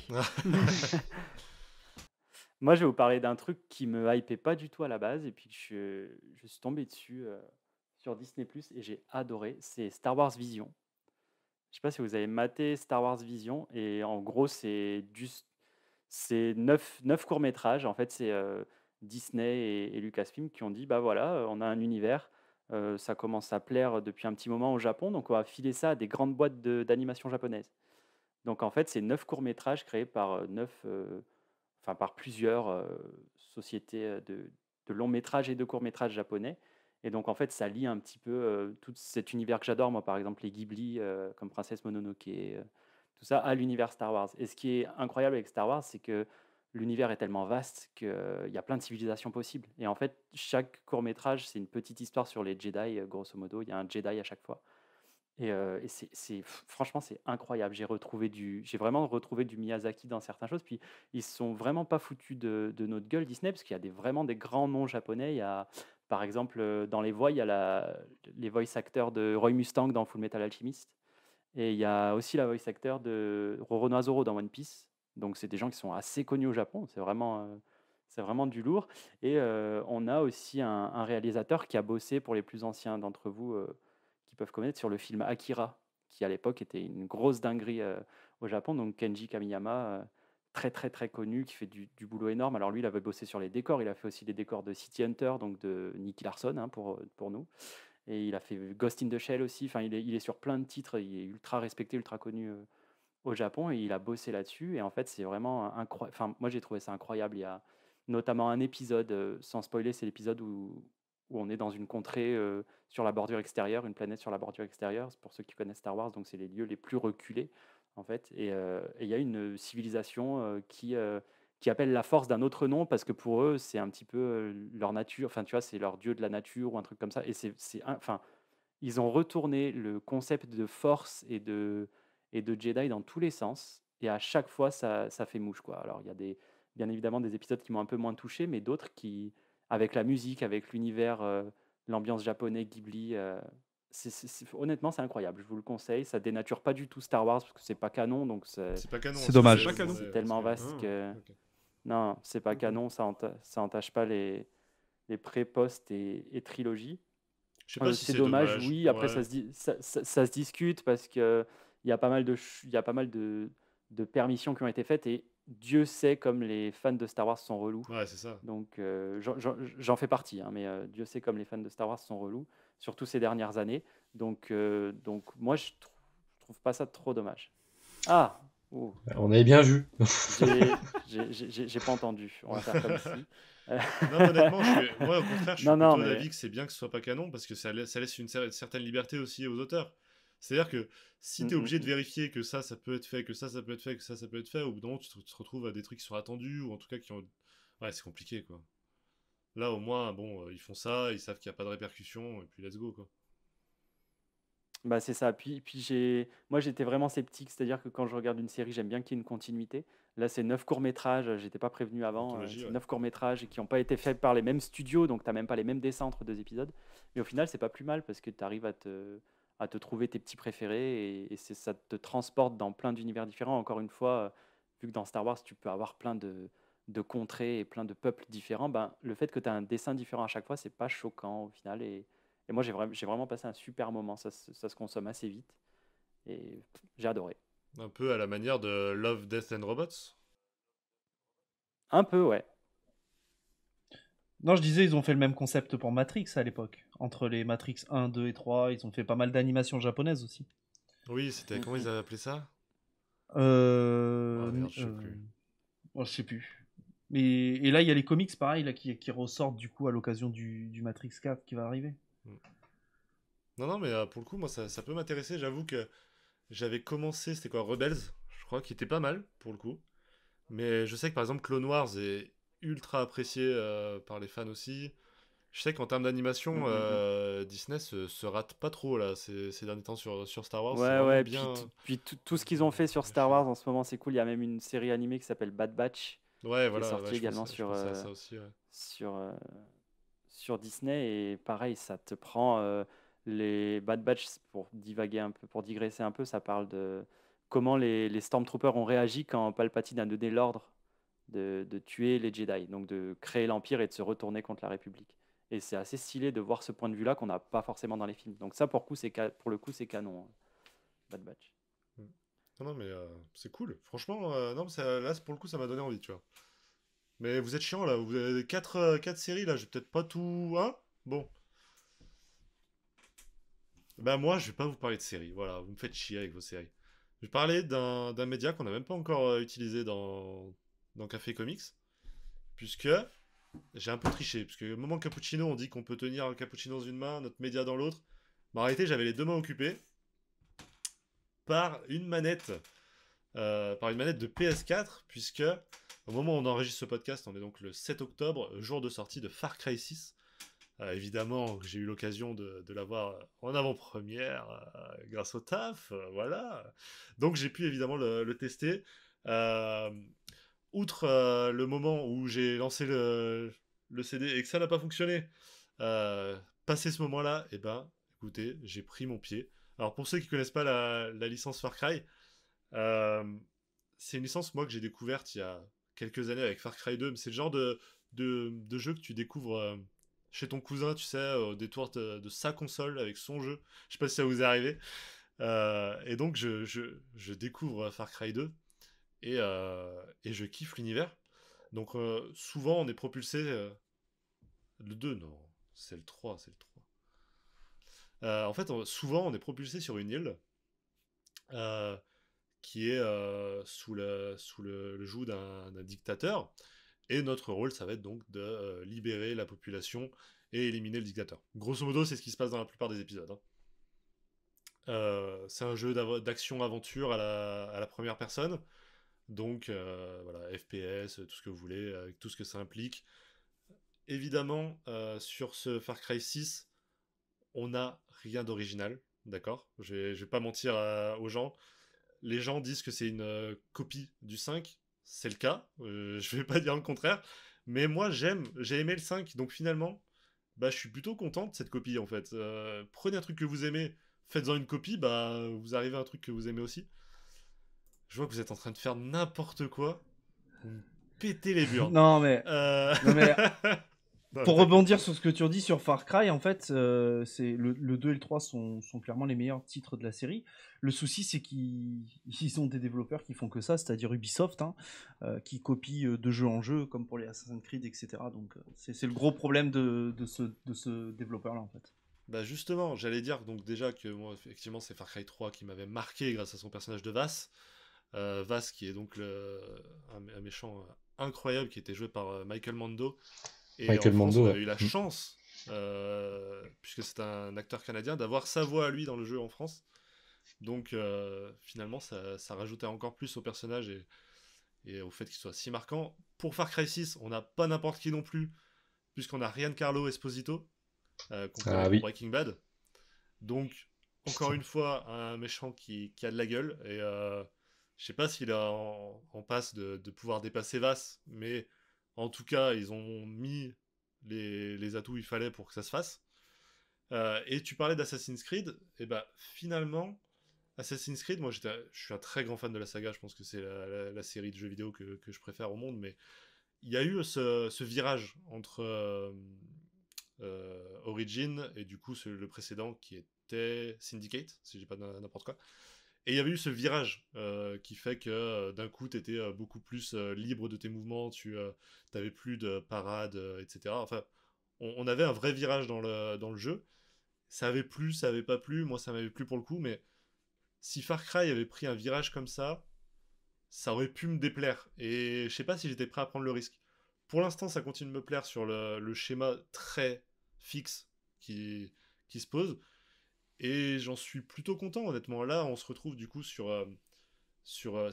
Moi, je vais vous parler d'un truc qui me hypait pas du tout à la base et puis je suis tombé dessus sur Disney+ et j'ai adoré. C'est Star Wars Vision. Je sais pas si vous avez maté Star Wars Vision et en gros, c'est 9 courts-métrages. En fait, c'est Disney et Lucasfilm qui ont dit bah voilà, on a un univers. Ça commence à plaire depuis un petit moment au Japon, donc on va filer ça à des grandes boîtes d'animation japonaises. Donc en fait, c'est 9 courts-métrages créés par par plusieurs sociétés de longs métrages et de courts métrages japonais. Et donc en fait, ça lie un petit peu tout cet univers que j'adore, moi par exemple les Ghibli, comme Princesse Mononoke, tout ça, à l'univers Star Wars. Et ce qui est incroyable avec Star Wars, c'est que l'univers est tellement vaste qu'il y a plein de civilisations possibles. Et en fait, chaque court métrage, c'est une petite histoire sur les Jedi, grosso modo. Il y a un Jedi à chaque fois. Et franchement, c'est incroyable. J'ai vraiment retrouvé du Miyazaki dans certaines choses. Puis ils se sont vraiment pas foutus de notre gueule Disney, parce qu'il y a vraiment des grands noms japonais. Il y a, par exemple, dans les voix, il y a les voice acteurs de Roy Mustang dans Full Metal Alchemist. Et il y a aussi la voice acteur de Roronoa Zoro dans One Piece. Donc c'est des gens qui sont assez connus au Japon. C'est vraiment du lourd. Et on a aussi un réalisateur qui a bossé pour les plus anciens d'entre vous qui peuvent connaître sur le film Akira, qui à l'époque était une grosse dinguerie au Japon. Donc Kenji Kamiyama, très très très connu, qui fait du boulot énorme. Alors lui, il avait bossé sur les décors. Il a fait aussi les décors de City Hunter, donc de Nicky Larson hein, pour nous. Et il a fait Ghost in the Shell aussi. Enfin, il est sur plein de titres. Il est ultra respecté, ultra connu au Japon. Et il a bossé là-dessus. Et en fait, c'est vraiment incroyable. Enfin, moi, j'ai trouvé ça incroyable. Il y a notamment un épisode, sans spoiler, c'est l'épisode où on est dans une contrée sur la bordure extérieure, une planète sur la bordure extérieure. C'est pour ceux qui connaissent Star Wars, donc c'est les lieux les plus reculés, en fait. Et il y a une civilisation qui appelle la force d'un autre nom, parce que pour eux, c'est un petit peu leur nature. Enfin, tu vois, c'est leur dieu de la nature ou un truc comme ça. Et ils ont retourné le concept de force et de Jedi dans tous les sens. Et à chaque fois, ça fait mouche, quoi. Alors, il y a bien évidemment des épisodes qui m'ont un peu moins touché, mais d'autres qui, avec la musique, avec l'univers, l'ambiance japonais, Ghibli, honnêtement, c'est incroyable. Je vous le conseille. Ça dénature pas du tout Star Wars, parce que c'est pas canon, donc C'est pas canon. C'est dommage. C'est pas canon. c'est tellement vaste que... Ok. Non, c'est pas canon, ça entache pas les pré, post et trilogie. Je sais pas si C'est c'est dommage, dommage. oui. Après, Ouais. ça se discute parce que il y a pas mal il y a pas mal de permissions qui ont été faites et Dieu sait comme les fans de Star Wars sont relous. Ouais, c'est ça. Donc, j'en fais partie, hein, mais Dieu sait comme les fans de Star Wars sont relous, surtout ces dernières années. Donc moi, je trouve pas ça trop dommage. Ah, oh, On avait bien vu. j'ai pas entendu. On va faire comme si. Non, mais honnêtement, moi, au contraire, je suis Non, plutôt mais d'avis que c'est bien que ce soit pas canon parce que ça laisse une certaine liberté aussi aux auteurs. C'est-à-dire que si tu es obligé de vérifier que ça peut être fait, que ça peut être fait, que ça peut être fait, au bout d'un moment, tu te retrouves à des trucs qui sont attendus ou en tout cas qui ont. Ouais, c'est compliqué, quoi. Là, au moins, bon, ils font ça, ils savent qu'il n'y a pas de répercussions et puis let's go, quoi. bah, c'est ça. Moi, j'étais vraiment sceptique, c'est-à-dire que quand je regarde une série, j'aime bien qu'il y ait une continuité. Là, c'est 9 courts-métrages, j'étais pas prévenu avant, Anthologie, c'est ouais. 9 courts-métrages qui n'ont pas été faits par les mêmes studios, donc tu n'as même pas les mêmes dessins entre deux épisodes. Mais au final, c'est pas plus mal parce que tu arrives à te trouver tes petits préférés et ça te transporte dans plein d'univers différents. Encore une fois, vu que dans Star Wars, tu peux avoir plein de contrées et plein de peuples différents, ben, le fait que tu as un dessin différent à chaque fois, c'est pas choquant au final. Et moi, j'ai vraiment passé un super moment. Ça se consomme assez vite. Et j'ai adoré. Un peu à la manière de Love, Death and Robots. Un peu, ouais. Non, je disais, ils ont fait le même concept pour Matrix à l'époque. Entre les Matrix 1, 2 et 3, ils ont fait pas mal d'animations japonaises aussi. Oui, c'était. Comment ils avaient appelé ça? Euh... Oh merde, je sais plus. oh, je sais plus. Et là, il y a les comics, pareil, là, qui ressortent du coup à l'occasion du Matrix 4 qui va arriver. Non, non, mais pour le coup, moi, ça peut m'intéresser. J'avoue que j'avais commencé, c'était quoi, Rebels, je crois, qui était pas mal, pour le coup. Mais je sais que, par exemple, Clone Wars est ultra apprécié par les fans aussi. Je sais qu'en termes d'animation, Disney se rate pas trop, là, ces derniers temps sur Star Wars. C'est Ouais, vraiment ouais. bien, Puis tout ce qu'ils ont fait sur bien Star fait. Wars en ce moment, c'est cool. Il y a même une série animée qui s'appelle Bad Batch Ouais, qui est voilà, ouais, sortie également je pensais à ça aussi, ouais. sur, euh, sur Disney. Et pareil, ça te prend les Bad Batch, pour divaguer un peu, pour digresser un peu, ça parle de comment les Stormtroopers ont réagi quand Palpatine a donné l'ordre de tuer les Jedi, donc de créer l'Empire et de se retourner contre la République. Et c'est assez stylé de voir ce point de vue-là qu'on n'a pas forcément dans les films. Donc ça, pour le coup, c'est canon, hein, Bad Batch. Mm. Non, non, mais c'est cool. Franchement, non, là, pour le coup, ça m'a donné envie, tu vois. Mais vous êtes chiant, là. Vous avez 4 séries, là. J'ai peut-être pas tout. Hein? Bon. Bah, moi, je vais pas vous parler de séries. Voilà, vous me faites chier avec vos séries. Je vais parler d'un média qu'on n'a même pas encore utilisé dans Café Comics. Puisque j'ai un peu triché. Parce que au moment cappuccino, on dit qu'on peut tenir un cappuccino dans une main, notre média dans l'autre. Mais en réalité, j'avais les deux mains occupées par une manette. Par une manette de PS4. Puisque au moment où on enregistre ce podcast, on est donc le 7 octobre, jour de sortie de Far Cry 6. Évidemment, j'ai eu l'occasion de l'avoir en avant-première grâce au taf, voilà. Donc j'ai pu évidemment le tester. Euh, Outre le moment où j'ai lancé le CD et que ça n'a pas fonctionné, passé ce moment-là, et ben, écoutez, j'ai pris mon pied. Alors pour ceux qui connaissent pas la licence Far Cry, euh, c'est une licence moi que j'ai découverte il y a quelques années avec Far Cry 2, mais c'est le genre de jeu que tu découvres chez ton cousin, tu sais, au détour de sa console avec son jeu. Je sais pas si ça vous est arrivé. Et donc je découvre Far Cry 2 et je kiffe l'univers. Donc souvent on est propulsé... le 2, non, c'est le 3, c'est le 3. En fait, souvent on est propulsé sur une île euh, qui est sous le joug d'un dictateur. Et notre rôle, ça va être donc de libérer la population et éliminer le dictateur. Grosso modo, c'est ce qui se passe dans la plupart des épisodes. Hein. C'est un jeu d'action-aventure à la première personne. Donc, voilà, FPS, tout ce que vous voulez, avec tout ce que ça implique. Évidemment, sur ce Far Cry 6, on n'a rien d'original, d'accord? Je vais pas mentir aux gens. Les gens disent que c'est une copie du 5, c'est le cas, je vais pas dire le contraire, mais moi j'ai aimé le 5, donc finalement, bah, je suis plutôt content de cette copie en fait. Prenez un truc que vous aimez, faites-en une copie, bah, vous arrivez à un truc que vous aimez aussi. Je vois que vous êtes en train de faire n'importe quoi, vous me pétez les burnes. Non mais Non, Pour t'inquiète. rebondir sur ce que tu as dit sur Far Cry, en fait, c'est le 2 et le 3 sont clairement les meilleurs titres de la série. Le souci, c'est qu'ils ont des développeurs qui font que ça, c'est-à-dire Ubisoft, hein, qui copient de jeu en jeu, comme pour les Assassin's Creed, etc. Donc, c'est le gros problème de ce développeur-là, en fait. Bah justement, j'allais dire donc déjà que moi effectivement c'est Far Cry 3 qui m'avait marqué grâce à son personnage de Vaas. Vaas qui est donc un méchant incroyable qui était joué par Michael Mando. Et en Michael France on Mando, avait ouais. eu la chance, puisque c'est un acteur canadien, d'avoir sa voix à lui dans le jeu en France. Donc finalement ça rajoutait encore plus au personnage et au fait qu'il soit si marquant. Pour Far Cry 6, on n'a pas n'importe qui non plus, puisqu'on a Giancarlo Esposito, qu'on connaît Ah pour oui. Breaking Bad. Donc, encore une fois, un méchant qui a de la gueule. Et je sais pas s'il est en passe de pouvoir dépasser Vaas, mais en tout cas, ils ont mis les atouts qu'il fallait pour que ça se fasse. Et tu parlais d'Assassin's Creed, et bah finalement, Assassin's Creed, moi je suis un très grand fan de la saga, je pense que c'est la série de jeux vidéo que je préfère au monde, mais il y a eu ce virage entre Origin et du coup le précédent qui était Syndicate, si j'ai pas n'importe quoi. Et il y avait eu ce virage qui fait que d'un coup tu étais beaucoup plus libre de tes mouvements, tu n'avais plus de parade, etc. Enfin, on avait un vrai virage dans le jeu. Ça avait plu, ça avait pas plu, moi ça m'avait plu pour le coup, mais si Far Cry avait pris un virage comme ça aurait pu me déplaire. Et je sais pas si j'étais prêt à prendre le risque. Pour l'instant, ça continue de me plaire sur le schéma très fixe qui se pose. Et j'en suis plutôt content, honnêtement. Là, on se retrouve du coup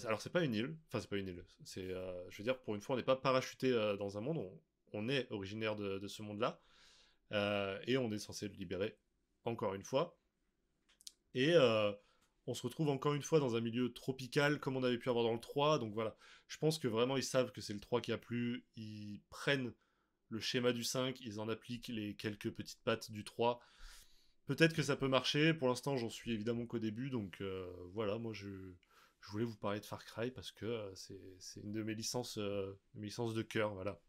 alors, c'est pas une île. Enfin, c'est pas une île. Je veux dire, pour une fois, on n'est pas parachuté dans un monde. On est originaire de ce monde-là. Et on est censé le libérer, encore une fois. Et on se retrouve encore une fois dans un milieu tropical comme on avait pu avoir dans le 3. Donc voilà, je pense que vraiment ils savent que c'est le 3 qui a plu. Ils prennent le schéma du 5, ils en appliquent les quelques petites pattes du 3. Peut-être que ça peut marcher. Pour l'instant, j'en suis évidemment qu'au début. Donc voilà, moi je voulais vous parler de Far Cry parce que c'est une de mes licences de cœur. Voilà.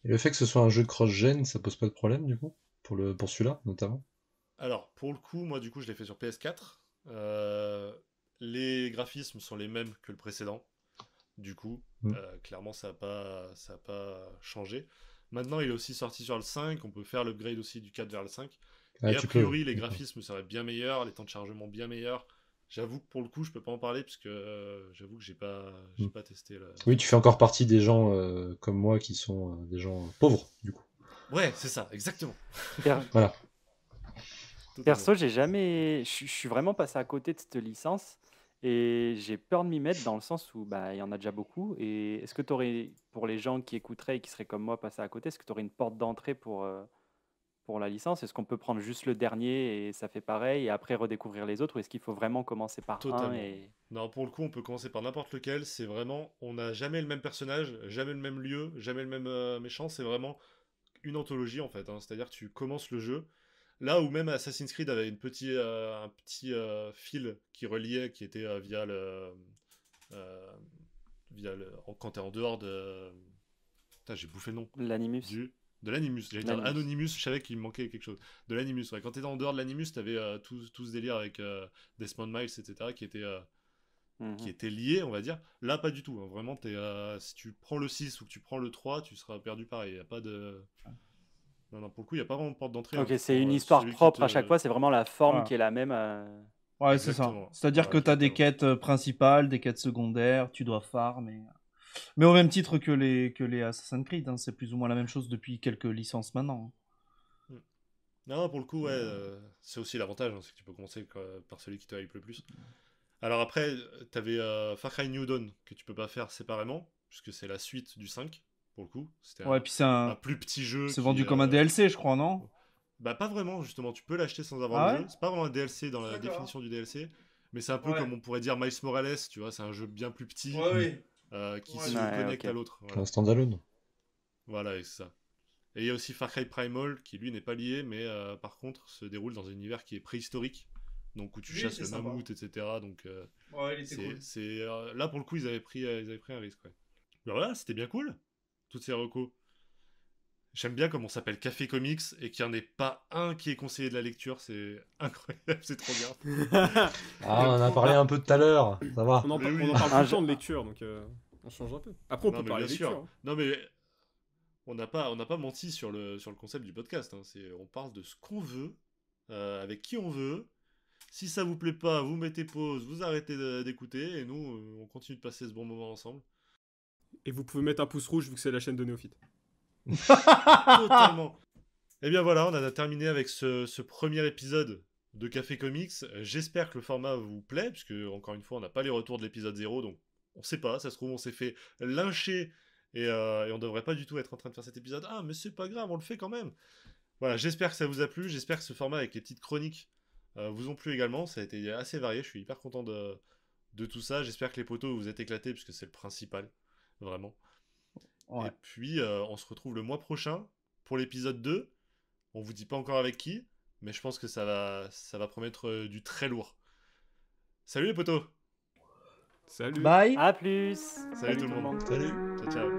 Et le fait que ce soit un jeu cross-gen, ça pose pas de problème du coup? Pour celui-là, notamment? Alors, pour le coup, moi du coup, je l'ai fait sur PS4. Les graphismes sont les mêmes que le précédent. Du coup, Mm. clairement, ça a pas changé. Maintenant, il est aussi sorti sur le 5. On peut faire l'upgrade aussi du 4 vers le 5. Ah, Et a tu peux. priori, les D'accord. graphismes seraient bien meilleurs, les temps de chargement bien meilleurs. J'avoue que pour le coup, je peux pas en parler parce que j'avoue que j'ai Mm. pas testé. Oui, tu fais encore partie des gens comme moi qui sont des gens pauvres, du coup. Ouais, c'est ça, exactement. Per- Voilà. Totalement. Perso, j'ai jamais. Je suis vraiment passé à côté de cette licence et j'ai peur de m'y mettre dans le sens où bah, il y en a déjà beaucoup. Et est-ce que tu aurais, pour les gens qui écouteraient et qui seraient comme moi passés à côté, est-ce que tu aurais une porte d'entrée pour la licence? Est-ce qu'on peut prendre juste le dernier et ça fait pareil et après redécouvrir les autres ou est-ce qu'il faut vraiment commencer par un Totalement. et... Non, pour le coup, on peut commencer par n'importe lequel. C'est vraiment, on n'a jamais le même personnage, jamais le même lieu, jamais le même méchant. C'est vraiment une anthologie en fait, hein. C'est-à-dire que tu commences le jeu là où même Assassin's Creed avait un petit fil qui reliait, qui était euh, quand t'es en dehors de. Putain, j'ai bouffé le nom l'Animus? de l'Animus. J'allais dire L'Animus. Anonymous, je savais qu'il me manquait quelque chose. De l'Animus, ouais. Quand t'étais en dehors de l'Animus, t'avais tout ce délire avec Desmond Miles, etc., qui Mhm. était lié, on va dire. Là, pas du tout, hein. Vraiment, si tu prends le 6 ou que tu prends le 3, tu seras perdu pareil. Il n'y a pas de. Non, non, pour le coup, il n'y a pas vraiment de porte d'entrée, hein. Ok, Tu c'est prends une histoire celui qui propre à chaque te. fois, c'est vraiment la forme Voilà. qui est la même. Ouais, c'est ça. Exactement. C'est-à-dire Ouais, que tu as des exactement. quêtes principales, des quêtes secondaires, tu dois farm. Mais au même titre que les Assassin's Creed, hein, c'est plus ou moins la même chose depuis quelques licences maintenant. Mm. Non, pour le coup, ouais, Mais, c'est aussi l'avantage, hein, c'est que tu peux commencer par celui qui te hype le plus. Alors après, t'avais Far Cry New Dawn, que tu peux pas faire séparément, puisque c'est la suite du 5, pour le coup. C'était ouais, puis un plus petit jeu c'est qui. vendu comme un DLC, je crois, non? Bah, pas vraiment, justement, tu peux l'acheter sans avoir le Ah ouais? jeu. C'est pas vraiment un DLC dans la D'accord. définition du DLC, mais c'est un peu Ouais. comme on pourrait dire Miles Morales, tu vois, c'est un jeu bien plus petit Ouais, Mm. oui. qui Ouais, se Ouais, connecte à ok. l'autre. C'est un Voilà, standalone. voilà, et c'est ça. Et il y a aussi Far Cry Primal, qui lui n'est pas lié, mais par contre se déroule dans un univers qui est préhistorique, donc où tu Lui, il chasses était le sympa. mammouth, etc. Donc Ouais, il était cool. là pour le coup ils avaient pris un risque. Ouais. Ben voilà, c'était bien cool, toutes ces recos. J'aime bien comme on s'appelle Café Comics et qu'il n'y en ait pas un qui est conseiller de la lecture. C'est incroyable, c'est trop bien. Ah, on en a parlé un peu tout à l'heure, ça va. On en, Mais oui. on en parle Un tout le jeu- temps de lecture, donc on change un peu. Après, on Non, peut mais parler bien lecture. sûr. Hein. Non, mais on n'a pas menti sur le concept du podcast. Hein. On parle de ce qu'on veut, avec qui on veut. Si ça vous plaît pas, vous mettez pause, vous arrêtez d'écouter, et nous, on continue de passer ce bon moment ensemble. Et vous pouvez mettre un pouce rouge vu que c'est la chaîne de Néophyte. Totalement. Et bien voilà, on en a terminé avec ce premier épisode de Café Comics. J'espère que le format vous plaît, puisque, encore une fois, on n'a pas les retours de l'épisode 0, donc on sait pas, ça se trouve, on s'est fait lyncher, et on devrait pas du tout être en train de faire cet épisode. Ah, mais c'est pas grave, on le fait quand même. Voilà, j'espère que ça vous a plu, j'espère que ce format avec les petites chroniques vous ont plu également, ça a été assez varié, je suis hyper content de tout ça, j'espère que les potos vous êtes éclatés, puisque c'est le principal, vraiment. Ouais. Et puis, on se retrouve le mois prochain pour l'épisode 2. On vous dit pas encore avec qui, mais je pense que ça va promettre du très lourd. Salut les potos! Salut. Bye. À plus. Salut tout le monde. Salut. Ciao, ciao.